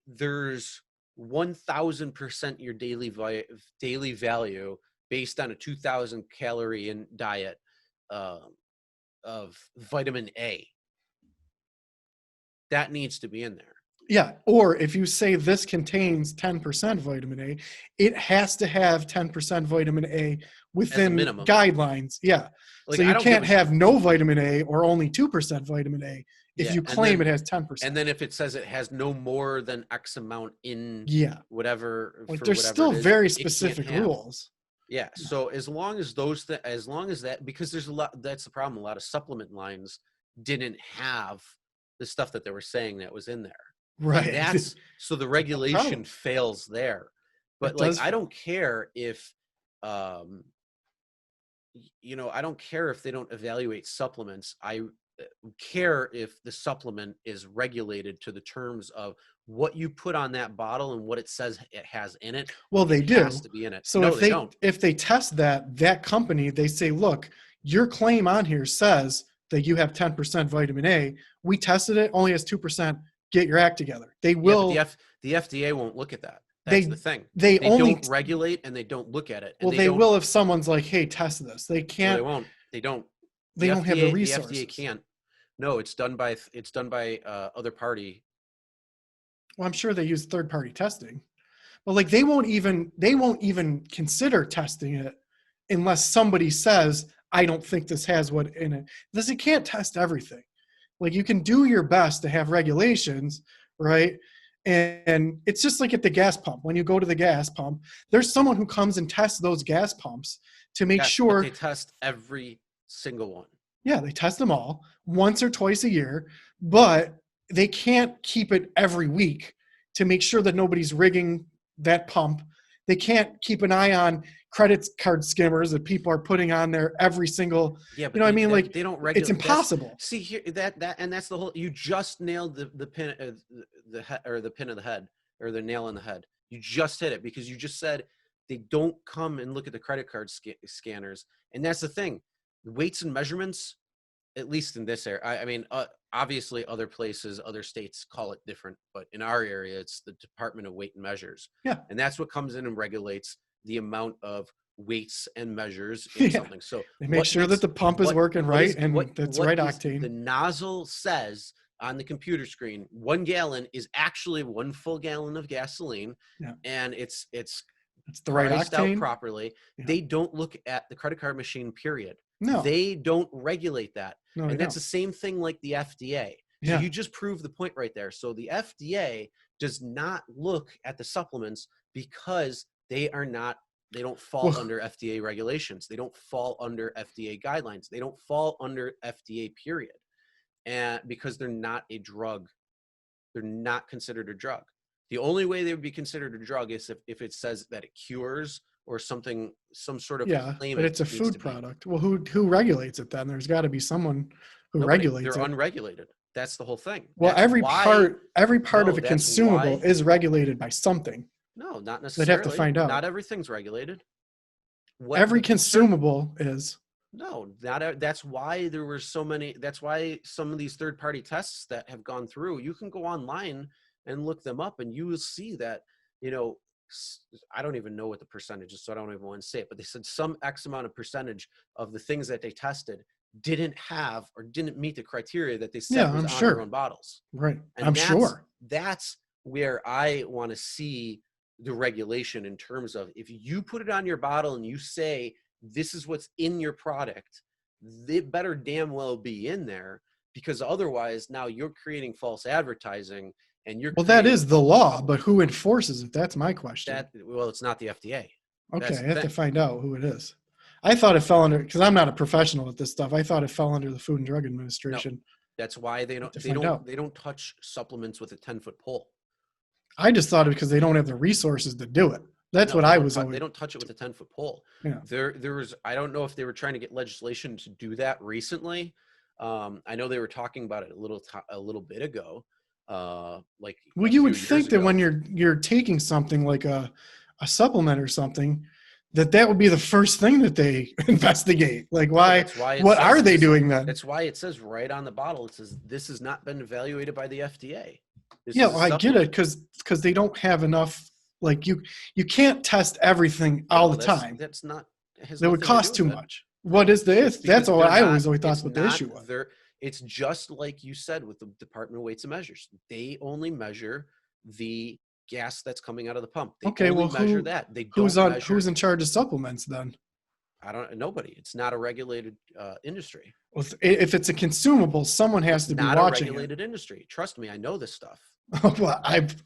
there's 1,000% your daily value based on a 2,000 calorie in diet, of vitamin A. That needs to be in there. Yeah. Or if you say this contains 10% vitamin A, it has to have 10% vitamin A within minimum. guidelines. Yeah. Like, so I you don't can't give a have shit. no vitamin A or only 2% vitamin A if Yeah, you and claim then- it has 10%. And then if it says it has no more than X amount in yeah. whatever, Like for there's whatever still it is, very it can't specific have. rules. Yeah. So as long as as long as that, because there's a lot, that's the problem. A lot of supplement lines didn't have the stuff that they were saying that was in there. Right. And that's so the regulation fails there. But It like, does I don't care if, I don't care if they don't evaluate supplements. I care if the supplement is regulated to the terms of what you put on that bottle and what it says it has in it. Well, they It do. has to be in it. So No, if they don't. if they test that company, they say, look, your claim on here says that you have 10% vitamin A. We tested it, only has 2%. Get your act together. They will. Yeah, but the FDA won't look at that. That's the thing. They only don't regulate and they don't look at it. And well, they will if someone's like, hey, test this. They can't. No, they won't. They don't. They don't have the resources. The FDA can't. No, it's done by other party. Well, I'm sure they use third-party testing, but like they won't even consider testing it unless somebody says, I don't think this has what in it. Because it can't test everything. Like you can do your best to have regulations, right? And it's just like at the gas pump. When you go to the gas pump, there's someone who comes and tests those gas pumps to make sure. They test every single one. Yeah, they test them all once or twice a year, but they can't keep it every week to make sure that nobody's rigging that pump. They can't keep an eye on credit card skimmers that people are putting on there every single. Yeah, but you know what I mean? Like they don't regulate. It's impossible. See here, and that's the whole. You just nailed the pin, the pin of the head, or the nail in the head. You just hit it because you just said they don't come and look at the credit card scanners, and that's the thing. The weights and measurements, at least in this area. I mean, obviously, other places, other states call it different, but in our area, it's the Department of Weight and Measures. Yeah, and that's what comes in and regulates the amount of weights and measures in something. So they make sure that the pump is working right and that's right octane. The nozzle says on the computer screen, 1 gallon is actually 1 full gallon of gasoline, and it's the right octane out properly. Yeah. They don't look at the credit card machine, period. No, they don't regulate that. No, and that's the same thing like the FDA. So you just proved the point right there. So the FDA does not look at the supplements because they don't fall under FDA regulations. They don't fall under FDA guidelines. They don't fall under FDA, period. And because they're not a drug, they're not considered a drug. The only way they would be considered a drug is if it says that it cures or something, some sort of claim. But it's a food product. Well, who regulates it then? There's got to be someone who regulates it. They're unregulated. That's the whole thing. Well, every part of a consumable is regulated by something. No, not necessarily. They'd have to find out. Not everything's regulated. Every consumable is. No, that's why there were so many. That's why some of these third-party tests that have gone through, you can go online and look them up, and you will see that, I don't even know what the percentage is, so I don't even want to say it, but they said some X amount of percentage of the things that they tested didn't have or didn't meet the criteria that they said was on their own bottles. Right. And sure. That's where I want to see the regulation in terms of, if you put it on your bottle and you say this is what's in your product, they better damn well be in there, because otherwise now you're creating false advertising. And that is the law, but who enforces it? That's my question. It's not the FDA. Okay, I have to find out who it is. I thought it fell under, because I'm not a professional at this stuff. I thought it fell under the Food and Drug Administration. No, that's why they don't touch supplements with a 10-foot pole. I just thought it because they don't have the resources to do it. That's what I was. They don't touch it with a 10-foot pole. Yeah. There was. I don't know if they were trying to get legislation to do that recently. I know they were talking about it a little bit ago. You would think that when you're taking something like a supplement or something, that would be the first thing that they investigate. Like, what are they doing then? That's why it says right on the bottle, it says this has not been evaluated by the FDA. I get it, because they don't have enough. Like you can't test everything all the time. That's not. That would cost too much. What is the It's issue? That's because what they're I not. always thought It's what the not issue was. their. It's just like you said with the Department of Weights and Measures. They only measure the gas that's coming out of the pump. They Okay, only well, measure that. They don't measure. who's in charge of supplements then? I don't. Nobody. It's not a regulated industry. Well, if it's a consumable, someone has It's to be not a watching it. regulated industry. Trust me, I know this stuff. Well,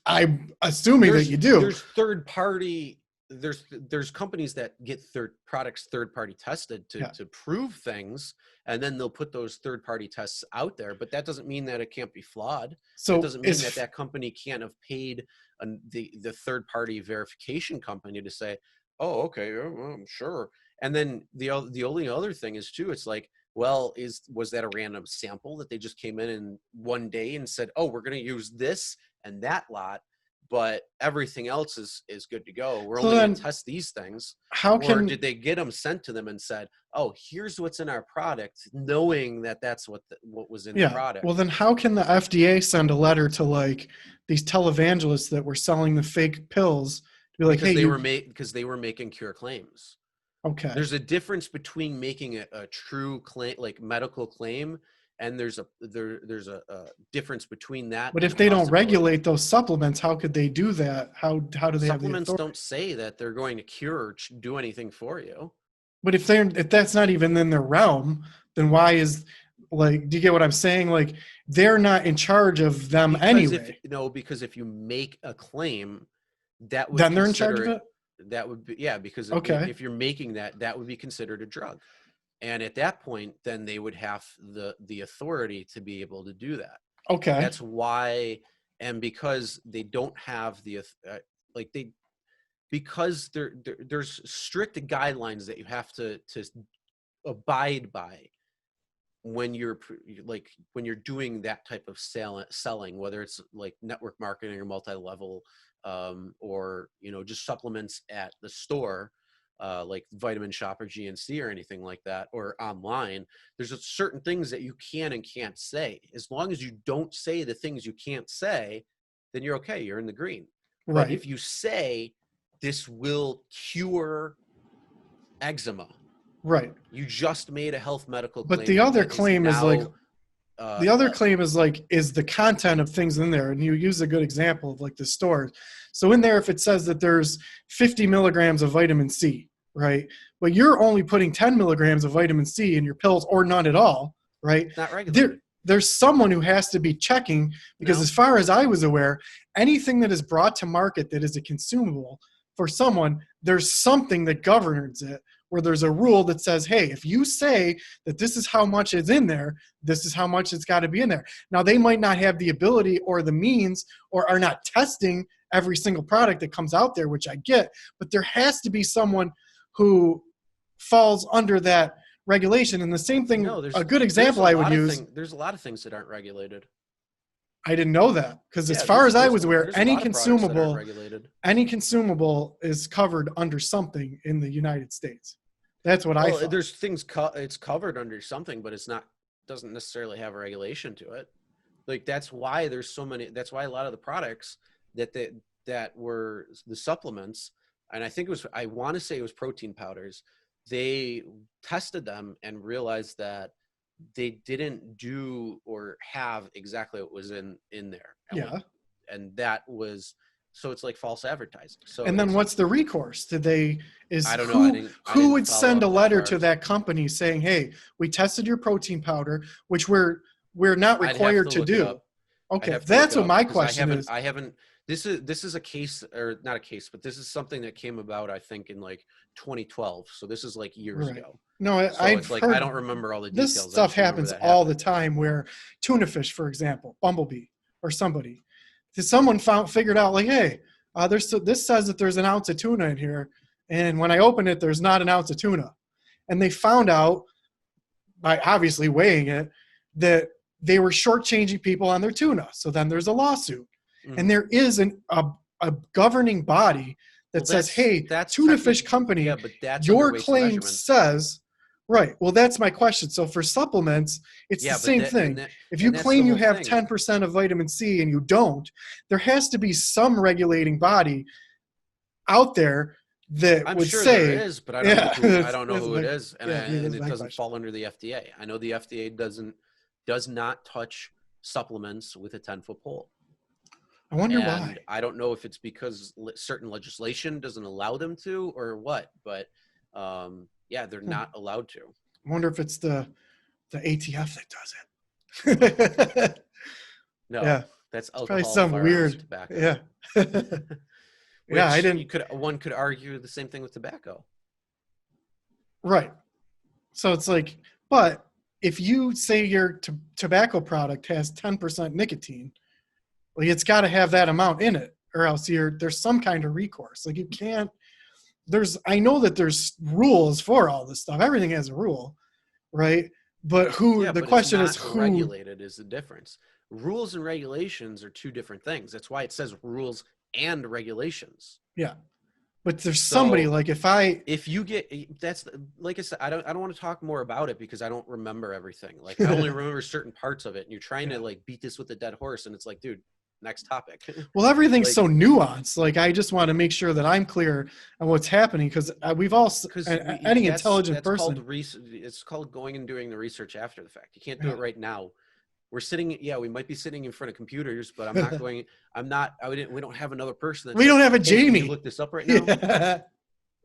I'm assuming that you do. There's third party. There's companies that get products third party tested to prove things, and then they'll put those third party tests out there. But that doesn't mean that it can't be flawed. So it doesn't mean that company can't have paid the third party verification company to say, oh, okay, well, sure. And then the only other thing is too, it's like, well, was that a random sample that they just came in one day and said, oh, we're going to use this and that lot, but everything else is good to go. We're only going to test these things. Or did they get them sent to them and said, oh, here's what's in our product, knowing that that's what was in the product? Well, then how can the FDA send a letter to like these televangelists that were selling the fake pills to be like, because they were making cure claims. Okay. There's a difference between making a true claim, like medical claim, and there's a difference between that. But if they don't regulate those supplements, how could they do that? How do they have the supplements don't say that they're going to cure or do anything for you? But if that's not even in their realm, then why is, like, do you get what I'm saying? Like, they're not in charge of them anyway. Because if you make a claim, that would then they're in charge of it. That would be, because if you're making that would be considered a drug. And at that point, then they would have the authority to be able to do that. Okay. That's why, and because they don't have because there's strict guidelines that you have to abide by when you're doing that type of selling, whether it's like network marketing or multi-level, or just supplements at the store, like Vitamin Shop or GNC or anything like that, or online. There's certain things that you can and can't say. As long as you don't say the things you can't say, then you're okay. You're in the green. Right. But if you say this will cure eczema, right, you just made a health medical claim. But the other claim is like, is the content of things in there. And you use a good example of like the store. So in there, if it says that there's 50 milligrams of vitamin C, right? But you're only putting 10 milligrams of vitamin C in your pills or none at all, right? Not regulated. There's someone who has to be checking, because as far as I was aware, anything that is brought to market that is a consumable for someone, there's something that governs it, where there's a rule that says, hey, if you say that this is how much is in there, this is how much it's got to be in there. Now, they might not have the ability or the means, or are not testing every single product that comes out there, which I get, but there has to be someone who falls under that regulation. And the same thing, a good example I would use. There's a lot of things that aren't regulated. I didn't know that, because as far as I was aware, any consumable is covered under something in the United States. That's what I thought. There's things it's covered under something, but doesn't necessarily have a regulation to it. Like that's why there's so many. That's why a lot of the products that were the supplements, and I want to say it was protein powders. They tested them and realized that they didn't do or have exactly what was in there. And that was, so it's like false advertising. So, and then what's the recourse? I don't know. Who would send a letter to that company saying, hey, we tested your protein powder, which we're not required to do. Okay. That's what my question is. I haven't, this is a case, or not a case, but this is something that came about, I think, in like 2012. So this is like years ago. No, I've heard, I don't remember all the details. This stuff happens all the time, where tuna fish, for example, Bumblebee or somebody, someone figured out like, hey, this says that there's an ounce of tuna in here. And when I open it, there's not an ounce of tuna. And they found out by obviously weighing it that they were shortchanging people on their tuna. So then there's a lawsuit. And there is a governing body that says, hey, tuna fish company, your claim says, right. Well, that's my question. So for supplements, it's the same thing. If you claim you have 10% of vitamin C and you don't, there has to be some regulating body out there that I'm would sure say, there is, but I don't know who, I don't know that's who it my- is, and, yeah, dude, and that's it my doesn't question. fall under the FDA. I know the FDA does not touch supplements with a 10-foot pole. I wonder And why. I don't know if it's because certain legislation doesn't allow them to or what, but yeah, they're not allowed to. I wonder if it's the ATF that does it. No, Yeah, that's it's probably alcohol, some firearms, weird. tobacco. Yeah. Which Yeah, I didn't. one could argue the same thing with tobacco. Right. So it's like, but if you say your tobacco product has 10% nicotine, like it's got to have that amount in it, or else there's some kind of recourse. Like you can't. I know that there's rules for all this stuff. Everything has a rule, right? But Yeah, the but question it's is not who. regulated is the difference. Rules and regulations are two different things. That's why it says rules and regulations. Yeah, but there's somebody So, like if you get that's like I said, I don't want to talk more about it because I don't remember everything. Like I only remember certain parts of it, and you're trying to like beat this with a dead horse, and it's like, dude, next topic. Well, everything's Like- so nuanced. Like I just want to make sure that I'm clear on what's happening because we've all any intelligent person. It's called going and doing the research after the fact. You can't do Yeah. it right now. We're sitting, we might be sitting in front of computers, but I'm not going. We don't have another person. That We says, don't have a "Hey, can Jamie." you look this up right now. Yeah.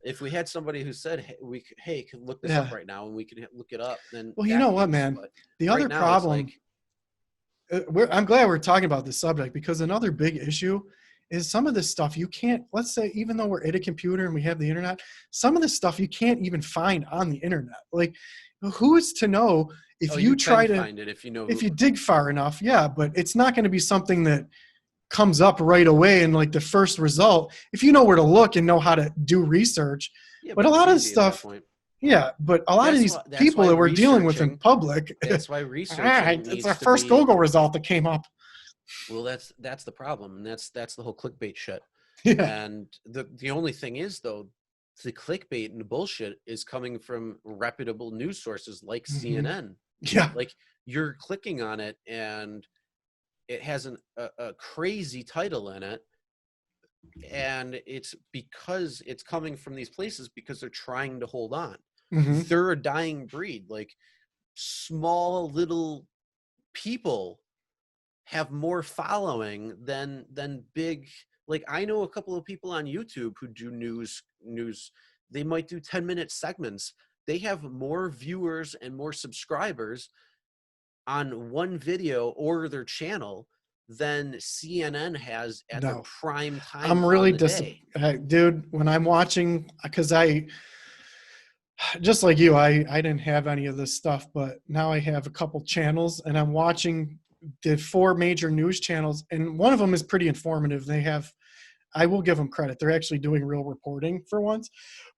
If we had somebody who said, "Hey, can look this up right now," and we can look it up, then Well, you know what, man? But The right other now, it's problem. like, I'm glad we're talking about this subject because another big issue is some of this stuff you can't. Let's say even though we're at a computer and we have the internet, some of this stuff you can't even find on the internet. Like, who is to know if you try to find it if you know if you dig far enough? Yeah, but it's not going to be something that comes up right away and like the first result. If you know where to look and know how to do research, Yeah, but a lot it's of easy at that stuff. point. Yeah, but a lot of these That's people why that we're dealing with in researching- public, That's why researching it's needs our to first be- Google result that came up. Well, that's the problem, and that's the whole clickbait shit. Yeah, And the only thing is though, the clickbait and the bullshit is coming from reputable news sources like Mhm. CNN. yeah, Like you're clicking on it and it has a crazy title in it, and it's because it's coming from these places because they're trying to hold on. mhm. They're a dying breed. Like small little people have more following than big. Like I know a couple of people on YouTube who do news. They might do 10-minute segments. They have more viewers and more subscribers on one video or their channel than CNN has at the No. prime time. I'm really on the day. dude. When I'm watching, because I just like you, I didn't have any of this stuff, but now I have a couple channels, and I'm watching the 4 major news channels, and one of them is pretty informative. I will give them credit. They're actually doing real reporting for once.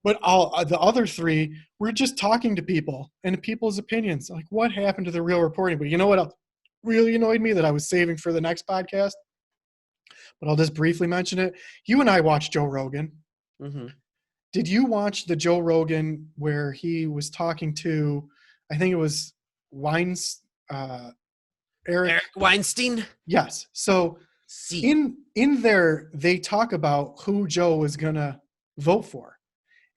But the other 3, we're just talking to people and people's opinions. Like, what happened to the real reporting? But you know what else really annoyed me that I was saving for the next podcast? But I'll just briefly mention it. You and I watched Joe Rogan. Mm-hmm. Did you watch the Joe Rogan where he was talking to, I think it was Eric Weinstein. Yes. So See. in there, they talk about who Joe was gonna vote for,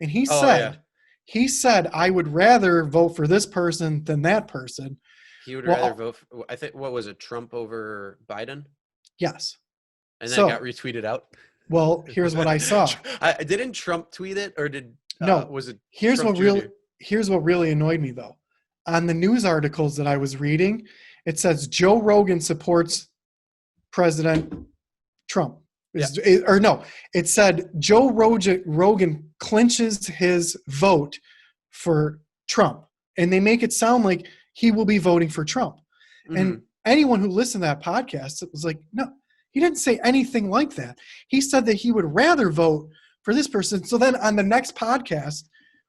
and he said, I would rather vote for this person than that person. He would rather vote for, I think, what was it, Trump over Biden? Yes. And then got retweeted out. Well, here's what I saw. Didn't Trump tweet it, or did no? Was it? Here's Trump Here's what really annoyed me though. On the news articles that I was reading, it says Joe Rogan supports President Trump. It said Joe Rogan clinches his vote for Trump, and they make it sound like he will be voting for Trump. Mm-hmm. And anyone who listened to that podcast, it was like, no, he didn't say anything like that. He said that he would rather vote for this person. So then on the next podcast,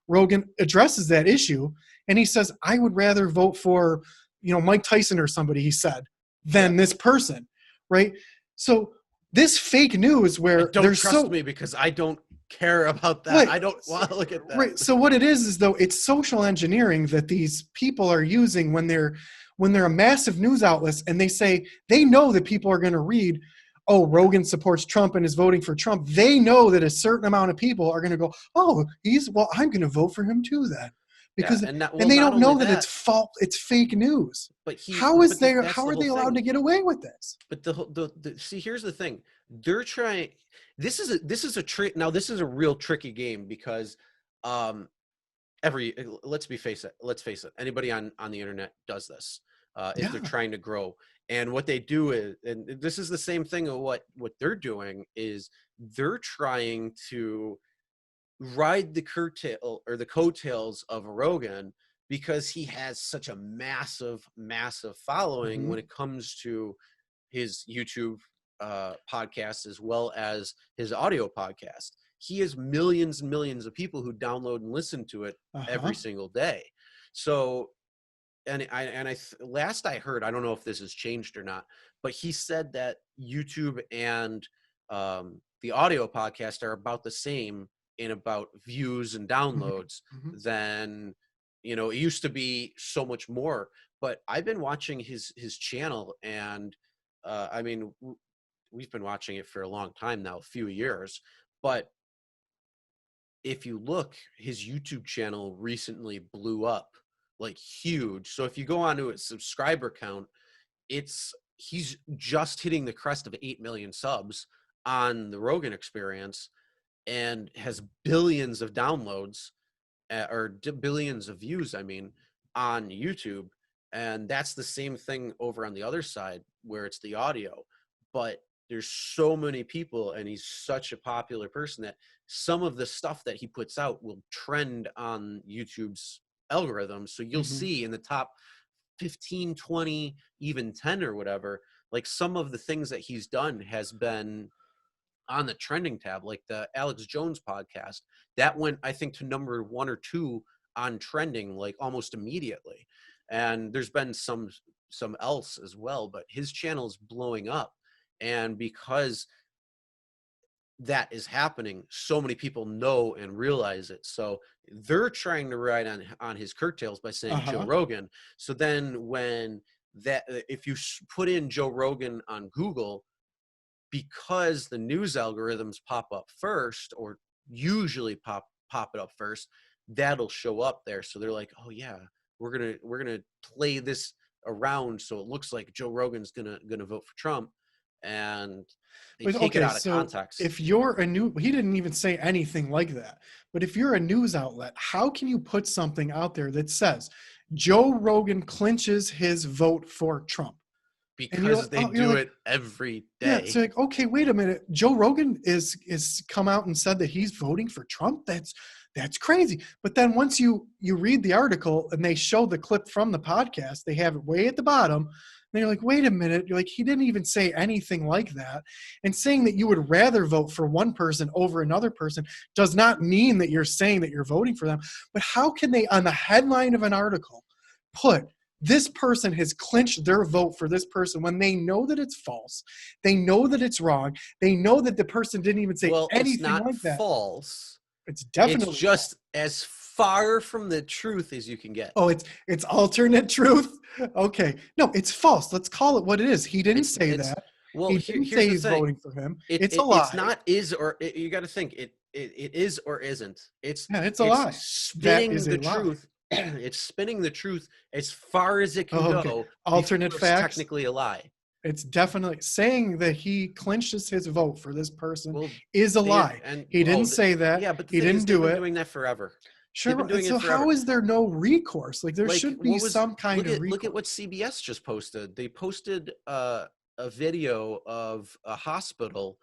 Rogan addresses that issue, and he says, I would rather vote for, Mike Tyson or somebody, he said, than this person, right? So this fake news where don't trust me because I don't care about that. Right. I don't want to look at that. Right. So what it is though, it's social engineering that these people are using when they're a massive news outlets, and they say they know that people are going to read oh, Rogan supports Trump and is voting for Trump, they know that a certain amount of people are going to go, oh, I'm going to vote for him too then. Yeah, Because, and not, and well, they not don't only know that it's that, false, it's fake news. but that's How the are whole they allowed thing. to get away with this? But see, here's the thing. They're trying. This is a trick. Now, this is a real tricky game because um, let's face it. Anybody on the internet does this if they're Yeah. trying to grow. And what they do is, and this is the same thing of what they're doing is they're trying to ride the curtail or the coattails of Rogan because he has such a massive following Mhm. when it comes to his YouTube podcast as well as his audio podcast. He has millions and millions of people who download and listen to it Uh-huh. every single day. So, last I heard, I don't know if this has changed or not, but he said that YouTube and the audio podcast are about the same in about views and Mhm. downloads Mhm. than it used to be so much more. But I've been watching his channel, and I mean, we've been watching it for a long time now, a few years. But if you look, his YouTube channel recently blew up like huge. So if you go onto his subscriber count, he's just hitting the crest of 8 million subs on the Rogan Experience and has billions of downloads billions of views, I mean, on YouTube. And that's the same thing over on the other side where it's the audio. But there's so many people, and he's such a popular person that some of the stuff that he puts out will trend on YouTube's algorithm. So you'll Mhm. see in the top 15, 20, even 10 or whatever, like some of the things that he's done has been on the trending tab, like the Alex Jones podcast. That went, I think, to number 1 or 2 on trending like almost immediately. And there's been some else as well, but his channel is blowing up. And because that is happening, so many people know and realize it. So they're trying to ride on his curtails by saying Joe Uh-huh. Rogan. So then when that if you put in Joe Rogan on Google, because the news algorithms pop up first, or usually pop it up first, that'll show up there. So they're like, oh yeah, we're gonna play this around so it looks like Joe Rogan's gonna vote for Trump, and they But take it okay, out of so context. if you're he didn't even say anything like that. But if you're a news outlet, how can you put something out there that says Joe Rogan clinches his vote for Trump? And you're Because like, they oh, you're do like, it every yeah. day. So like, okay, wait a minute. Joe Rogan is come out and said that he's voting for Trump. That's crazy. But then once you read the article and they show the clip from the podcast, they have it way at the bottom. And you're like, wait a minute. You're like, he didn't even say anything like that. And saying that you would rather vote for one person over another person does not mean that you're saying that you're voting for them. But how can they, on the headline of an article, put this person has clinched their vote for this person when they know that it's false? They know that it's wrong. They know that the person didn't even say Well, it's anything not like that. false. It's It's definitely false. just as far from the truth as you can get. Oh, it's alternate truth. Okay. No, it's false. Let's call it what it is. He didn't say It's that. well, He didn't here's say the he's thing. voting for him. it, It's a it it's lie. not is or you got to think it is or isn't. Yeah, it's a It's lie. That spinning is a the lie. truth. It's spinning the truth as far as it can Oh, okay. go Alternate before it's facts. technically a lie. It's definitely saying that he clinches his vote for this person Well, is a lie. He didn't say that. yeah, but the He thing is didn't they've do been it. doing that forever. They've been Sure. doing So it how forever. is there no recourse? Like there Like should be some kind of look at what recourse. CBS just posted. They posted a video of a hospital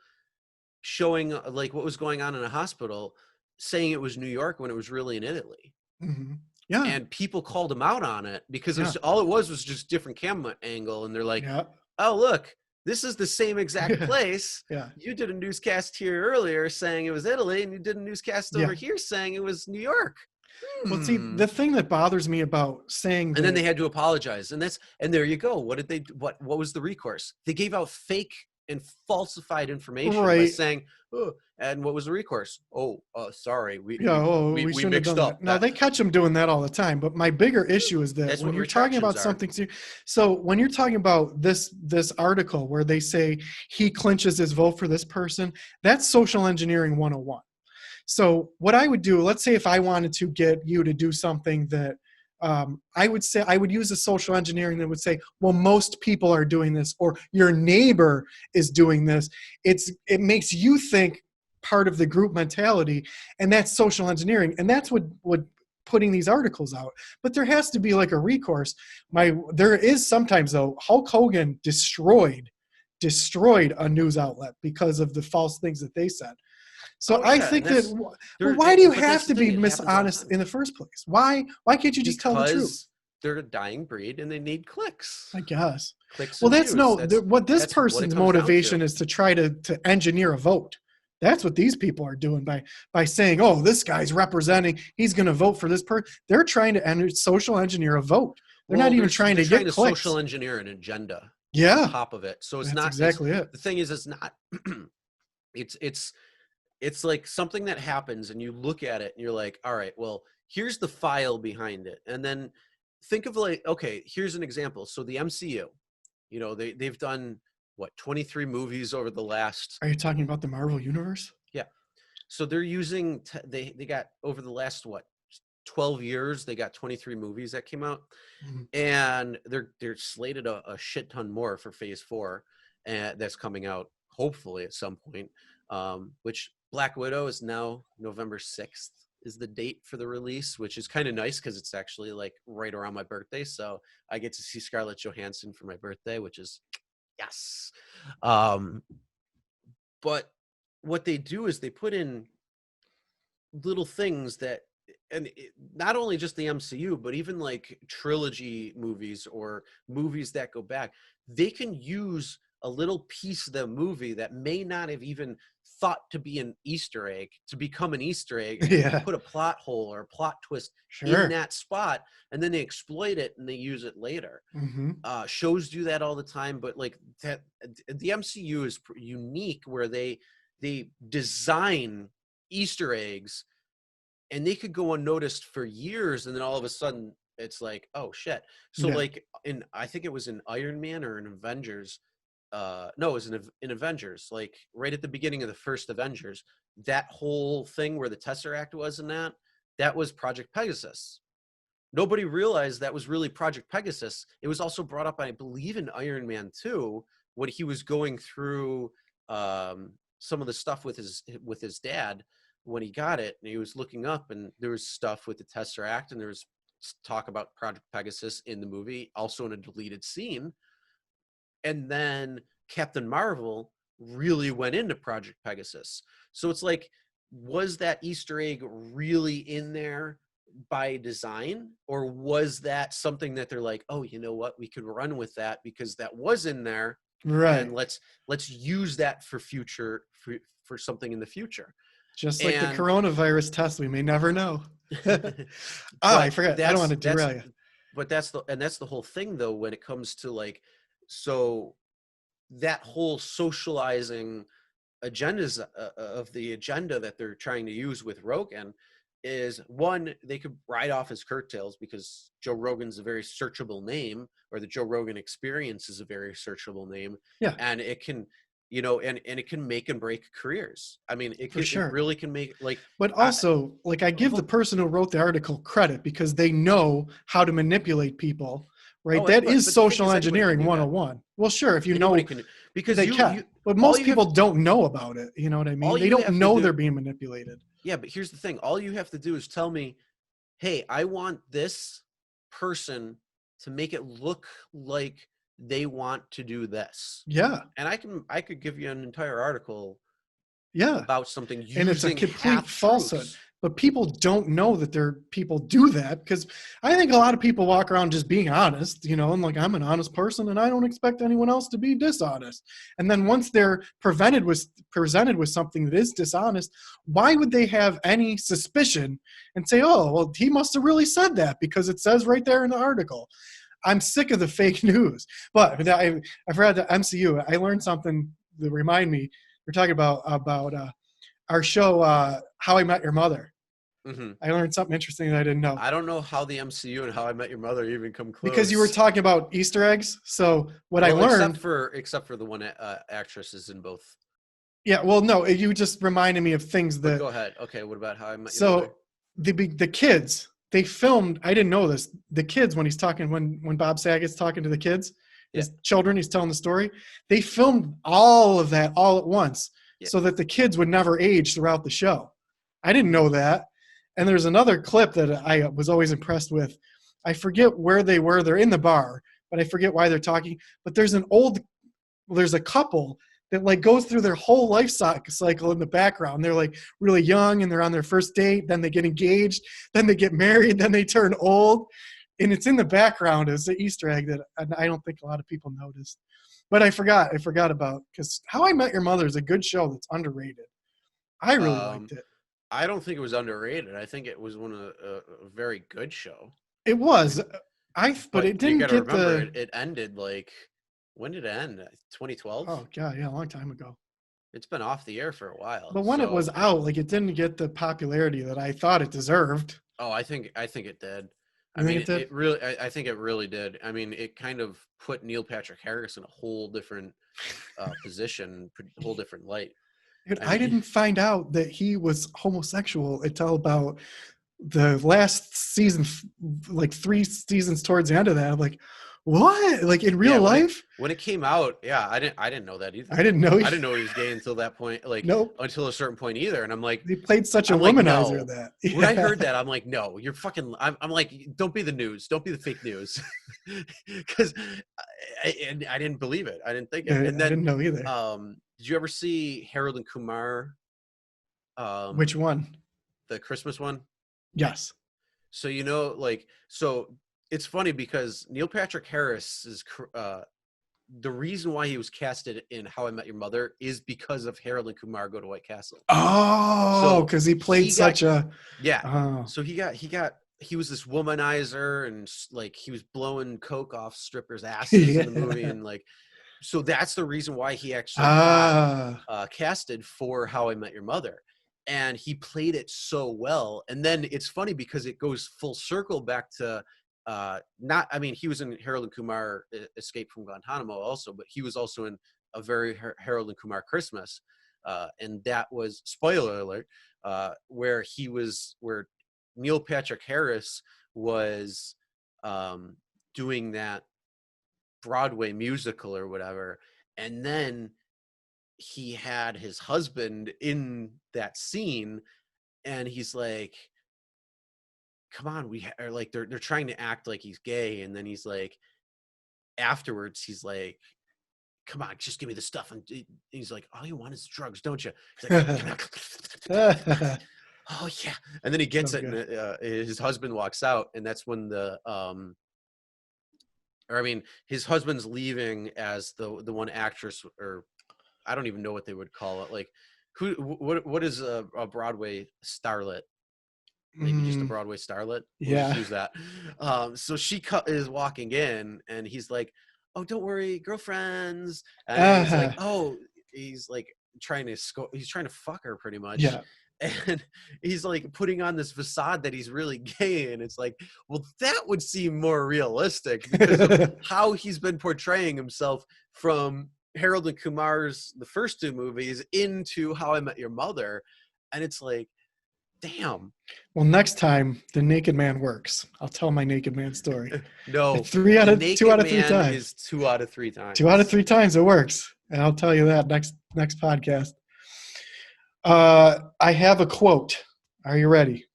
showing like what was going on in a hospital, saying it was New York when it was really in Italy. Hmm. Yeah. And people called him out on it because Yeah. all it was just different camera angle. And they're like, Yeah. oh, look, this is the same exact Yeah. place. Yeah. You did a newscast here earlier saying it was Italy, and you did a newscast over Yeah. here saying it was New York. Well, see, the thing that bothers me about saying And then that, they had to apologize. And there you go. What did they what was the recourse? They gave out fake and falsified information by Right. saying, oh, and what was the recourse? Oh, sorry, Yeah, oh, we we shouldn't have mixed done up that. No, they catch them doing that all the time. But my bigger issue is that That's when what you're talking retractions about are. something, so when you're talking about this article where they say he clinches his vote for this person, that's social engineering 101. So what I would do, let's say if I wanted to get you to do something that I would say, I would use a social engineering that would say, well, most people are doing this, or your neighbor is doing this. It makes you think part of the group mentality, and that's social engineering, and that's what putting these articles out. But there has to be like a recourse. There is sometimes though. Hulk Hogan destroyed a news outlet because of the false things that they said. So Oh, I yeah, think and that, that's well, there. why do you But that's have the to be thing; it happens all the dishonest time in the first place? Why can't you just tell the truth? because they're a dying breed and they need clicks, I guess. clicks Well, and that's views. what this That's what it person's comes down motivation to. is, to try to engineer a vote. That's what these people are doing by saying, "Oh, this guy's representing. He's going to vote for this person." They're trying to social engineer a vote. They're not Well, even trying they're to trying get to clicks. social engineer an agenda on Yeah, top of it. So it's that's not. It's exactly it. the thing is, it's not. It's like something that happens and you look at it and you're like, all right, well, here's the file behind it. And then think of like, okay, here's an example. So the MCU, they've done what, 23 movies over the last, Are you talking about the Marvel Universe? yeah. So they're using, they got over the last, what, 12 years, they got 23 movies that came out. Mhm. And they're slated a shit ton more for phase 4 and that's coming out hopefully at some point. Which Black Widow is now November 6th is the date for the release, which is kind of nice because it's actually like right around my birthday. So I get to see Scarlett Johansson for my birthday, which is yes. But what they do is they put in little things that, and not only just the MCU, but even like trilogy movies or movies that go back, they can use a little piece of the movie that may not have even thought to be an Easter egg to become an Easter egg, and Yeah, put a plot hole or a plot twist in sure. that spot, and then they exploit it and they use it later. Hmm. Shows do that all the time, but like that, the MCU is unique where they design Easter eggs and they could go unnoticed for years, and then all of a sudden it's like, oh shit. So Yeah. like I think it was in Iron Man or in Avengers, no, it was in Avengers, like right at the beginning of the first Avengers, that whole thing where the Tesseract was in that was Project Pegasus. Nobody realized that was really Project Pegasus. It was also brought up, I believe, in Iron Man 2 when he was going through some of the stuff with his dad when he got it, and he was looking up, and there was stuff with the Tesseract, and there was talk about Project Pegasus in the movie, also in a deleted scene. And then Captain Marvel really went into Project Pegasus. So it's like, was that Easter egg really in there by design, or was that something that they're like, oh, you know what, we could run with that because that was in there, Right. and let's use that for future for something in the future. Just like the And coronavirus test, we may never know. I forgot. I don't want to derail you. But that's the whole thing though, when it comes to like, so that whole socializing agendas of the agenda that they're trying to use with Rogan is, one, they could ride off his curtails because Joe Rogan's a very searchable name, or the Joe Rogan Experience is a very searchable name. Yeah. And it can, and it can make and break careers. I mean, it really can make, like, but also, like, I give the person who wrote the article credit because they know how to manipulate people, right? That is social engineering 101. Well, sure, if you know, because they can. But most people don't know about it. You know what I mean? They don't know they're being manipulated. Yeah, but here's the thing. All you have to do is tell me, hey, I want this person to make it look like they want to do this. Yeah. And I could give you an entire article about something using, and it's a complete falsehood. Truths. But people don't know that people do that, because I think a lot of people walk around just being honest, and like, I'm an honest person and I don't expect anyone else to be dishonest. And then once they're presented with something that is dishonest, why would they have any suspicion and say, oh, well, he must have really said that because it says right there in the article. I'm sick of the fake news. But I forgot the MCU. I learned something that remind me. We're talking about our show, How I Met Your Mother. Hmm. I learned something interesting that I didn't know. I don't know how the MCU and How I Met Your Mother even come close. Because you were talking about Easter eggs. So what I Well, learned, except for the one actress is in both. yeah, well, no, you just reminded me of things But that. go ahead. Okay, what about How I Met Your Mother? So the kids, they filmed. I didn't know this. The kids, when he's talking, when Bob Saget's talking to the kids, his children, he's telling the story. They filmed all of that all at once, so that the kids would never age throughout the show. I didn't know that. And there's another clip that I was always impressed with. I forget where they were. They're in the bar, but I forget why they're talking. But there's a couple that like goes through their whole life cycle in the background. They're like really young and they're on their first date. Then they get engaged. Then they get married. Then they turn old. And it's in the background as an Easter egg that I don't think a lot of people noticed. But I forgot about, because How I Met Your Mother is a good show that's underrated. I really liked it. I don't think it was underrated. I think it was a very good show. It was. But it didn't get it ended like, when did it end? 2012? Oh god, yeah, a long time ago. It's been off the air for a while. But when it was out, like, it didn't get the popularity that I thought it deserved. Oh, I think it did. I mean, it really. I think it really did. I mean, it kind of put Neil Patrick Harris in a whole different position, a whole different light. Dude, I didn't find out that he was homosexual until about the last season, like 3 seasons towards the end of that. I'm like, what? Like, in real life? When it came out, yeah, I didn't know that either. I didn't know he was gay until that point. Like, nope. Until a certain point either. And I'm like, he played such a womanizer that. Yeah. When I heard that, I'm like, no, you're fucking. I'm like, don't be the news, don't be the fake news, because I didn't believe it. I didn't think it. And then I didn't know either. Did you ever see Harold and Kumar? Which one? The Christmas one. Yes. So it's funny because Neil Patrick Harris is the reason why he was casted in How I Met Your Mother is because of Harold and Kumar Go to White Castle. Oh, because he played Oh. So he was this womanizer, and like he was blowing coke off strippers' asses in the movie, and like, so that's the reason why he actually got casted for How I Met Your Mother. And he played it so well. And then it's funny because it goes full circle back to he was in Harold and Kumar Escape from Guantanamo also, but he was also in a very Harold and Kumar Christmas. And that was, spoiler alert, where Neil Patrick Harris was doing that Broadway musical or whatever. And then he had his husband in that scene, and he's like, come on, they're trying to act like he's gay, and then he's like, afterwards he's like, come on, just give me the stuff. And he's like, all you want is drugs, don't you? He's like, oh yeah. And then he gets it, and his husband walks out, and that's when his husband's leaving as the one actress, or I don't even know what they would call it. Like, what is a Broadway starlet? Maybe just a Broadway starlet. Yeah. Use that. So she is walking in, and he's like, oh, don't worry, girlfriends. And he's like, oh, he's like trying to fuck her pretty much. Yeah. And he's like putting on this facade that he's really gay. And it's like, well, that would seem more realistic because of how he's been portraying himself from Harold and Kumar's, the first 2 movies, into How I Met Your Mother. And it's like, damn. Well, next time the naked man works, I'll tell my naked man story. No, 2 out of 3 times. Is 2 out of 3 times. 2 out of 3 times it works, and I'll tell you that next podcast. I have a quote. Are you ready?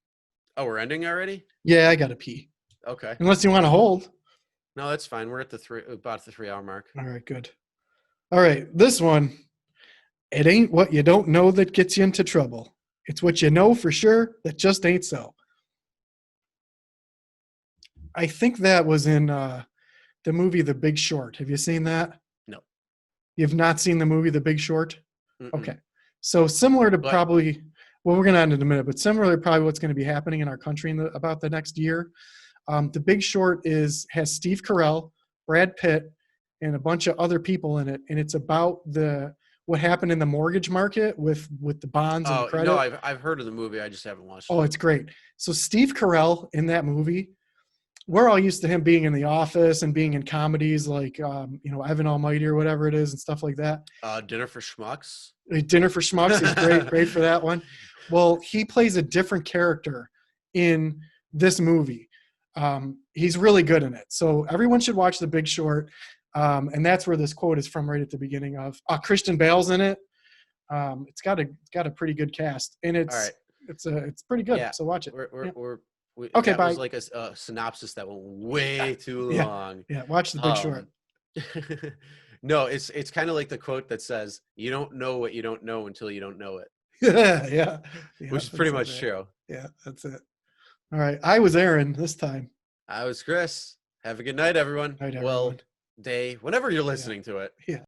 Oh, we're ending already? Yeah, I gotta pee. Okay. Unless you want to hold. No, that's fine. We're at about the 3-hour mark. All right, good. All right, this one. It ain't what you don't know that gets you into trouble. It's what you know for sure that just ain't so. I think that was in the movie The Big Short. Have you seen that? No. You've not seen the movie The Big Short? Mm-mm. Okay. So similar to probably, well, we're going to end in a minute, but similar to probably what's going to be happening in our country about the next year. The Big Short has Steve Carell, Brad Pitt, and a bunch of other people in it, and it's about what happened in the mortgage market with the bonds and the Oh credit. no, I've heard of the movie. I just haven't watched Oh, it. it's great. So Steve Carell in that movie, we're all used to him being in The Office and being in comedies like Evan Almighty or whatever it is and stuff like that. Dinner for Schmucks. Dinner for Schmucks is great for that one. Well, he plays a different character in this movie. He's really good in it. So everyone should watch The Big Short. And that's where this quote is from right at the beginning of. Christian Bale's in it. It's got a pretty good cast, and All right. it's pretty good. Yeah. So watch it. Okay, that bye. was like a synopsis that went way too Yeah. long. Yeah, watch The Big Short. No, it's kind of like the quote that says, "You don't know what you don't know until you don't know it," yeah, which is pretty that's much it. true. Yeah, that's it. All right, I was Aaron this time. I was Chris. Have a good night, everyone. Night, Well, everyone. day, whenever you're listening to it. Yeah.